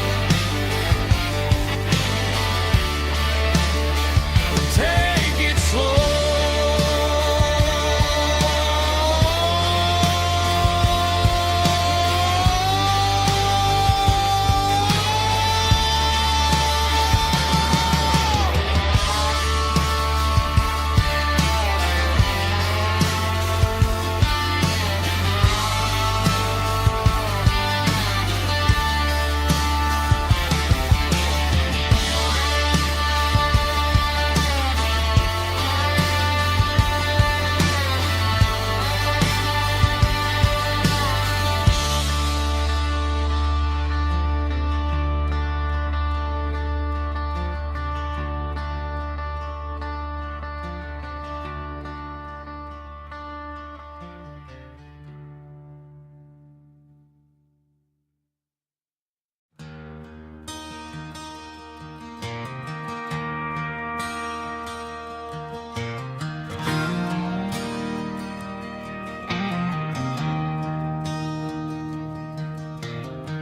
Take it slow.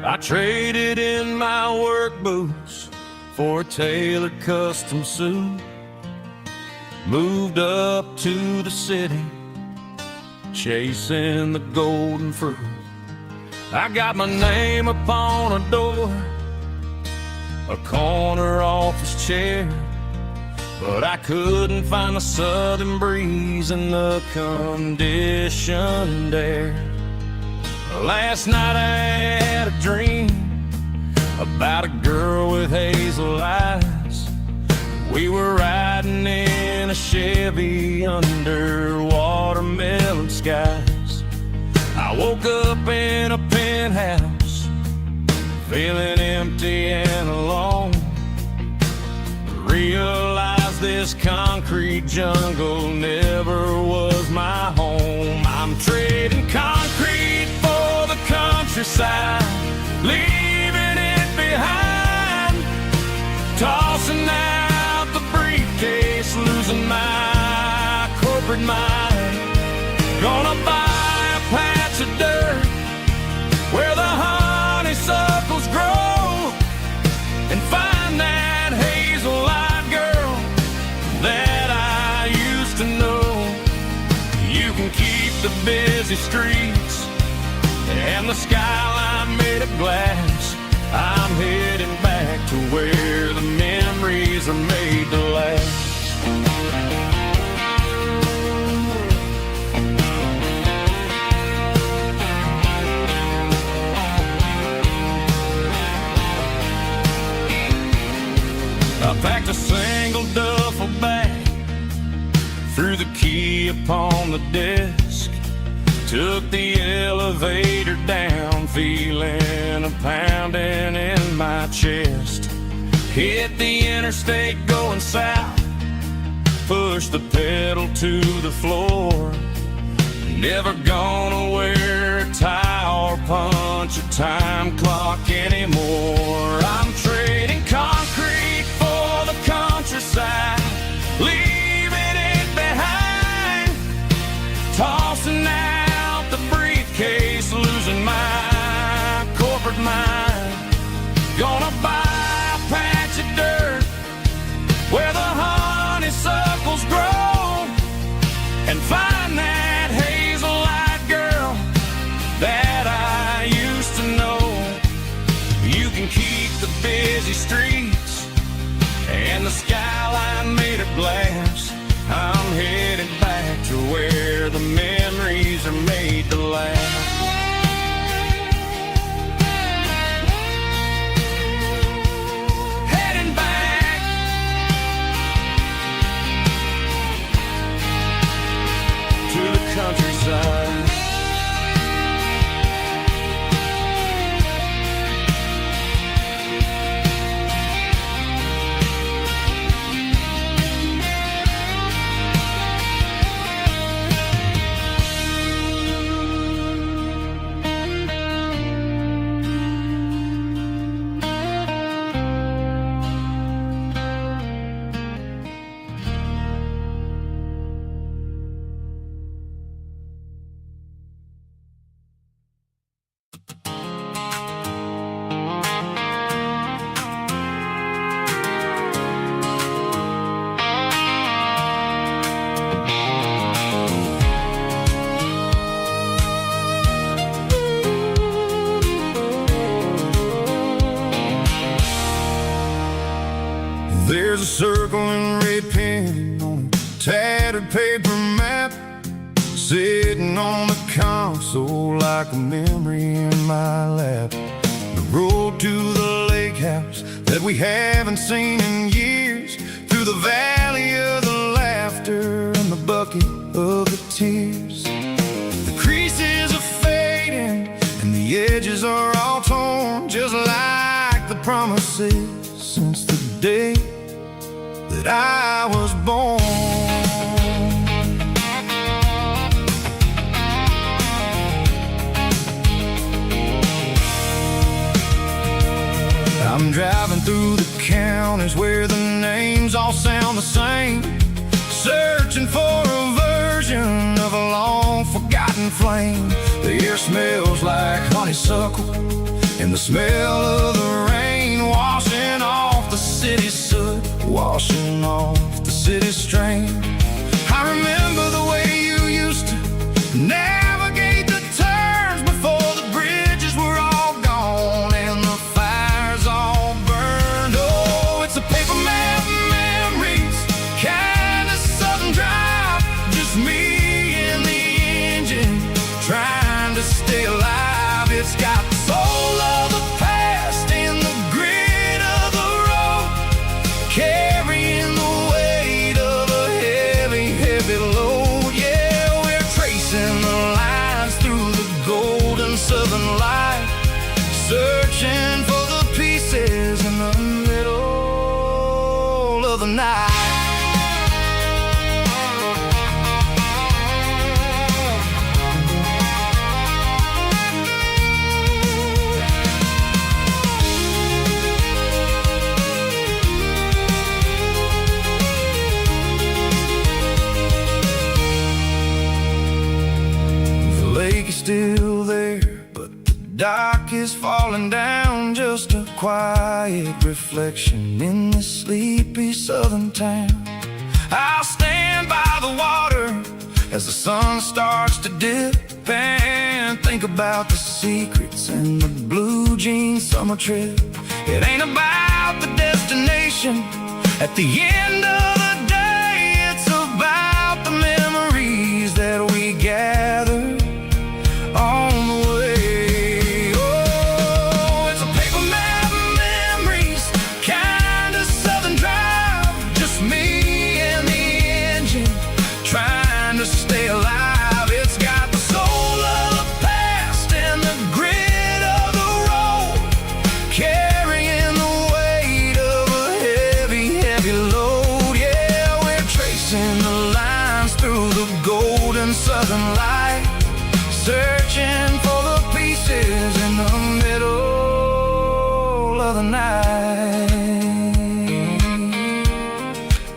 I traded in my work boots for a tailored custom suit. Moved up to the city, chasing the golden fruit. I got my name upon a door, a corner office chair, but I couldn't find the southern breeze in the conditioned air. Last night I had a dream about a girl with hazel eyes. We were riding in a Chevy under watermelon skies. I woke up in a penthouse, feeling empty and alone. Realized this concrete jungle never was my home. I'm trading concrete for the countryside, leaving it behind, tossing out the briefcase, losing my corporate mind. Gonna buy a patch of dirt where the honeysuckles grow and find that hazel-eyed girl that I used to know. You can keep the busy streets and the skyline made of glass. I'm heading back to where the memories are made to last. I packed a single duffel bag, threw the key upon the desk, took the elevator down, feeling a pounding in my chest. Hit the interstate going south, pushed the pedal to the floor. Never gonna wear a tie or punch a time clock anymore. I'm trading concrete for the countryside, leaving it behind, tossing out the briefcase, losing my corporate mind. Gonna buy a patch of dirt where the honeysuckles grow and find that where the memories are made to last. Heading back To the countryside. There's a circle and red pen on a tattered paper map, sitting on the console like a memory in my lap. The road to the lake house that we haven't seen in years, through the valley of the laughter and the bucket of the tears. The creases are fading and the edges are all torn, just like the promises since the day that I was born. I'm driving through the counties where the names all sound the same, searching for a version of a long forgotten flame. The air smells like honeysuckle and the smell of the rain washing off the city soot, washing off the city strain. I remember the way you used to navigate the turns before the bridges were all gone and the fires all burned. Oh, it's a paper map memories, kind of southern drive, just me and the engine trying to stay alive. It's got the soul of the past and the grit of the road, carrying the weight of a heavy, heavy load. Yeah, we're tracing the lines through the golden southern light, searching for the pieces in the middle of the night. Still there, but the dock is falling down, just a quiet reflection in this sleepy southern town. I'll stand by the water as the sun starts to dip and think about the secrets and the blue jean summer trip. It ain't about the destination at the end of the day, it's about the memories that we gather on the way. Oh, it's a paper map memories, kind of southern drive, just me and the engine trying to stay alive. It's got the soul of the past and the grit of the road, carrying the weight of a heavy, heavy load. Yeah, we're tracing the lines through the golden southern light, searching for the pieces in the middle of the night.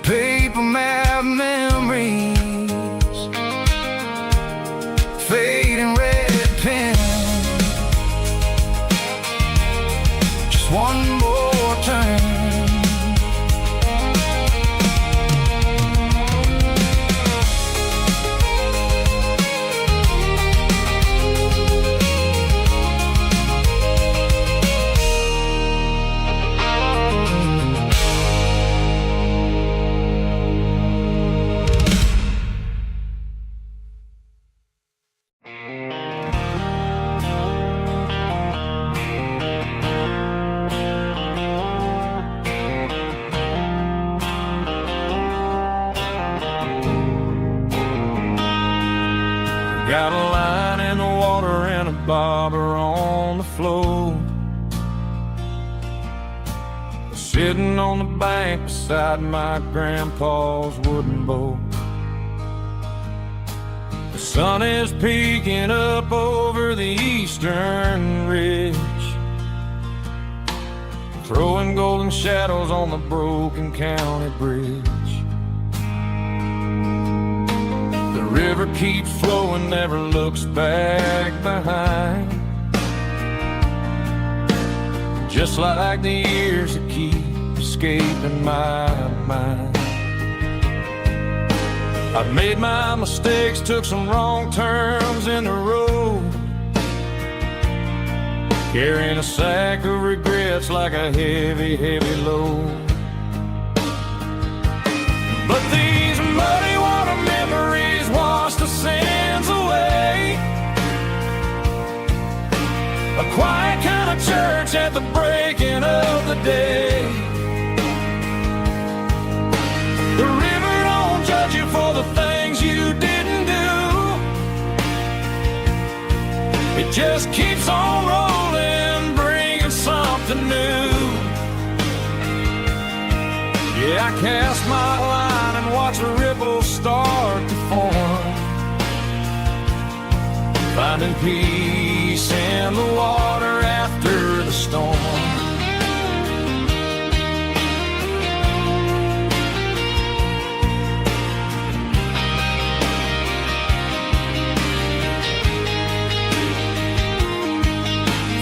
Paper map memories, fading red pen, just one more turn. Got a line in the water and a bobber on the floor, sitting on the bank beside my grandpa's wooden boat. The sun is peeking up over the eastern ridge, throwing golden shadows on the broken county bridge. The river keeps flowing, never looks back behind, just like the years that keep escaping my mind. I've made my mistakes, took some wrong turns in the road, carrying a sack of regrets like a heavy, heavy load. But these muddy water memories wash the sins away. A quiet kind of church at the breaking of the day. The river don't judge you for the things you didn't do. It just keeps on rolling, bringing something new. Yeah, I cast my line and watch the ripples start to form, finding peace in the water after the storm.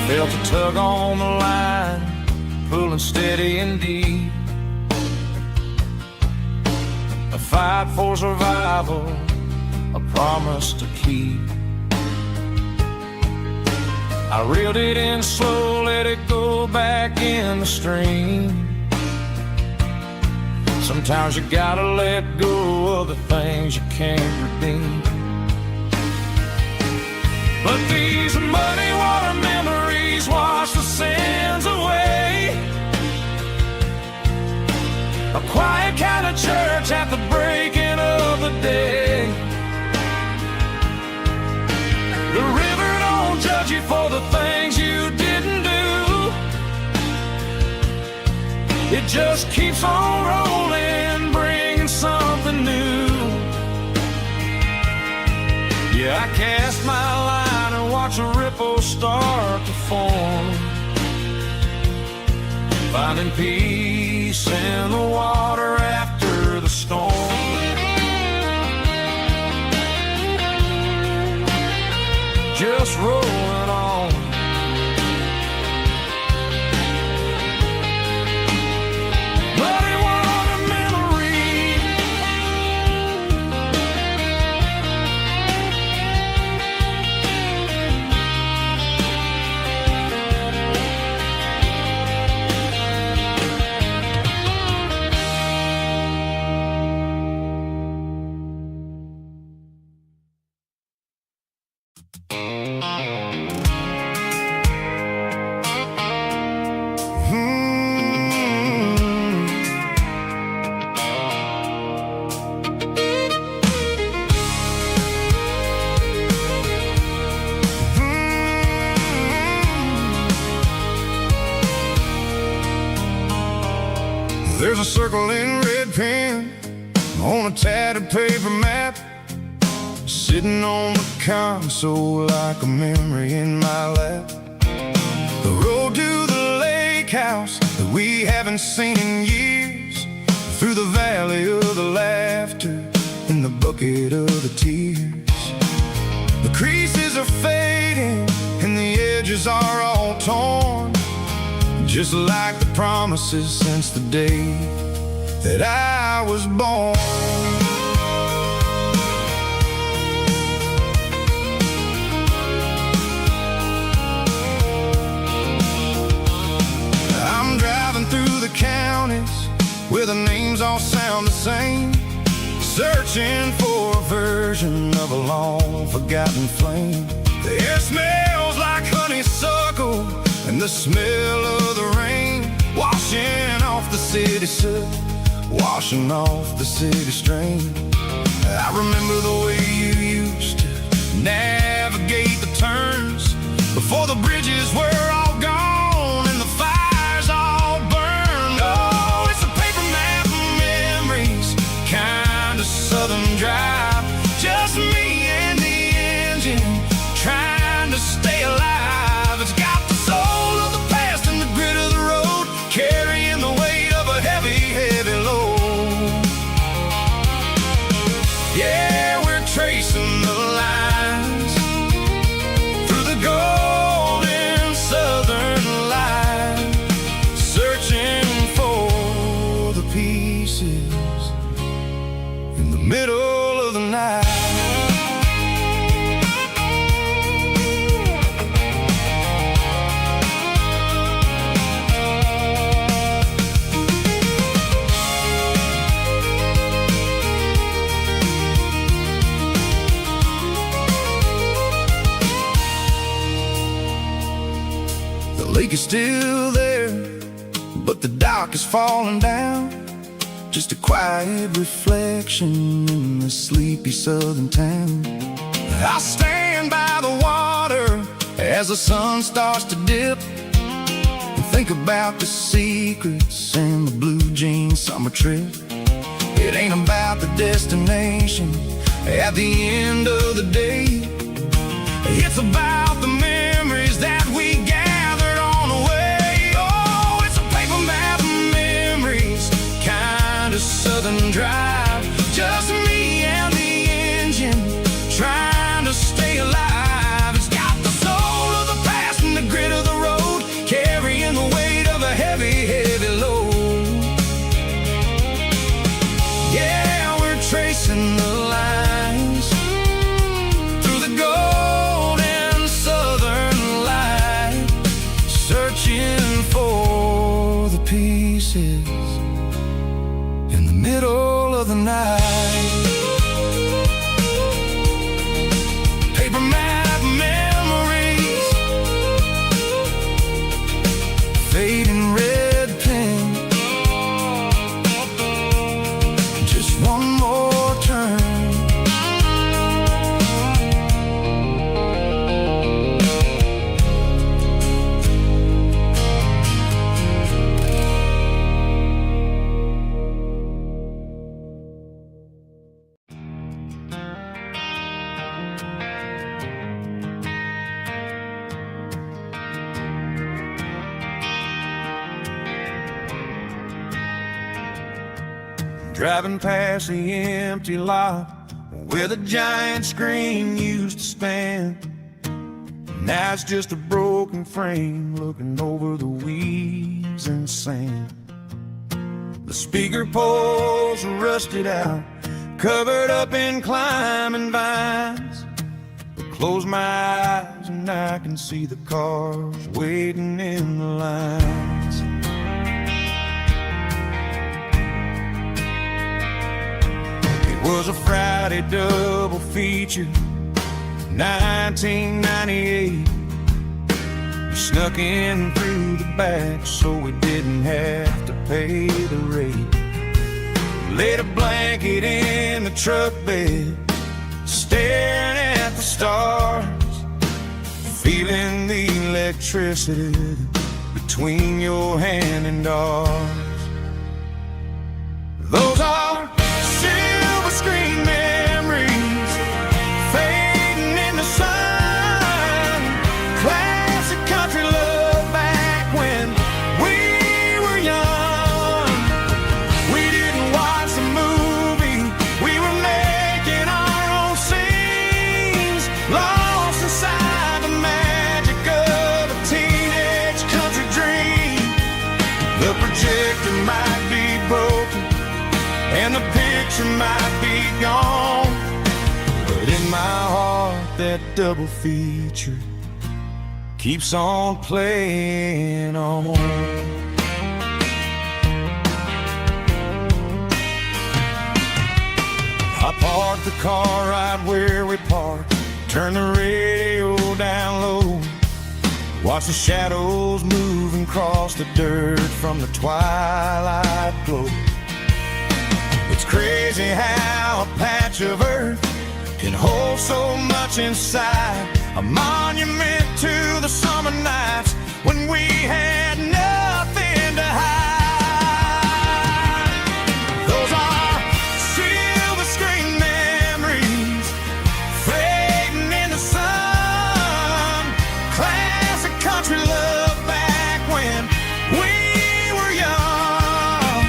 Felt a tug on the line, pulling steady and deep. A fight for survival, a promise to keep. I reeled it in slow, let it go back in the stream. Sometimes you gotta let go of the things you can't redeem. But these muddy water memories wash the sins away. A quiet kind of church at the breaking of the day. The river don't judge you for the things you didn't do. It just keeps on rolling, bringing something new. Yeah, I cast my line and watch the ripples start to form, finding peace in the water after the storm. Just rolling on. Muddy water memory. There's a circle in red pen on a tattered paper map, sitting on the console like a memory in my lap. The road to the lake house that we haven't seen in years, through the valley of the laughter and the bucket of the tears. The creases are fading and the edges are all torn, just like the promises since the day that I was born. I'm driving through the counties where the names all sound the same, searching for a version of a long forgotten flame. The air smells like honeysuckle and the smell of the rain, washing off the city soot, washing off the city strain. I remember the way you used to navigate the turns before the bridges were all gone and the fires all burned. Oh, it's a paper map of memories, kind of southern drive. Just me and the engine, trying to stay alive. It's got the soul of the past and the grit of the road, carrying the weight of a heavy, heavy load. Yeah, we're tracing the lines through the golden southern light, searching for the pieces in the middle of the night. The lake is still there, but the dock is falling down. Just a quiet reflection in the sleepy southern town. I stand by the water as the sun starts to dip, and think about the secrets and the blue jean summer trip. It ain't about the destination at the end of the day. It's about the memories that we gathered on the way. Oh, it's a paper map of memories, kind of southern drive. Just me and the engine, trying to stay alive. It's got the soul of the past and the grit of the road, carrying the weight of a heavy, heavy load. Yeah, we're tracing the lines through the golden southern light, searching for the pieces in the middle of the night. Paper map memories, fading red pen, just one more turn. Driving past the empty lot where the giant screen used to stand. Now it's just a broken frame looking over the weeds and sand. The speaker poles are rusted out, covered up in climbing vines. But close my eyes and I can see the cars waiting in the lines. It was a Friday double feature, 1998. We snuck in through the back so we didn't have to pay the rate. Laid a blanket in the truck bed, staring at the stars, feeling the electricity between your hand and ours. Those are silver screen memories, fading in the sun. Classic country love back when we were young. We didn't watch the movie, we were making our own scenes, lost inside the magic of a teenage country dream. The projector might be broken and the picture might be gone, but in my heart that double feature keeps on playing on. I parked the car right where we parked, turned the radio down low, watched the shadows moving across the dirt from the twilight glow. It's crazy how a patch of earth can hold so much inside. A monument to the summer nights when we had nothing to hide. Those are silver screen memories fading in the sun. Classic country love back when we were young.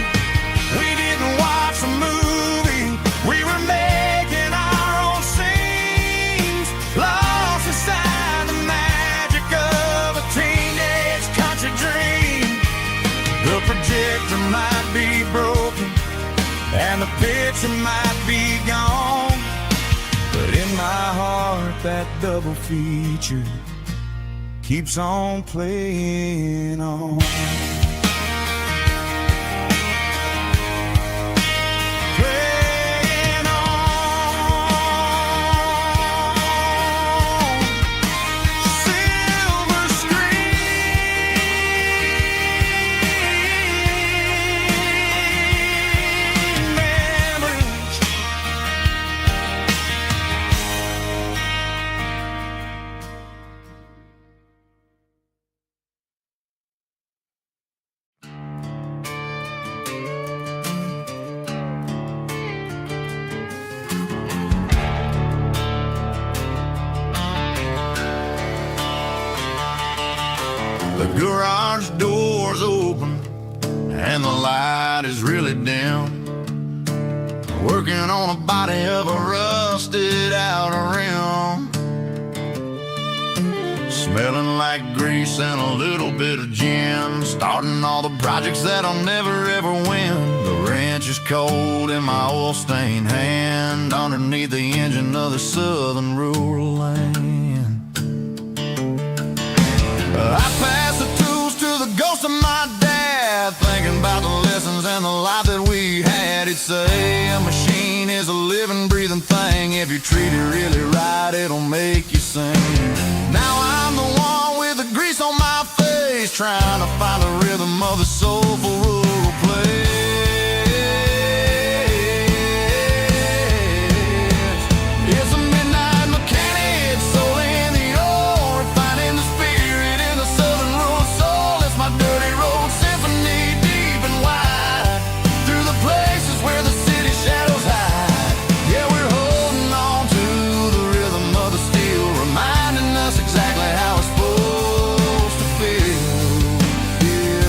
We didn't watch a movie, we were making our own scenes, lost inside the magic of a teenage country dream. The projector might be broken and the picture might be gone, but in my heart that double feature keeps on playing on. Playing on. Silver screen memories. The garage door's open and the light is really dim. Working on a body of a rusted out rim. Smelling like grease and a little bit of gin. Starting all the projects that'll never ever win. The wrench is cold in my oil-stained hand underneath the engine of the southern rural land. I pass the tools to the ghost of my dad, thinking about the lessons and the life that we had. He'd say a machine is a living, breathing thing. If you treat it really right, it'll make you sing. Now I'm the one with the grease on my face, trying to find the rhythm of the soulful rural place. It's a midnight mechanic, soul in the ore, finding the spirit in the southern rural soul. It's my dirty road symphony, deep and wide, through the places where the city shadows hide. Yeah, we're holding on to the rhythm of the steel, reminding us exactly how it's supposed to feel. Yeah.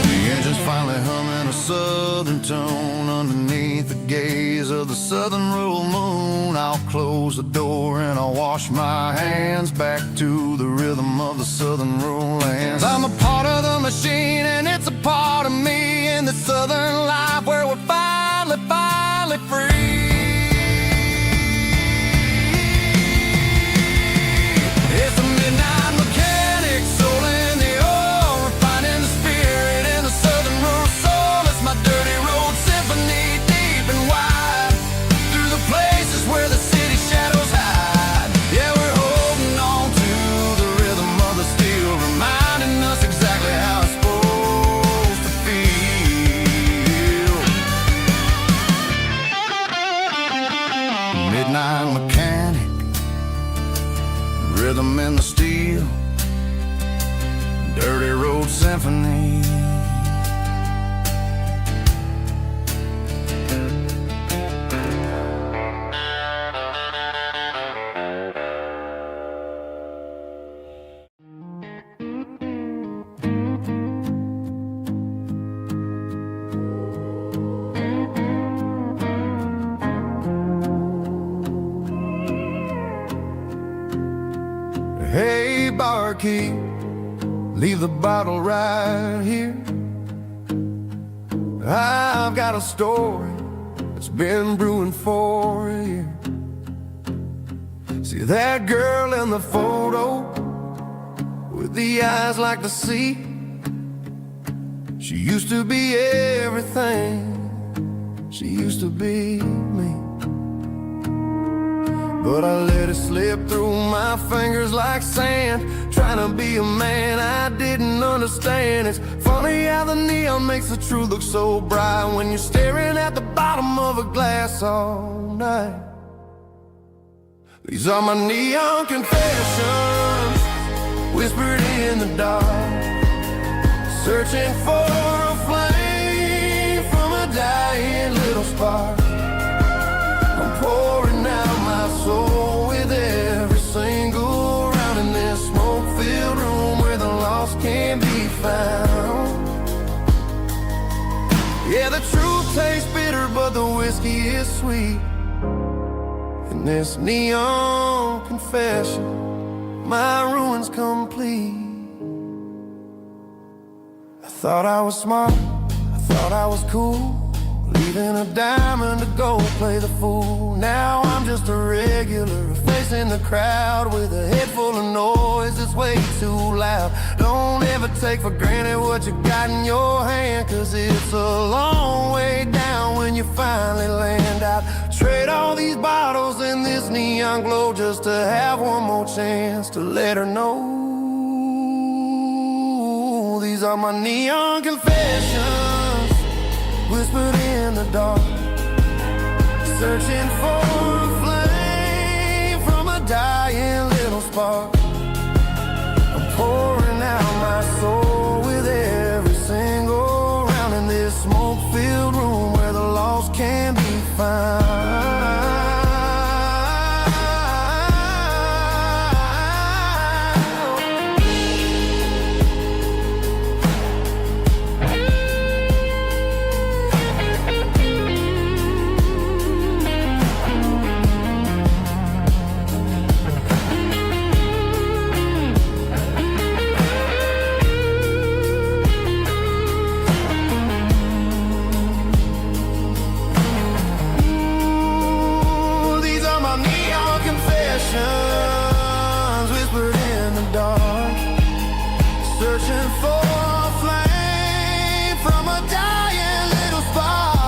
The engine's finally humming a southern tone underneath the gaze of the southern rural moon. I'll close the door and I'll wash my hands back to the rhythm of the southern rural lands. I'm a part of the machine and it's a part of me in the southern life where we're finally free. It's a midnight mechanic, soul in the ore, finding the spirit in the southern rural soul. It's my dirty road symphony, deep and wide, through the places where the city shadows hide. Yeah, we're holding on to the rhythm of the steel, reminding us exactly how it's supposed to feel. Midnight mechanic, rhythm in the steel, dirty road symphony. Hey, barkeep, leave the bottle right here. I've got a story that's been brewing for a year. See that girl in the photo with the eyes like the sea? She used to be everything. She used to be me. but I let it slip through my fingers like sand. Trying to be a man I didn't understand. It's funny how the neon makes the truth look so bright when you're staring at the bottom of a glass all night. These are my neon confessions, whispered in the dark, searching for a flame from a dying little spark. I'm pouring out my soul with every single round in this smoke-filled room where the lost can be found. Yeah, the truth tastes bitter, but the whiskey is sweet. In this neon confession, my ruin's complete. I thought I was smart, I thought I was cool, leaving a diamond to go play the fool. Now I'm just a regular, facing the crowd with a head full of noise that's way too loud. Don't ever take for granted what you got in your hand, cause it's a long way down when you finally land out. Trade all these bottles and this neon glow just to have one more chance to let her know. These are my neon confessions, whispered in the dark, searching for a flame from a dying little spark. I'm pouring out my soul with every single round in this smoke-filled room where the lost can be found. Whispered in the dark, searching for a flame from a dying little spark.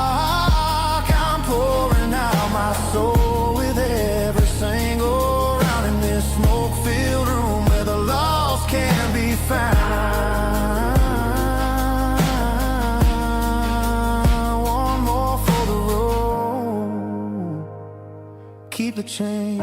I'm pouring out my soul with every single round in this smoke-filled room where the lost can be found. One more for the road, keep the change.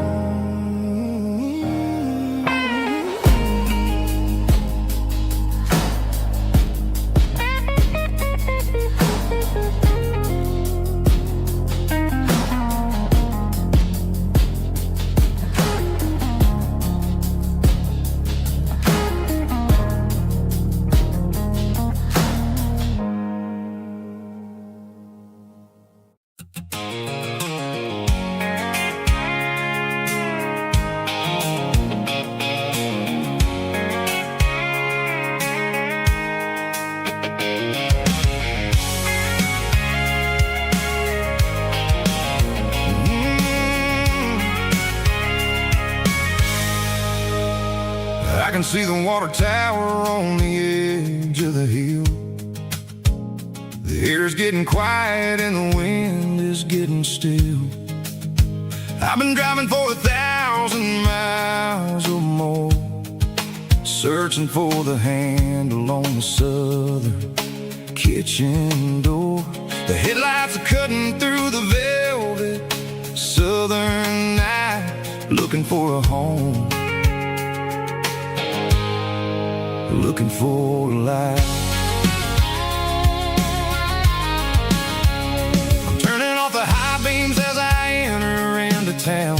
I can see the water tower on the edge of the hill. The air's getting quiet and the wind is getting still. I've been driving for 1,000 miles or more, searching for the handle on the southern kitchen door. The headlights are cutting through the velvet southern night, looking for a home, looking for a life. I'm turning off the high beams as I enter into town,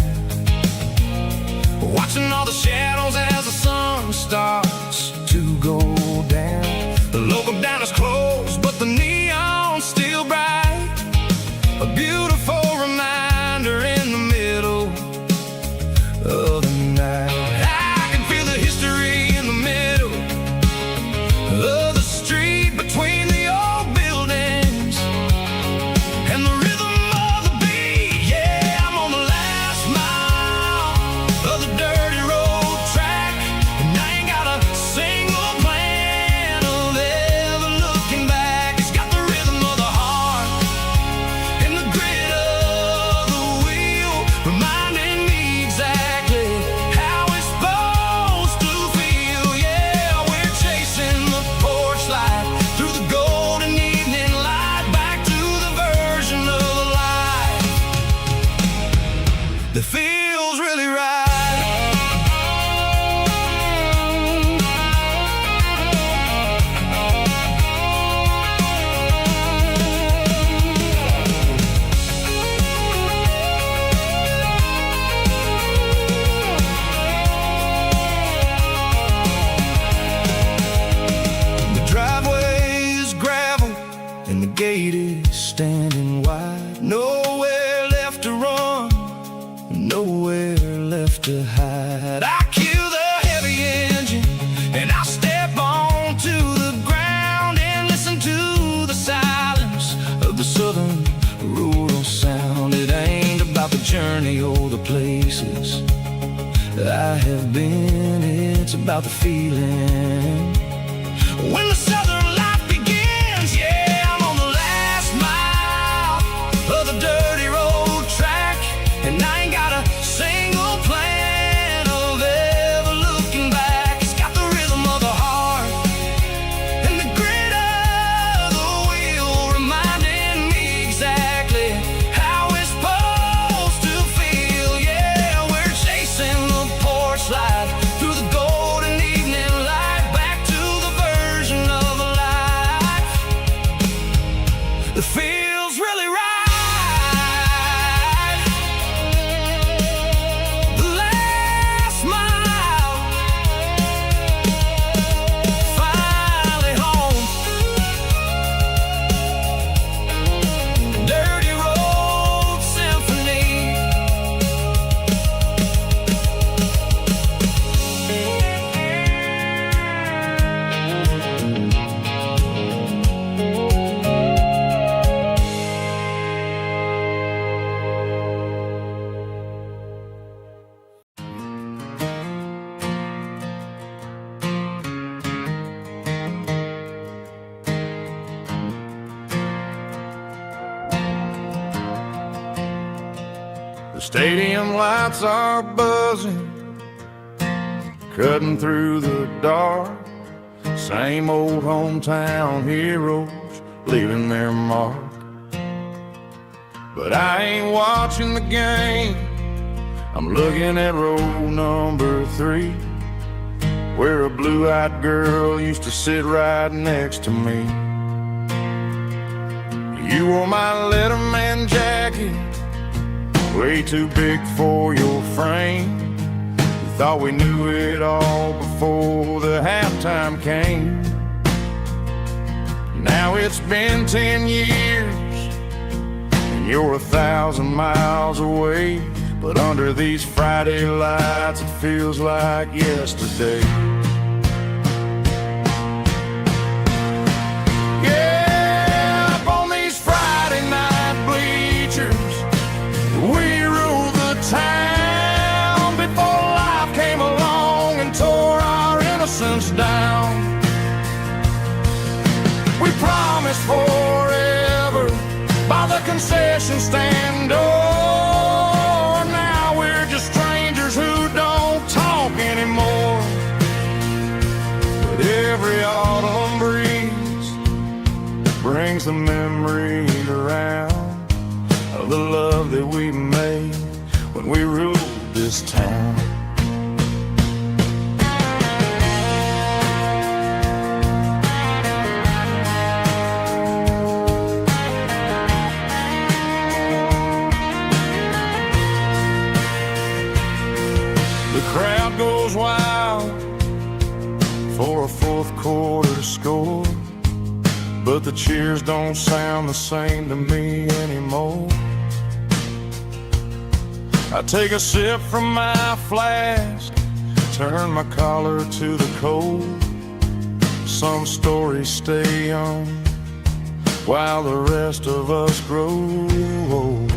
watching all the shadows as the sun starts to go down. The local diner's closed, but the neon's still bright, a beautiful reminder in the middle of the night. I can feel the history in the middle of the nowhere left to hide. I kill the heavy engine and I step onto the ground and listen to the silence of the southern rural sound. It ain't about the journey or the places I have been, it's about the feeling when the southern life begins. Yeah, I'm on the last mile of the dirty road track, and I ain't got a single plan of ever looking back. It's got the rhythm of the heart and the grit of the wheel, reminding me exactly how it's supposed to feel. Yeah, we're chasing the porch light through the golden evening light, back to the version of life that feels really right. The last mile, finally home. Dirty road symphony. The stadium lights are buzzing, cutting through the dark. Same old hometown heroes leaving their mark. But I ain't watching the game, I'm looking at row number 3, where a blue-eyed girl used to sit right next to me. You wore my Letterman jacket, way too big for your frame. We thought we knew it all before the halftime came. Now it's been 10 years and you're 1,000 miles away, but under these Friday lights it feels like yesterday. Yeah, up on these Friday night bleachers, we ruled the town before life came along and tore our innocence down. We promised forever by the concession stand door. Now we're just strangers who don't talk anymore. But every autumn breeze brings the memory around of the love that we made when we ruled this town. The crowd goes wild for a fourth quarter score, but the cheers don't sound the same to me anymore. I take a sip from my flask, turn my collar to the cold. Some stories stay young while the rest of us grow old.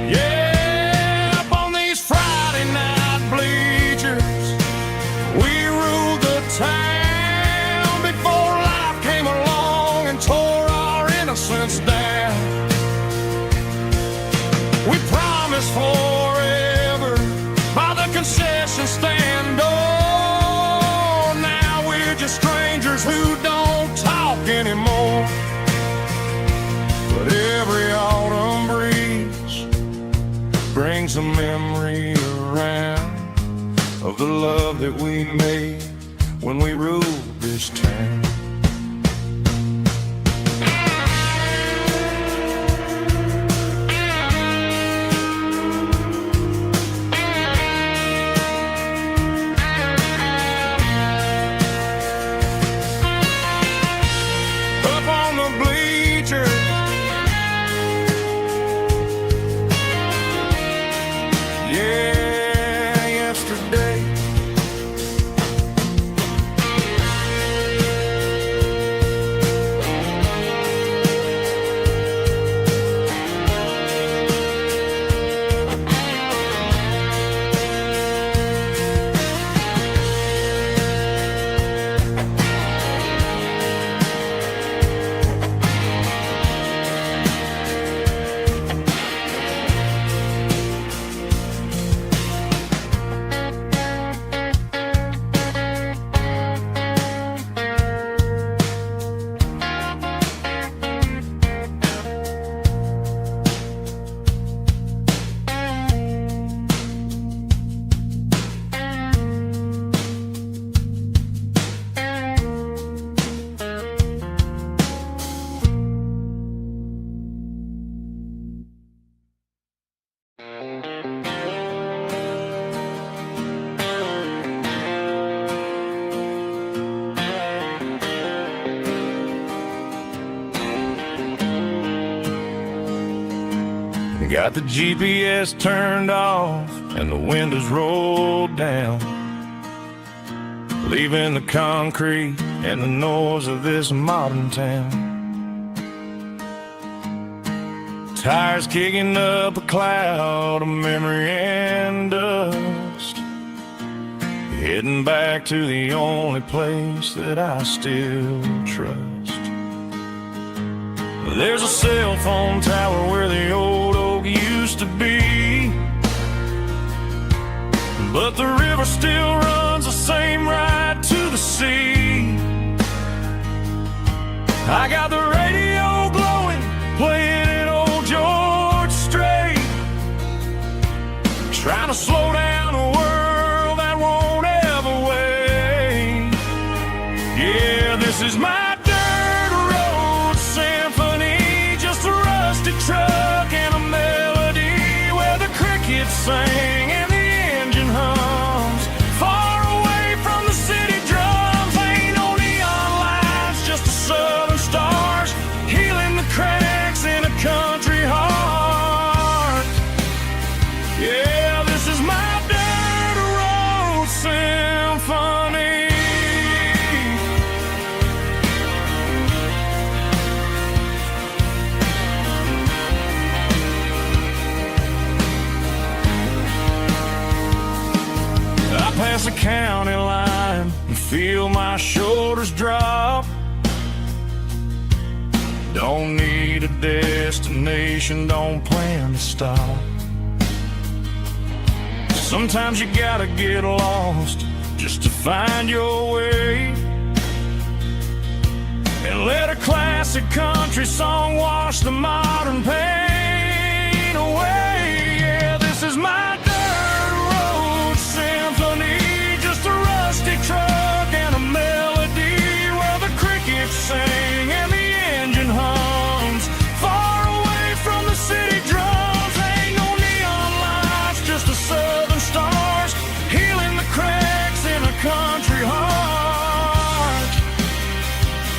Yeah, up on these Friday night bleachers, we ruled the town before life came along and tore our innocence down. We promised forever by the concession stand door. Now we're just strangers who don't talk anymore. But every autumn breeze brings a memory around of the love that we made when we ruled this town. Got the GPS turned off and the windows rolled down, leaving the concrete and the noise of this modern town. Tires kicking up a cloud of memory and dust, heading back to the only place that I still trust. There's a cell phone tower where the old oak used to be, but the river still runs the same right to the sea. I got the radio glowing, playing an old George Strait, trying to slow down a world that won't ever wait. Yeah, this is my truck and a melody where the crickets sing and the engine hums, far away from the city drums. Ain't no neon lights, just the southern stars healing the cracks in a country heart. Yeah, this is my dirt road symphony. Past the county line and feel my shoulders drop. Don't need a destination, don't plan to stop. Sometimes you gotta get lost just to find your way, and let a classic country song wash the modern pain away. Yeah, this is my truck and a melody where the crickets sing and the engine hums, far away from the city drums. Ain't no neon lights, just the southern stars healing the cracks in a country heart.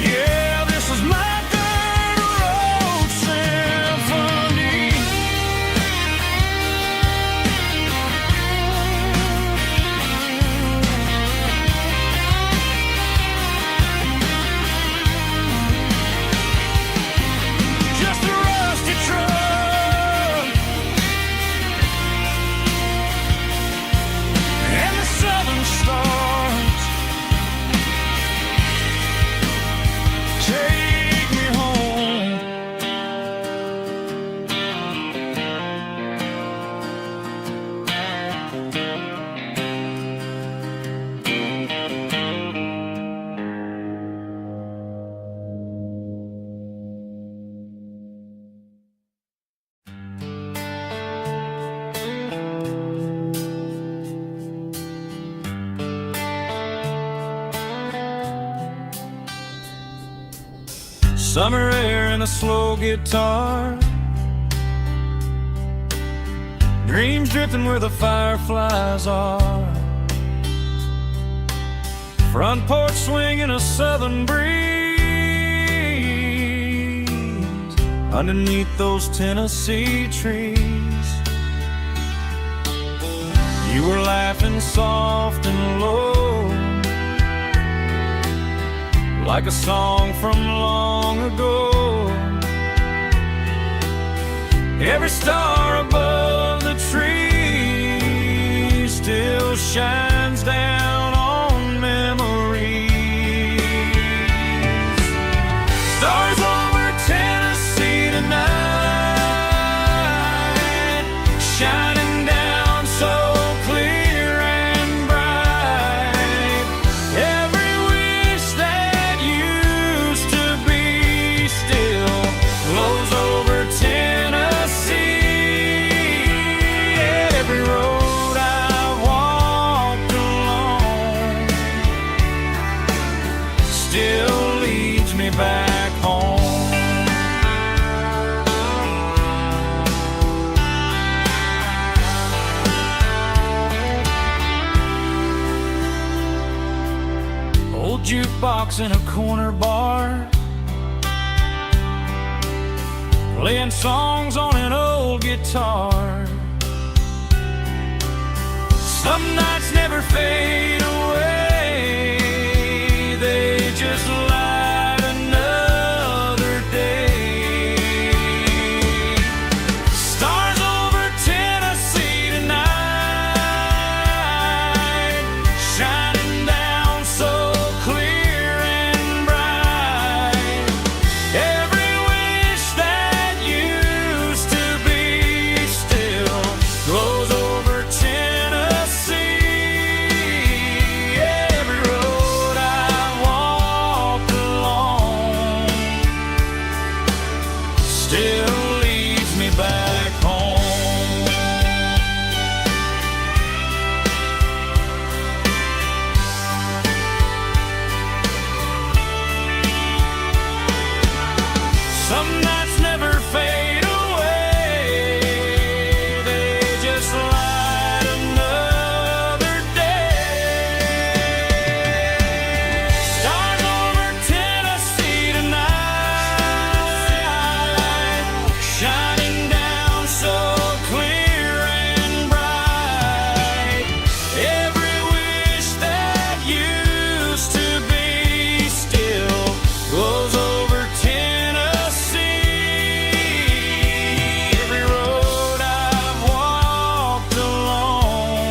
Yeah, this is my dirt road symphony. Summer air and a slow guitar, dreams drifting where the fireflies are, front porch swinging a southern breeze underneath those Tennessee trees. You were laughing soft and low, like a song from long ago. Every star above the tree still shines down on memories. Stars over Tennessee tonight, shining down so clear and bright. Every wish that used to be still flows over Tennessee. Every road I've walked along still leads me back home. jukebox in a corner bar, playing songs on an old guitar. Some nights never fade away, they just light another day. Stars over Tennessee tonight, shining down so clear and bright. Every wish that used to be still glows over Tennessee. Every road I've walked along still leads me back home. Some nights never fade away, they just light another day. Stars over Tennessee tonight, shining down so clear and bright. Every wish that used to be still glows over Tennessee. Every road I've walked along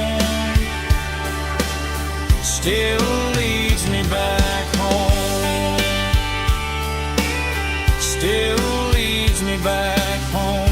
still leads me back home. Still leads me back home.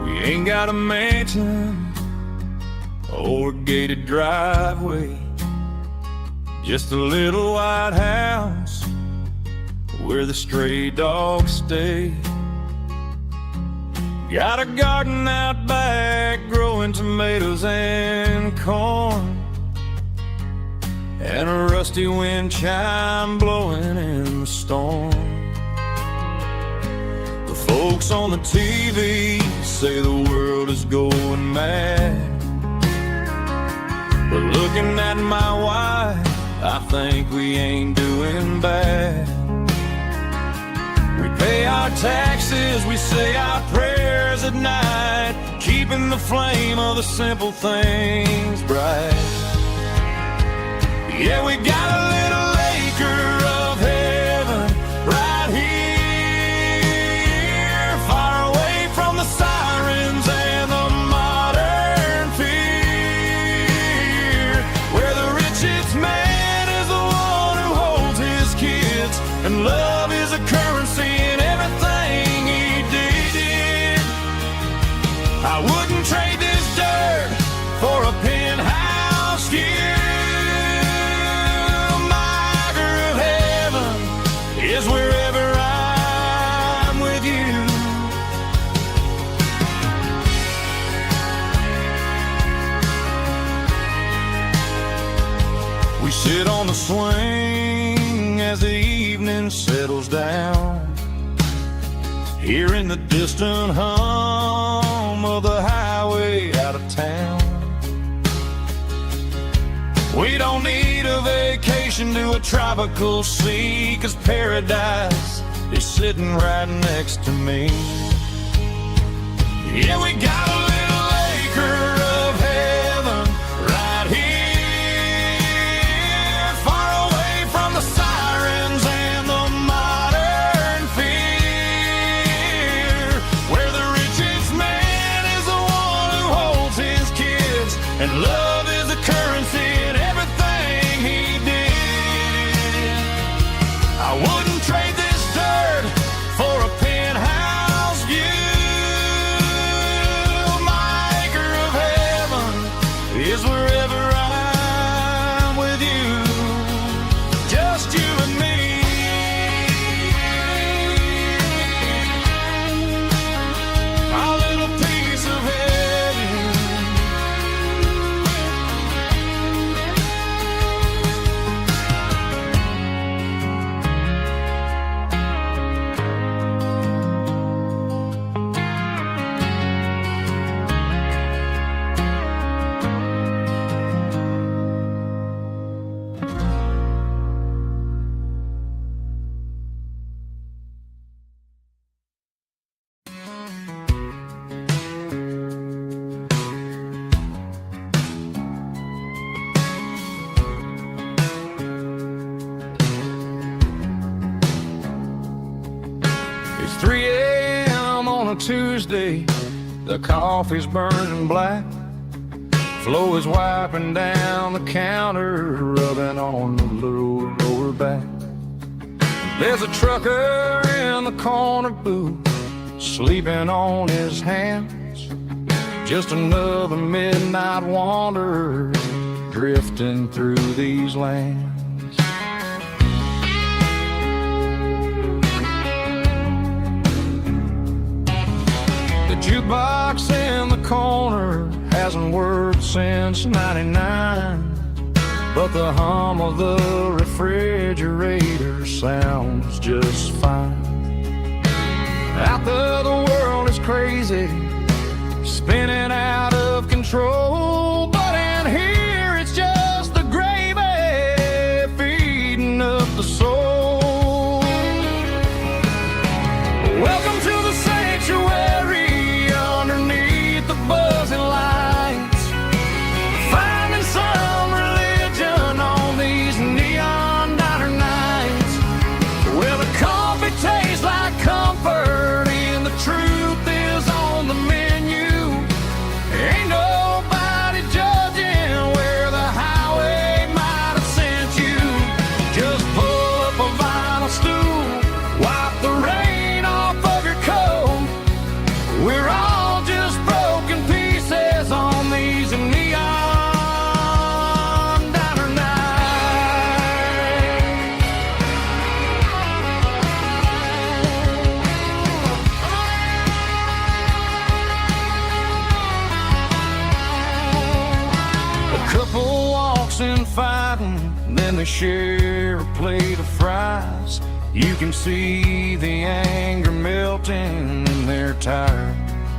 We ain't got a mansion or a gated driveway, just a little white house where the stray dogs stay. Got a garden out back growing tomatoes and corn, and a rusty wind chime blowing in the storm. The folks on the TV say the world is going mad, but looking at my wife, I think we ain't doing bad. We pay our taxes, we say our prayers at night, keeping the flame of the simple things bright. Yeah, we got a little acre of heaven right here, far away from the sirens and the modern fear, where the richest man is the one who holds his kids, and love is a currency in everything he did. I wouldn't trade this dirt for a penthouse view. Is wherever I'm with you. We sit on the swing as the evening settles down, hearing the distant hum of the highway out of town. We don't need a vacation to a tropical sea, 'cause paradise is sitting right next to me. Yeah, we got a little acre of heaven right here, far away from the sirens and the modern fear, where the richest man is the one who holds his kids, and love is a currency in everything he did. I wouldn't trade this dirt for a penthouse view. My acre of heaven is wherever I'm with you. Just you The coffee's burning black. Flo is wiping down the counter, rubbing on the little lower back. There's a trucker in the corner booth, sleeping on his hands. Just another midnight wanderer, drifting through these lands. The jukebox in the corner hasn't worked since '99, but the hum of the refrigerator sounds just fine. Out there the world is crazy, spinning out of control, but in here it's just the gravy feeding up the soul. Welcome to the sanctuary underneath the buzzing lights, finding some religion on these neon diner nights, where the coffee tastes like comfort and the truth is on the menu. Ain't nobody judging where the highway might have sent you. Just pull up a vinyl stool, wipe the rain off of your coat. We're all just broken pieces on these neon diner nights. A couple walks in fighting, then they share a plate of fries. You can see the anger melting in their tired,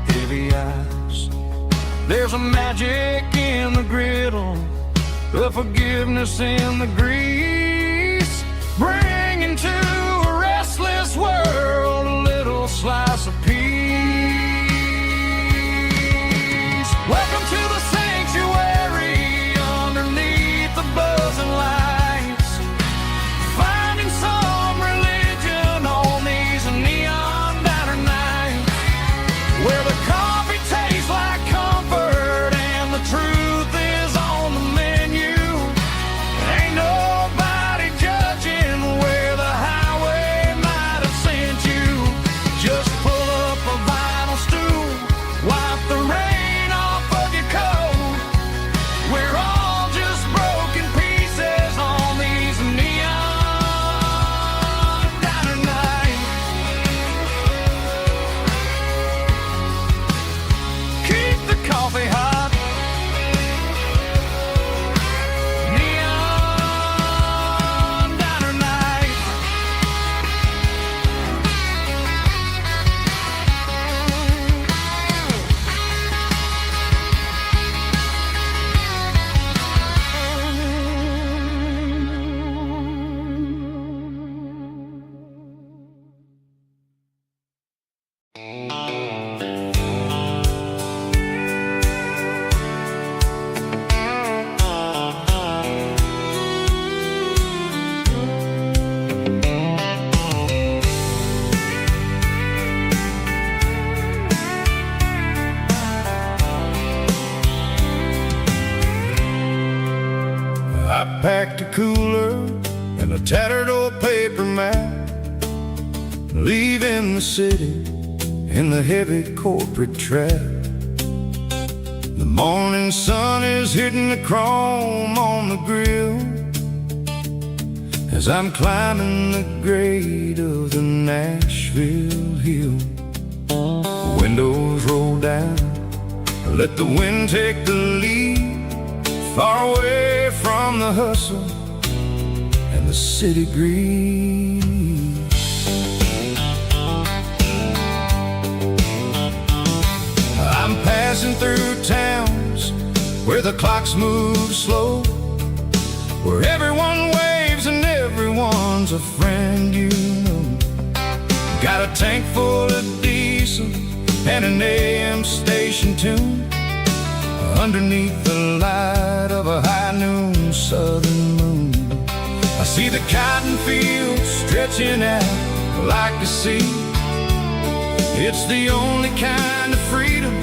heavy eyes. There's a magic in the griddle, a forgiveness in the grease, bringing to a restless world a little slice of peace. Welcome to the sanctuary underneath the buzzing lights, finding some religion on these neon diner nights, where the coffee tastes like comfort and the truth is on the menu. Ain't nobody judging where the highway might have sent you. Just pull up a vinyl stool, wipe the rain off of your coat. We're all just broken pieces on these neon diner nights. Keep the coffee hot. Neon diner nights. I packed a cooler and a tattered old paper map, leaving the city in the heavy corporate trap. The morning sun is hitting the chrome on the grill as I'm climbing the grade of the Nashville hill. Windows roll down, let the wind take the lead, far away from the hustle and the city breeze. I'm passing through towns where the clocks move slow, where everyone waves and everyone's a friend you know. Got a tank full of diesel and an AM station tune, underneath the light of a high noon southern moon. I see the cotton fields stretching out like a sea. It's the only kind of freedom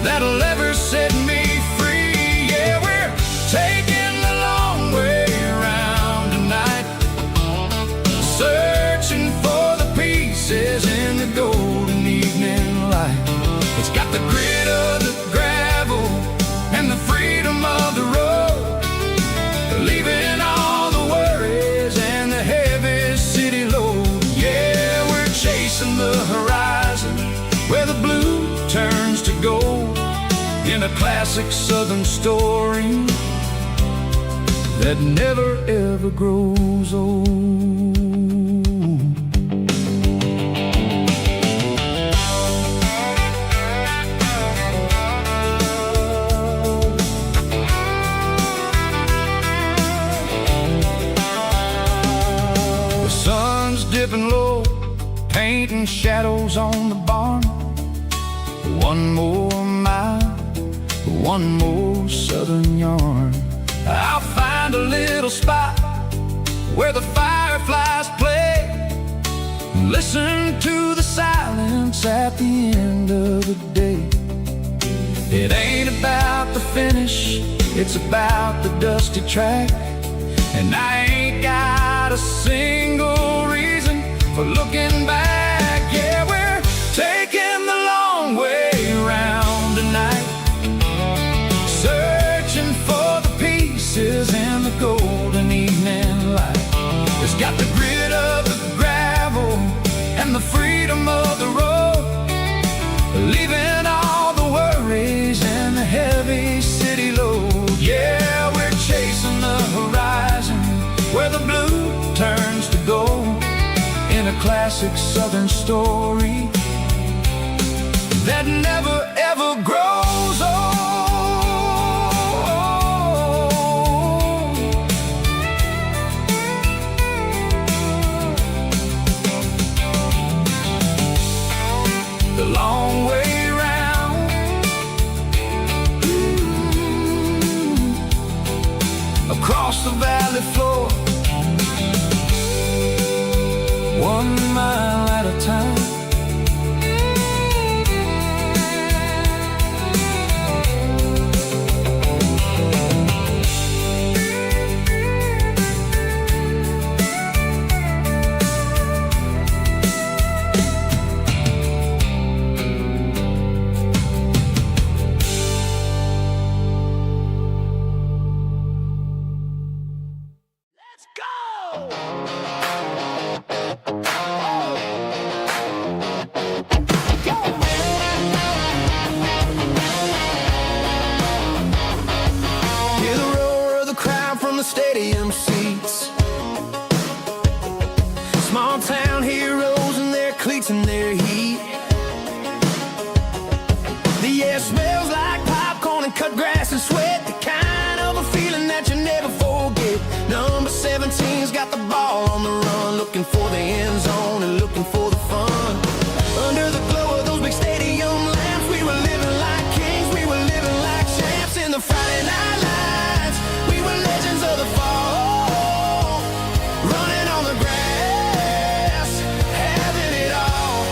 that'll ever set me free. Yeah, we're taking the long way around tonight, searching for the pieces in the golden evening light. It's got the grit of the gravel and the freedom of the road, leaving all the worries and the heavy city load. Yeah, we're chasing the horizon where the blue turns to gold, in a classic southern story that never ever grows old. Dipping low, painting shadows on the barn. One more mile, one more southern yarn. I'll find a little spot where the fireflies play, listen to the silence at the end of the day. It ain't about the finish, it's about the dusty track. And I ain't got a single reason for looking back. Yeah, we're taking the long way around tonight, searching for the pieces in the golden evening light. It's got the grit of the gravel and the freedom of the road, leaving all the worries and the heavy city load. Yeah, we're chasing the horizon where the blue turns to gold, in a classic southern story that never ever grows old. The long way round, across the valley floor, 1 mile at a time. Let's go! Hear the roar of the crowd from the stadium seats. Small town heroes in their cleats and their heat. The air smells like popcorn and cut grass and sweat, the kind of a feeling that you never forget. Number 17's got the ball on the run, looking for the end zone and looking for the fun. Under the glow of those big stadium lamps, we were living like kings, we were living like champs in the Friday night lights. We were legends of the fall, running on the grass, having it all.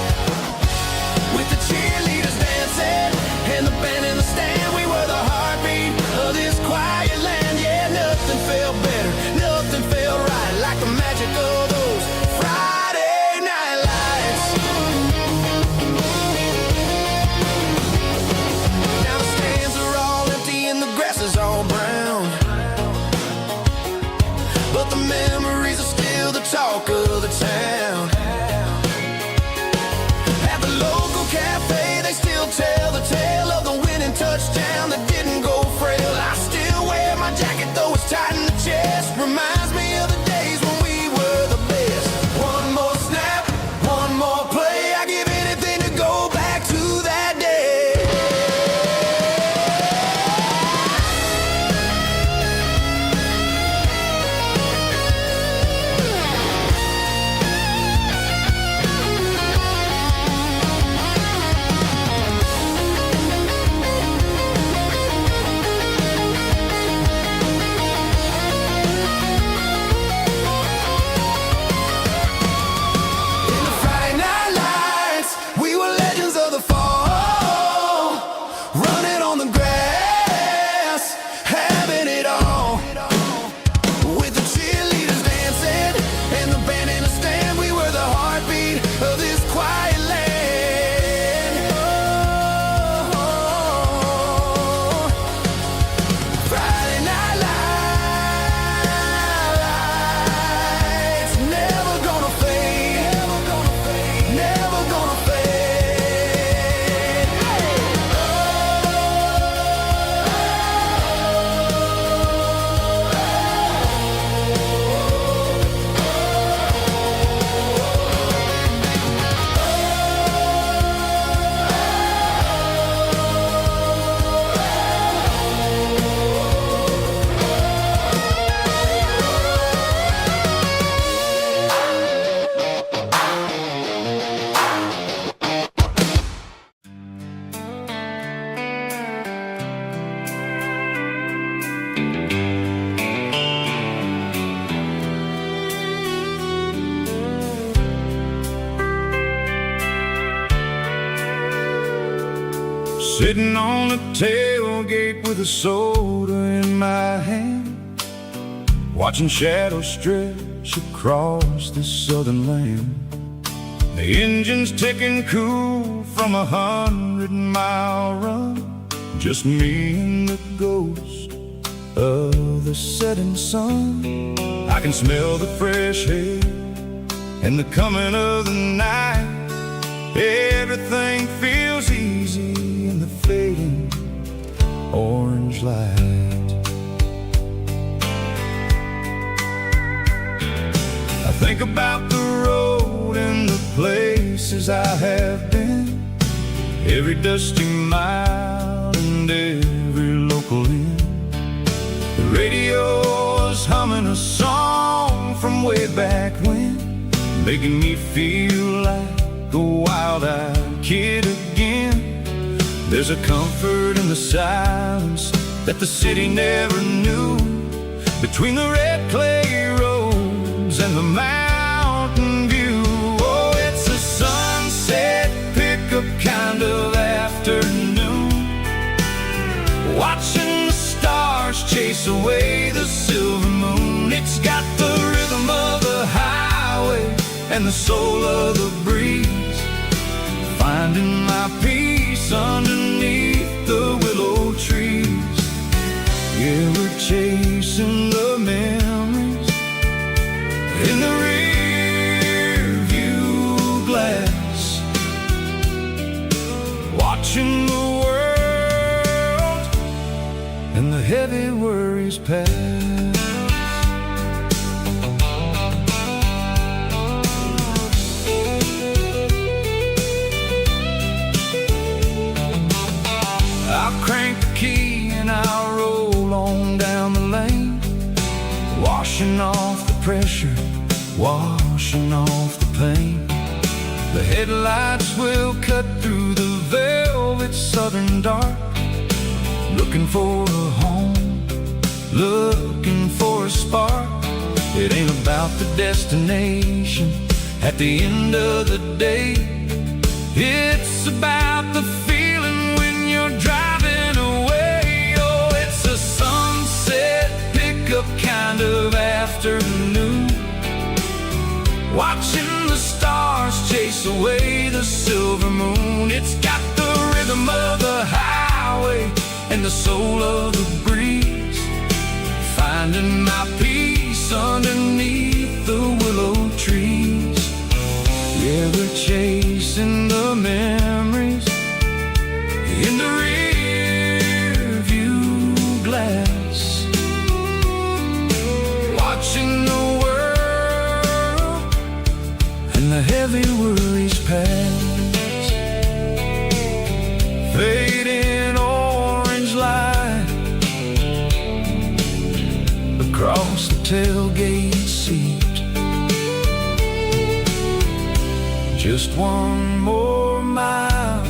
With the cheerleaders dancing and the band in the stand, we were the heartbeat of this quiet land. Yeah, nothing felt better, nothing felt right like the magic of those Friday night lights. Now the stands are all empty and the grass is all brown, but the memories are still the talk of the town. At the local cafe, they still tell the tale of the winning touchdown that didn't go frail. I still wear my jacket though it's tight in the chest, reminds me of the days when we were the best. One more snap, one more play, I give anything to go back to that day. Sitting on the tailgate with a soda in my hand, watching shadows stretch across this southern land. The engine's ticking cool from 100-mile run, just me and the ghost of the setting sun. I can smell the fresh air and the coming of the night. Everything feels easy in the fading orange light. I think about the road and the places I have been, every dusty mile and every local inn. The radio is humming a song from way back when, making me feel like a wild-eyed kid again. There's a comfort in the silence that the city never knew, between the red clay roads and the mountain view. Oh, it's a sunset pickup kind of afternoon, watching the stars chase away the silver moon. It's got the rhythm of the highway and the soul of the breeze, finding my peace underneath the willow trees. Yeah, we're chasing the memories in the rear view glass, watching the world and the heavy worries pass. Crank the key and I'll roll on down the lane, washing off the pressure, washing off the pain. The headlights will cut through the velvet southern dark, looking for a home, looking for a spark. It ain't about the destination at the end of the day, it's about the feeling when you're driving away. Oh, it's a sunset pickup kind of afternoon, watching the stars chase away the silver moon. It's got the rhythm of the highway and the soul of the breeze, finding my peace underneath the willow trees. Yeah, we're chasing the memories in the rear view glass, watching the world and the heavy worries pass. Fading orange light across the tailgate seat, just one more mile.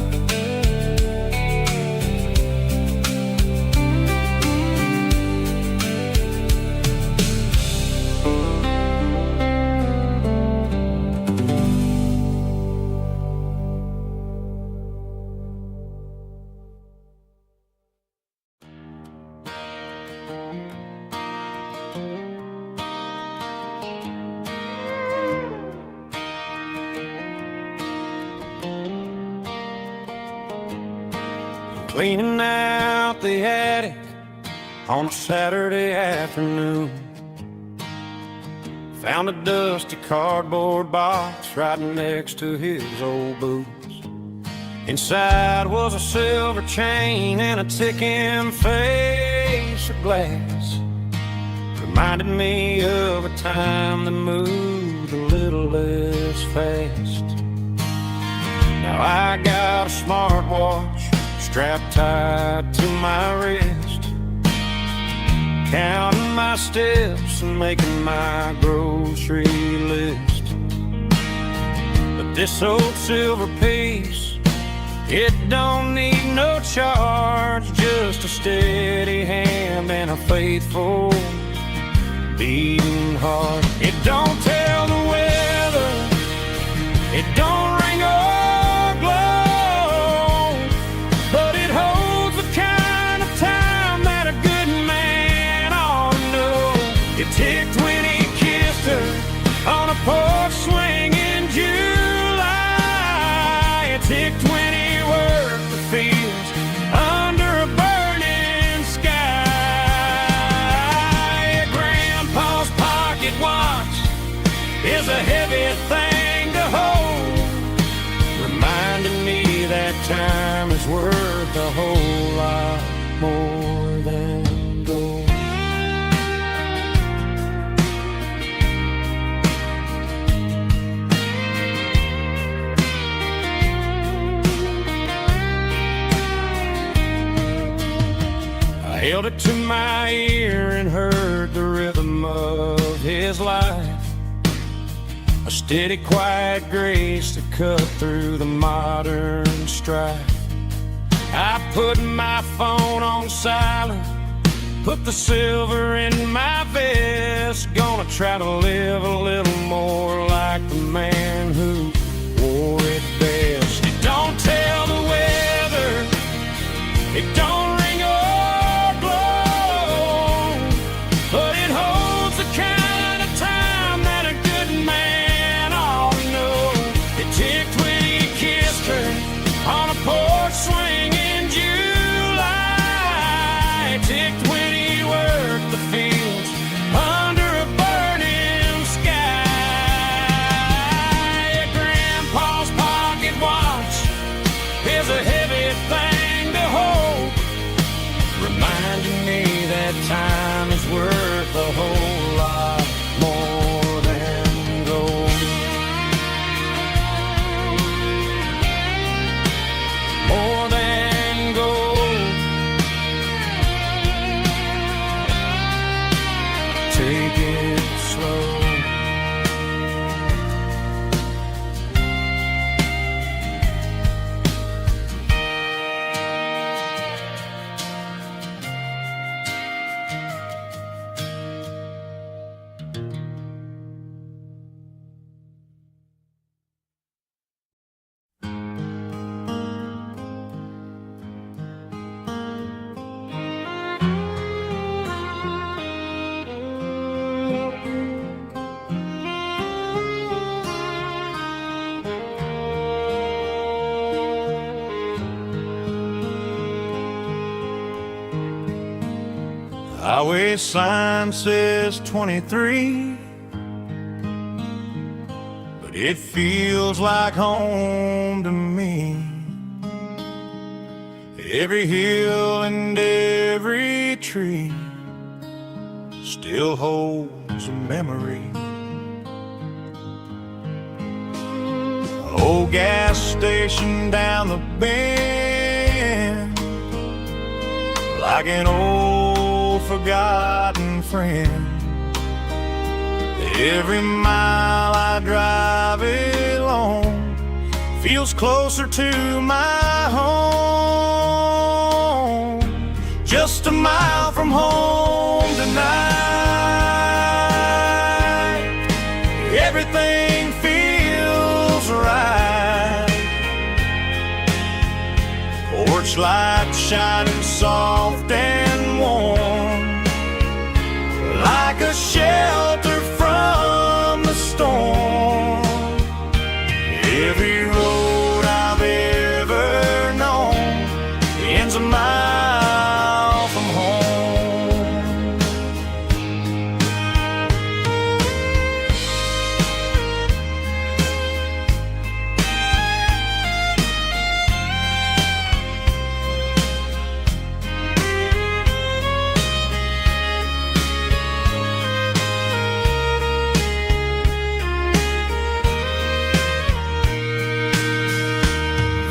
Cleaning out the attic on a Saturday afternoon, found a dusty cardboard box right next to his old boots. Inside was a silver chain and a ticking face of glass, reminded me of a time that moved a little less fast. Now I got a smartwatch strapped tight to my wrist, counting my steps and making my grocery list. But this old silver piece, it don't need no charge, just a steady hand and a faithful beating heart. It don't tell the weather, it don't ring or glow, but it holds held it to my ear and heard the rhythm of his life, a steady, quiet grace that cut through the modern strife. I put my phone on silent, put the silver in my vest, gonna try to live a little more like the man who wore it best. It don't tell the weather, it don't ring or blow, but it holds the kind of time that a good man ought to know. It ticked when he kissed her on a porch swing in July. It ticked when he worked the fields under a burning sky. Yeah, Grandpa's pocket watch is a heavy thing to hold, reminding me that time is worth a whole lot more than gold. More than gold. Take it slow. Highway sign says 23, but it feels like home to me. Every hill and every tree still holds a memory. Old gas station down the bend, like an old forgotten friend. Every mile I drive it along feels closer to my home. Just a mile from home tonight, everything feels right. Porch light shining soft and warm, like a shelter from the storm. Every road I've ever known ends a mile from home.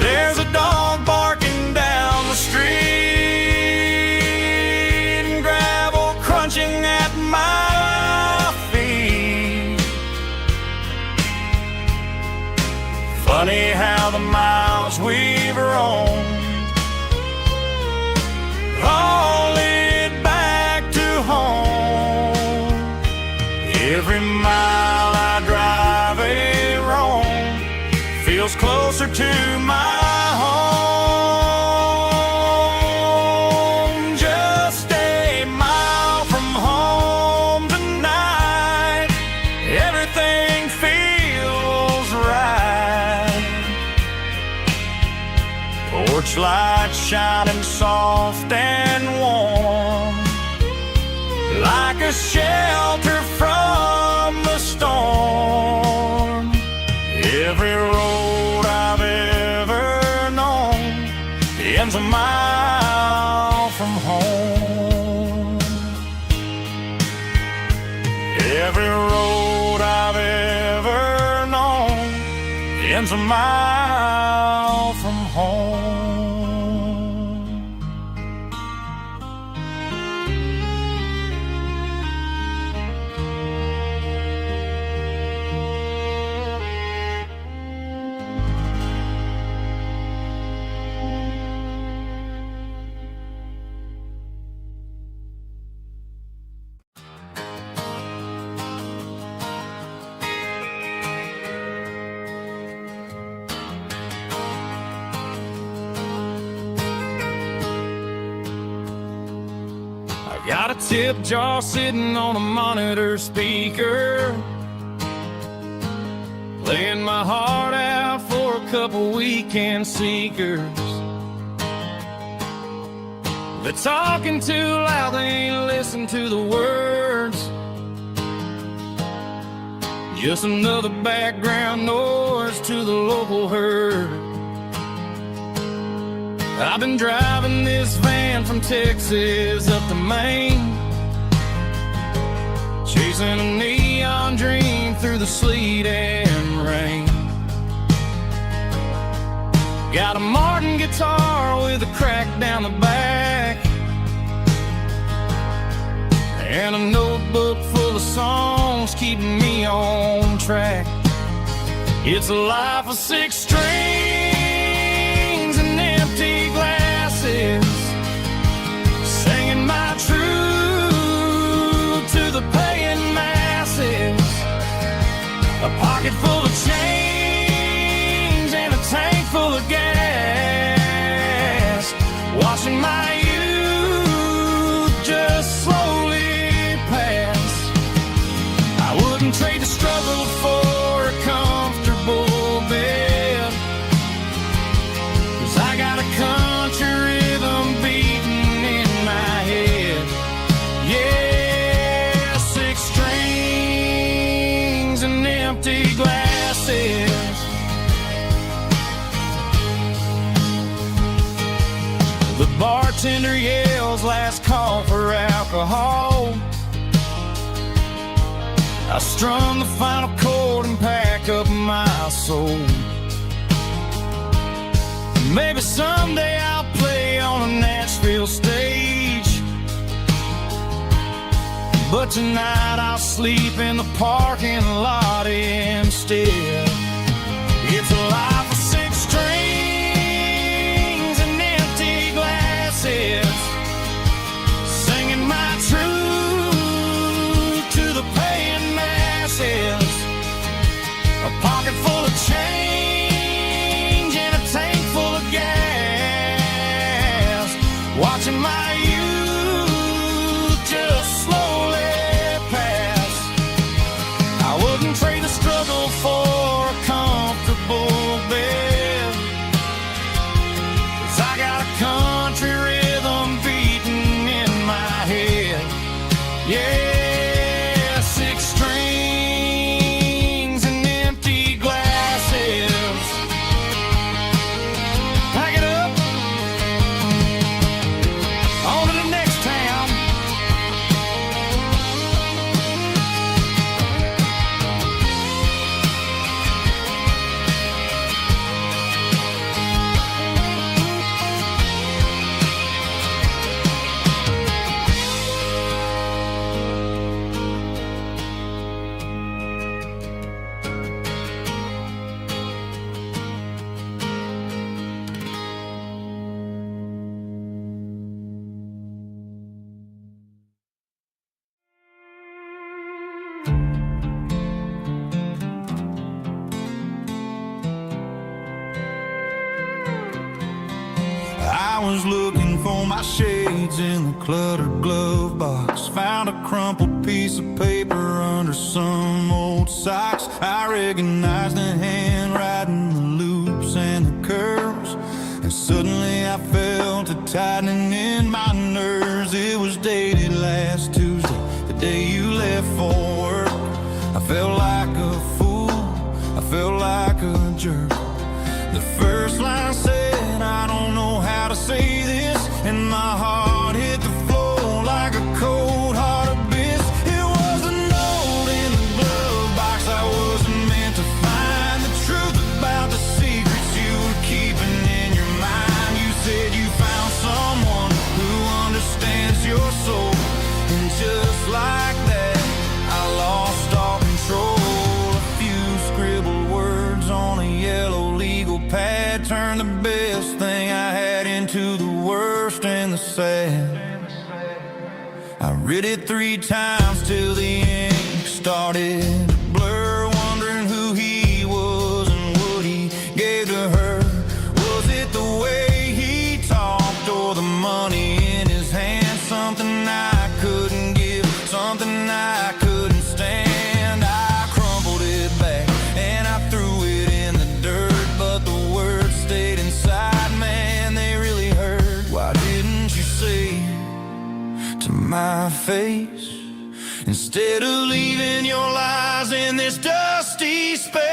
There's a dog barking down the street, and gravel crunching at my feet. Funny how the miles we've roamed all lead back to home. Every mile I drive a roam feels closer to my home. Just a mile from home tonight, everything feels right. Porch light shining soft and warm, like a shelter from the storm. Every road I've ever known ends a mile from home. Every road I've ever known ends a mile from home. Got a tip jar sitting on a monitor speaker, playing my heart out for a couple weekend seekers. They're talking too loud, they ain't listen to the words. Just another background noise to the local herd. I've been driving this van from Texas up to Maine, chasing a neon dream through the sleet and rain. Got a Martin guitar with a crack down the back, and a notebook full of songs keeping me on track. It's a life of 6 strings and empty glasses, singing my truth to the paying masses. A pocket full of change and a tank full of gas, watching my youth just slowly pass. I wouldn't trade the struggle for a comfortable bed, 'cause I got a country rhythm beating in my head. Yeah, 6 strings and empty glasses. The bartender yells last call for alcohol. I strum the final chord and pack up my soul. Maybe someday I'll play on a Nashville stage, but tonight I'll sleep in the parking lot instead. It's a life of 6 strings and empty glasses, singing my truth to the paying masses. A pocket full of change and a tank full of gas, watching my youth just slowly pass. I wouldn't trade the struggle for a comfortable bed, 'cause I got a country rhythm beating in my head. Yeah, 6 strings and empty glasses. Pack it up, on to the next town. I was looking for my shades in the cluttered glove box, found a crumpled piece of paper under some old socks. I recognized the handwriting, the loops and the curves, and suddenly I felt a tightening in my nerves. It was dated last Tuesday, the day you left for work. I felt like a fool, I felt like a jerk. The first line said, I don't know how to say this, and my heart hit the floor like a cold heart abyss. It was a note in the glove box I wasn't meant to find, the truth about the secrets you were keeping in your mind. You said you found someone who understands your soul, and just like that I lost all control. A few scribbled words on a yellow legal pad turned the best thing I had into the worst and the sad. I read it 3 times till the ink started to blur, wondering who he was and what he gave to her. Was it the way he talked or the money in his hand? Something I could to my face, instead of leaving your lies in this dusty space.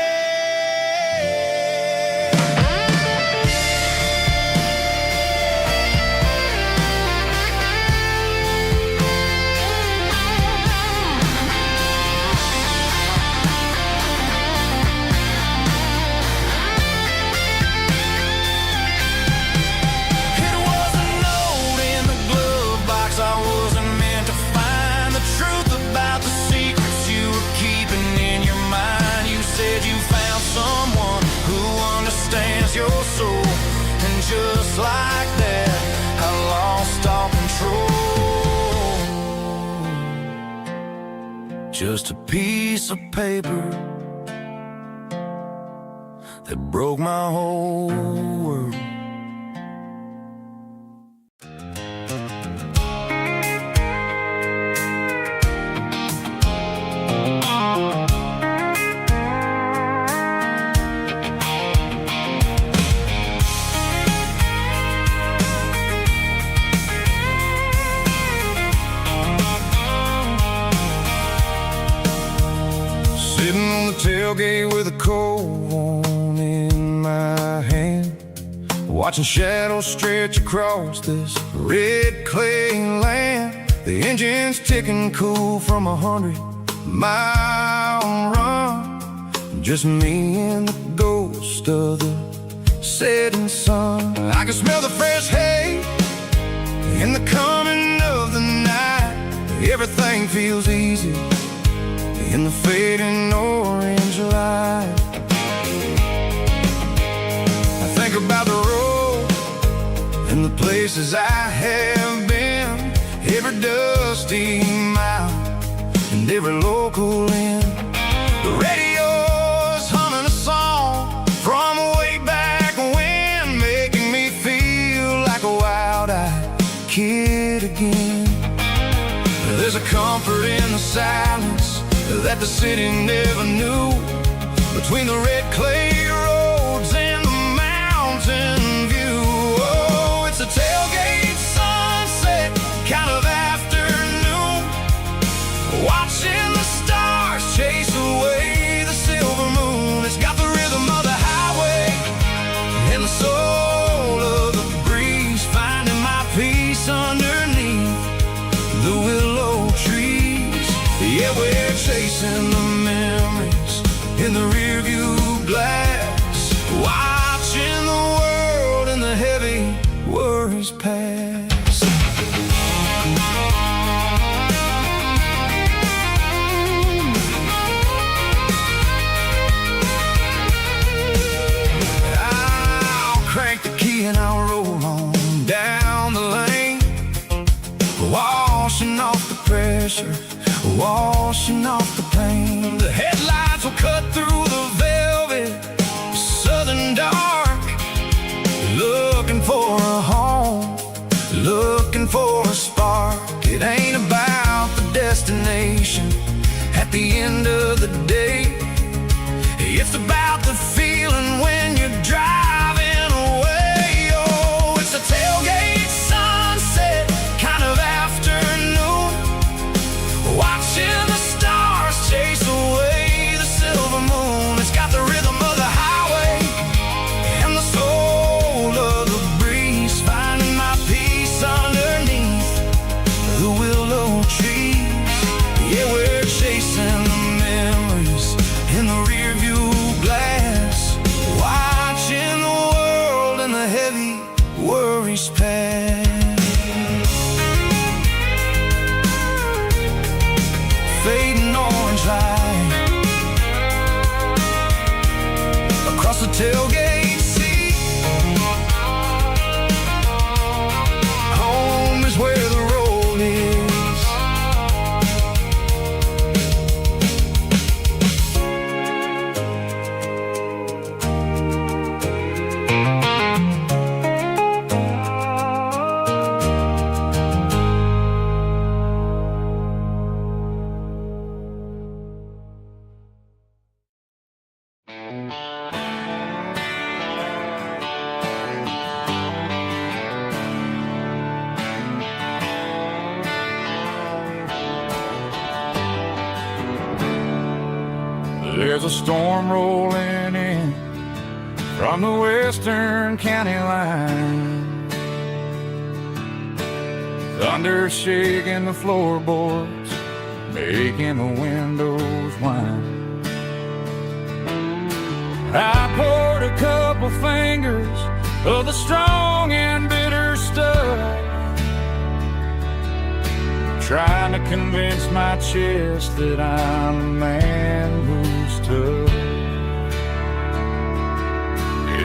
Your soul, and just like that, I lost all control. Just a piece of paper that broke my whole world. Tailgate with a cold one in my hand, watching shadows stretch across this red clay land. The engine's ticking cool from 100-mile run. Just me and the ghost of the setting sun. I can smell the fresh hay in the coming of the night. Everything feels easy in the fading orange light. I think about the road and the places I have been, every dusty mile and every local inn. The radio's humming a song from way back when, making me feel like a wild-eyed kid again. There's a comfort in the silence that the city never knew, between the red clay roads and the mountain view. Oh, it's a tailgate sunset kind of afternoon, watching the stars chase away the silver moon. It's got the rhythm of the highway and the soul of the breeze, finding my peace underneath the willow trees. Yeah, we're chasing the memories in the rearview glass, watching the world and the heavy worries pass. I'll crank the key and I'll roll on down the lane, washing off the pressure, washing off the pain. The headlights will cut through the velvet southern dark, looking for a home, looking for a spark. It ain't about the destination at the end of the day, it's about the feeling when you're driving away. Oh, it's a tailgate sunset kind of afternoon, watching the stars chase away the silver moon. It's got the rhythm of the highway and the soul of the breeze, finding my peace underneath the willow trees. Yeah, we're chasing the memories in the rearview glass, watching the world and the heavy worries pass. Fading orange light across the tailgate seat. Home is where the road is. There's a storm rolling in from the western county line, thunder shaking the floorboards, making the windows whine. I poured a couple fingers of the strong and bitter stuff, trying to convince my chest that I'm a man who's tough.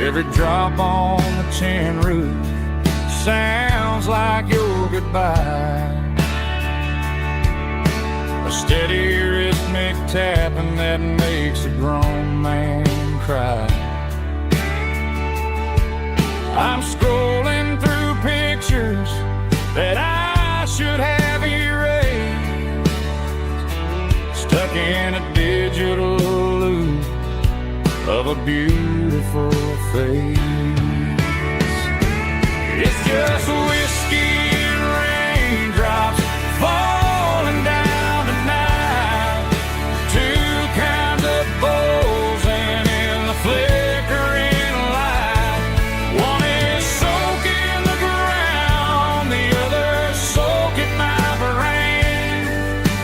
Every drop on the tin roof sounds like your goodbye, a steady rhythmic tapping that makes a grown man cry. I'm scrolling through pictures that I should have erased, stuck in a digital loop of a beautiful face. It's just whiskey and raindrops falling down tonight, two kinds of bowls and in the flickering light. One is soaking the ground, the other soaking my brain.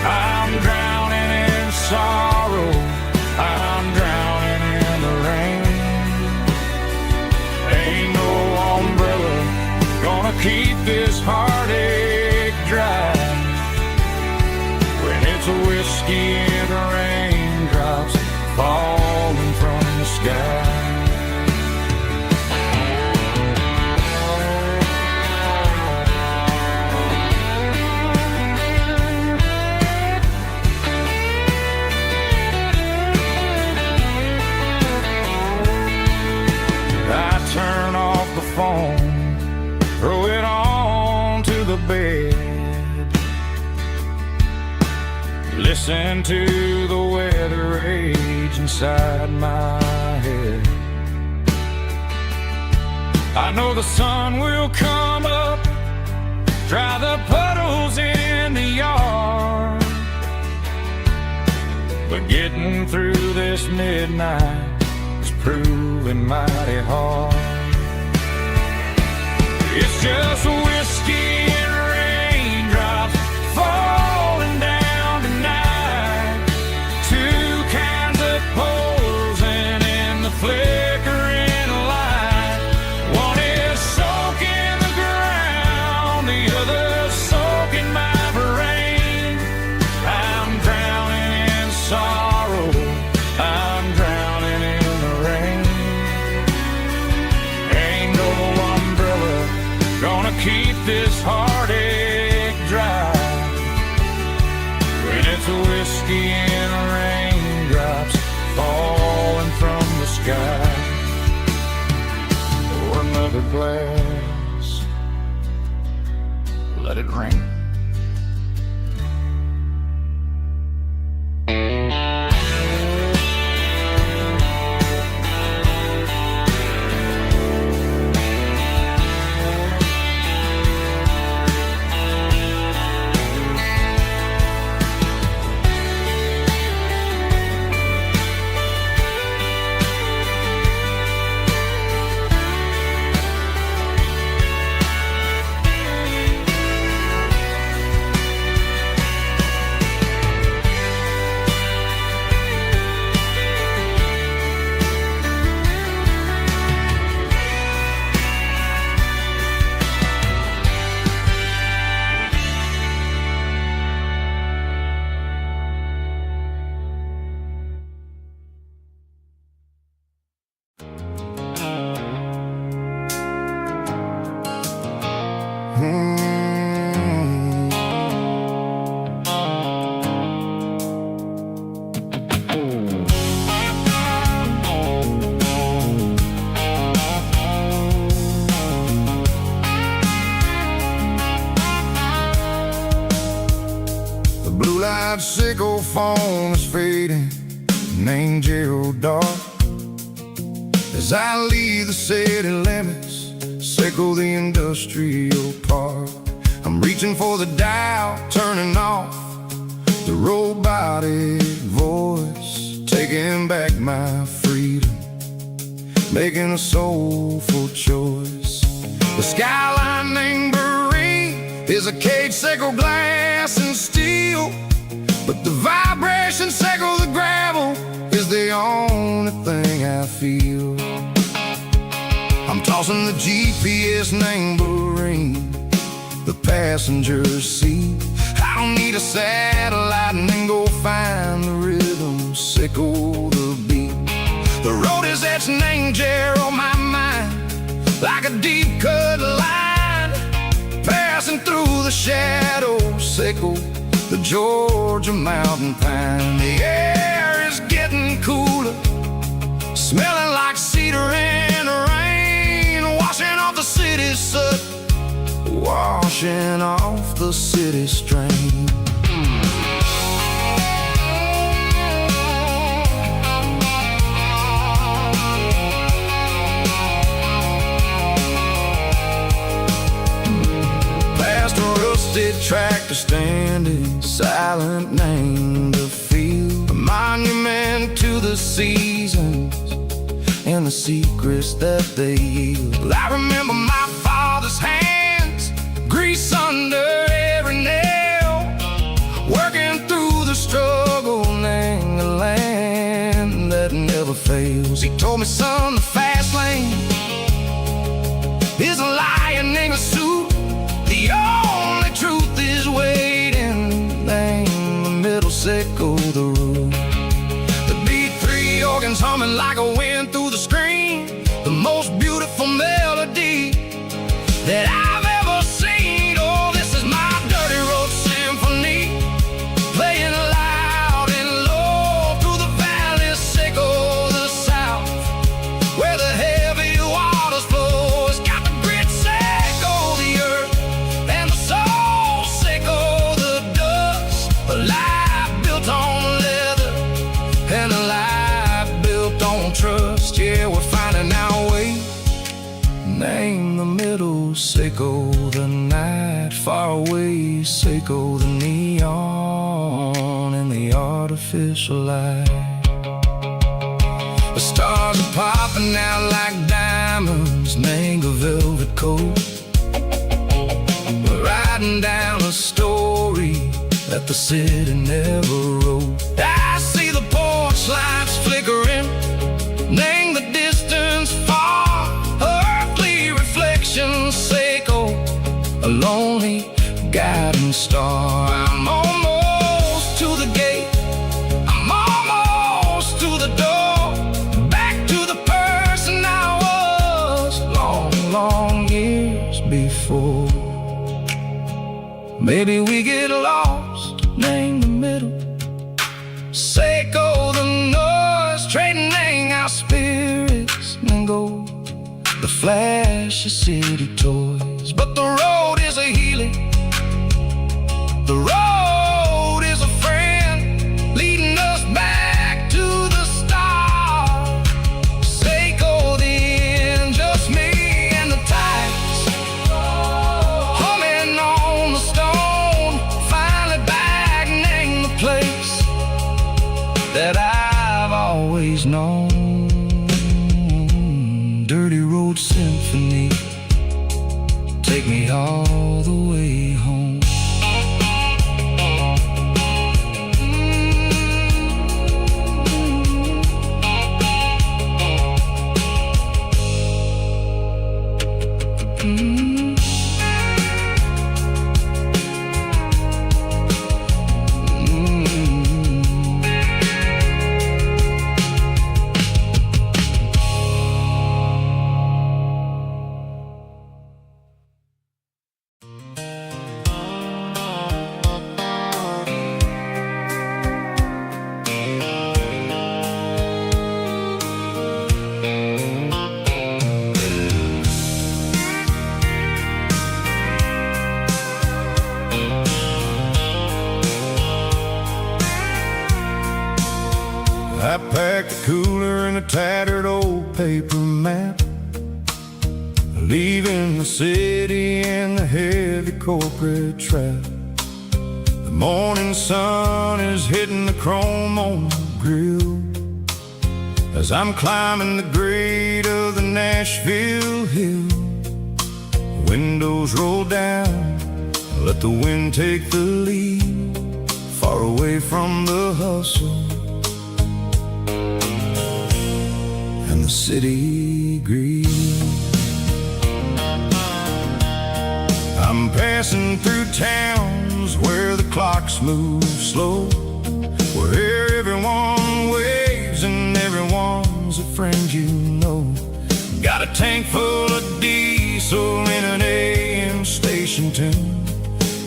I'm drowning in sorrow, I'm drowning in the rain. Ain't no umbrella gonna keep this heartache dry when it's a whiskey and raindrops falling from the sky. I turn off the phone, throw it on to the bed, listen to the weather rage inside my head. I know the sun will come up, dry the puddles in the yard, but getting through this midnight is proving mighty hard. It's just whiskey and raindrops falling down tonight, two kinds of poles and in the flickering light. One is soaking the ground, the other soaking my brain. I'm drowning in sorrow, I'm drowning in the rain. Ain't no umbrella gonna keep this heartache dry when it's a whiskey and raindrops falling from the sky. Pour another glass, let it rain. Blue-light sickle phone is fading, an angel dark. As I leave the city limits, sickle the industrial park. I'm reaching for the dial, turning off the robotic voice. Take taking back my freedom, making a soulful choice. The skyline named Marine is a cage, sickle, glass, and steel, but the vibration, sickle, the gravel is the only thing I feel. I'm tossing the GPS named Marine, the passenger seat. I don't need a satellite and then go find the rhythm, sickle the beat. The road is etched and angel on my mind, like a deep cut line, passing through the shadows, sickle the Georgia mountain pine. The air is getting cooler, smelling like cedar in the rain, washing off the city's soot, washing off the city strain. Past a rusted tractor standing silent, named the field, a monument to the seasons and the secrets that they yield. I remember my father's hands, grease under every nail, working through the struggle, name the land that never fails. He told me, son, the fast lane is a lion in a suit, the only truth is waiting, name the middle, sickle the root. The B3 organs humming like a wind through the screen, the most beautiful melody that I've ever seen. Oh, this is my dirty road symphony, playing loud and low through the valleys, sickle the south, where the heavy waters flow. It's got the grit, sickle the earth, and the soul, sickle the dust. A life built on leather and a life built on trust. Yeah, we're finding our way, name the middle, sickle the night, far away, sickle the neon and the artificial light. The stars are popping out like diamonds, name the velvet coat. We're riding down a story that the city never wrote. I see the porch lights flickering, name the distance far, earthly reflections, sickle a lonely guiding star. I'm almost to the gate, I'm almost to the door, back to the person I was long, long years before. Maybe we get lost, name the middle, sickle the noise, trading our spirits and go the flash of city toys. But the road is a healing, the road is a friend, leading us back to the start. Sickle the end, just me and the tides, humming on the stone, finally back, name the place that I've always known. Dirty road symphony, take me all the way home. I packed a cooler and a tattered old paper map, leaving the city and the heavy corporate trap. The morning sun is hitting the chrome on the grill, as I'm climbing the grade of the Nashville hill. Windows roll down, let the wind take the lead, far away from the hustle and the city greed. I'm passing through towns where the clocks move slow, where everyone waves and everyone's a friend you know. Got a tank full of diesel in an AM station tune,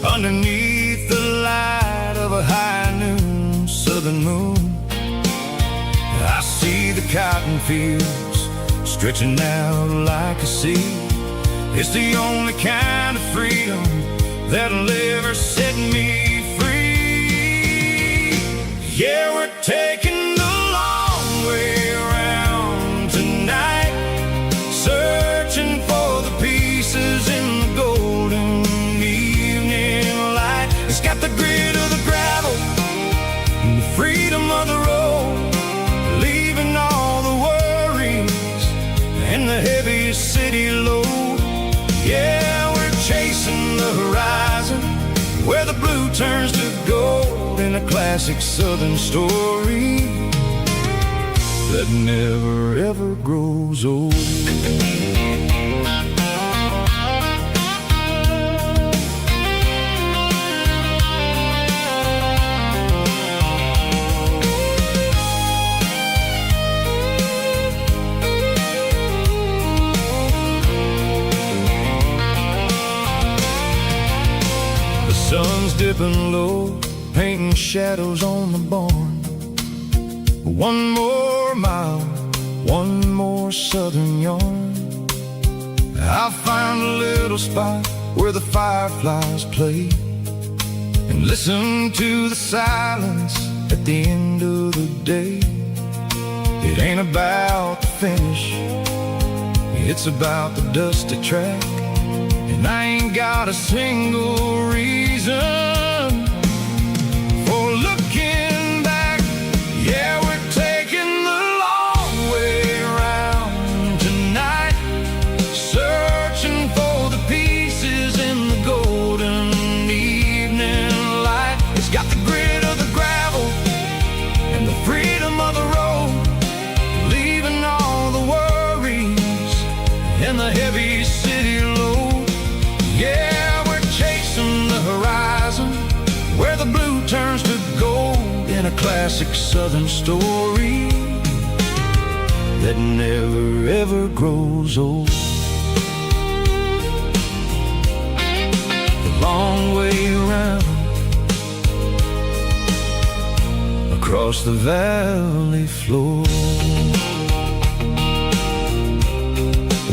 underneath the light of a high noon southern moon. I see the cotton fields stretching out like a sea. It's the only kind of freedom that'll ever set me free. Yeah, we're taking the long way around tonight, searching for the pieces in the golden evening light. It's got the grit of the gravel and the freedom of the road, leaving all the worries and the heavy city load. Yeah, we're chasing the horizon, where the blue turns to gold, in a classic southern story that never ever grows old. Sun's dipping low, painting shadows on the barn. One more mile, one more southern yarn. I'll find a little spot where the fireflies play, and listen to the silence at the end of the day. It ain't about the finish, it's about the dusty track. And I ain't got a single reason for looking back. Yeah, we're taking the long way around tonight, searching for the pieces in the golden evening light. It's got the grit of the gravel and the freedom of the road, leaving all the worries and the heavy city load. Yeah, we're chasing the horizon, where the blue turns to gold, in a classic southern story that never ever grows old. The long way around, across the valley floor,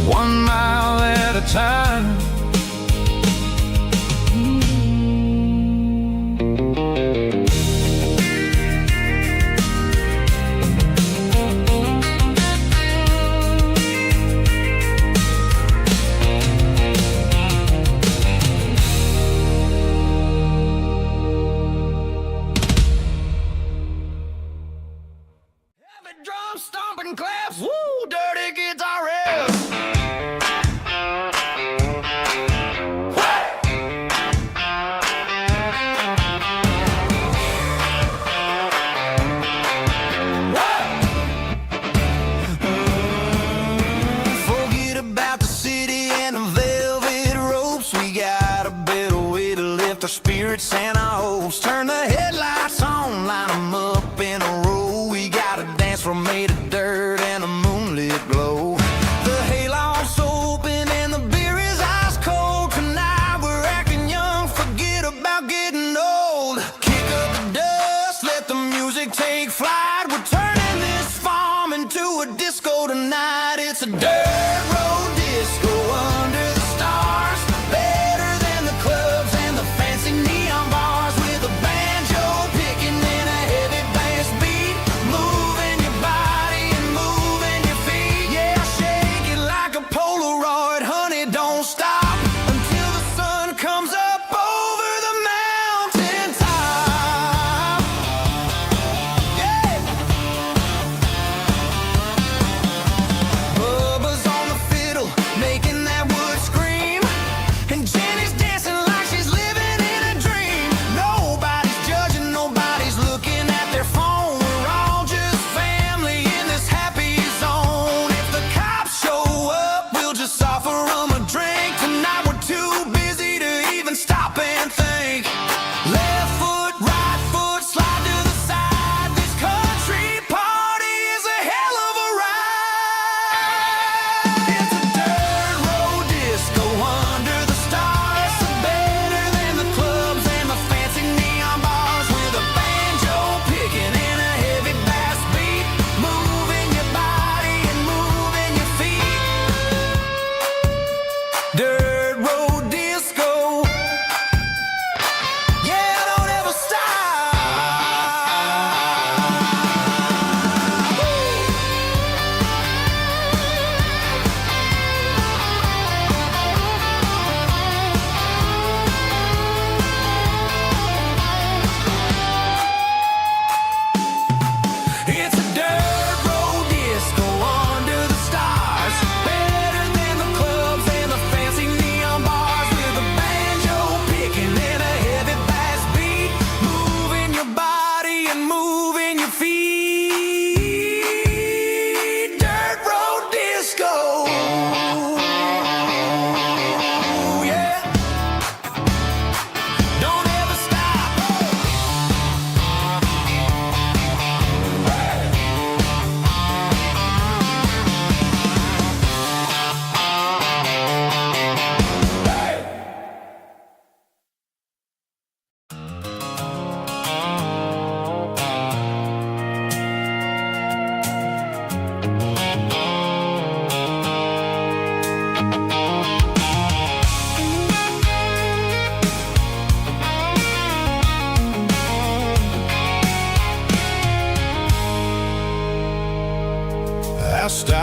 1 mile at a time. Drum stomping claps, woo, dirty guitar riffs. Forget about the city and the velvet ropes. We got a better way to lift our spirits and our hopes. Turn the headlights on, line them up in a row. From made of dirt and a moonlit glow. The hayloft's open and the beer is ice cold. Tonight we're acting young, forget about getting old. Kick up the dust, let the music take flight. We're turning this farm into a disco tonight. It's a dirt road disco under the stars, better than the clubs and the fancy neon bars, with a banjo picking in a heavy bass beat, moving your body and moving your feet. Yeah, shake it like a Polaroid, honey, don't stop until the sun comes up over the mountain top. Yeah.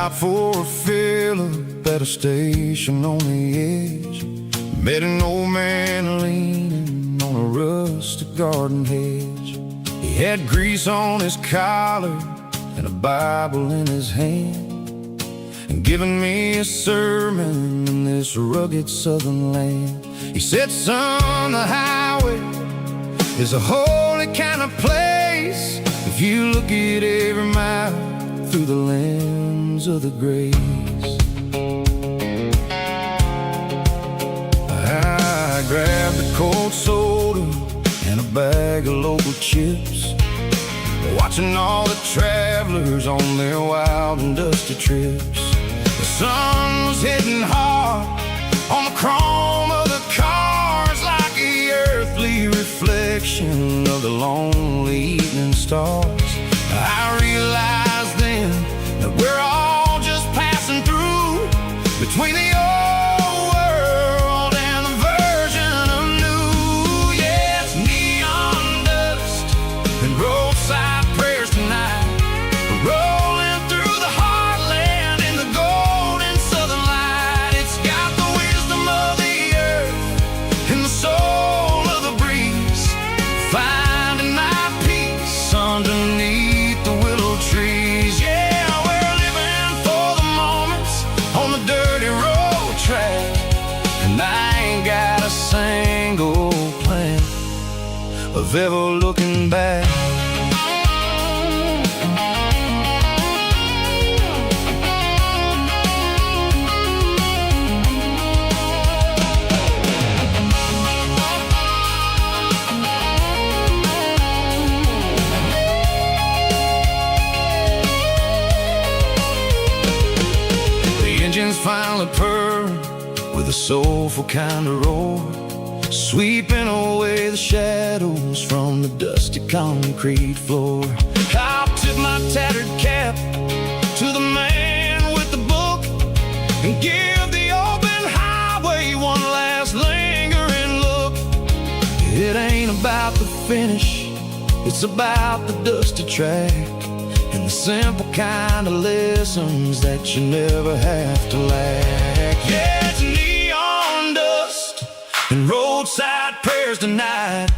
stopped for a fill-up at a station on the edge. Met an old man leaning on a rustic garden hedge. He had grease on his collar and a Bible in his hand, and giving me a sermon in this rugged southern land. He said, son, the highway is a holy kind of place if you look at every mile through the lens of the grace. I grabbed a cold soda and a bag of local chips, watching all the travelers on their wild and dusty trips. The sun was hitting hard on the chrome of the cars, like the earthly reflection of the lonely evening stars. I realized then that we're all just passing through between the old world and the version of new. Yeah, it's neon dust and roadside prayers tonight, rolling through the heartland in the golden southern light. It's got the wisdom of the earth and the soul of the breeze, finding my peace underneath the willow trees. Yeah, we're living for the moments on the dirty road track, and I ain't got a single plan of ever looking back. Engines finally purr with a soulful kind of roar, sweeping away the shadows from the dusty concrete floor. I'll tip my tattered cap to the man with the book and give the open highway one last lingering look. It ain't about the finish, it's about the dusty track and the simple kind of lessons that you never have to lack. Yeah, it's neon dust and roadside prayers tonight,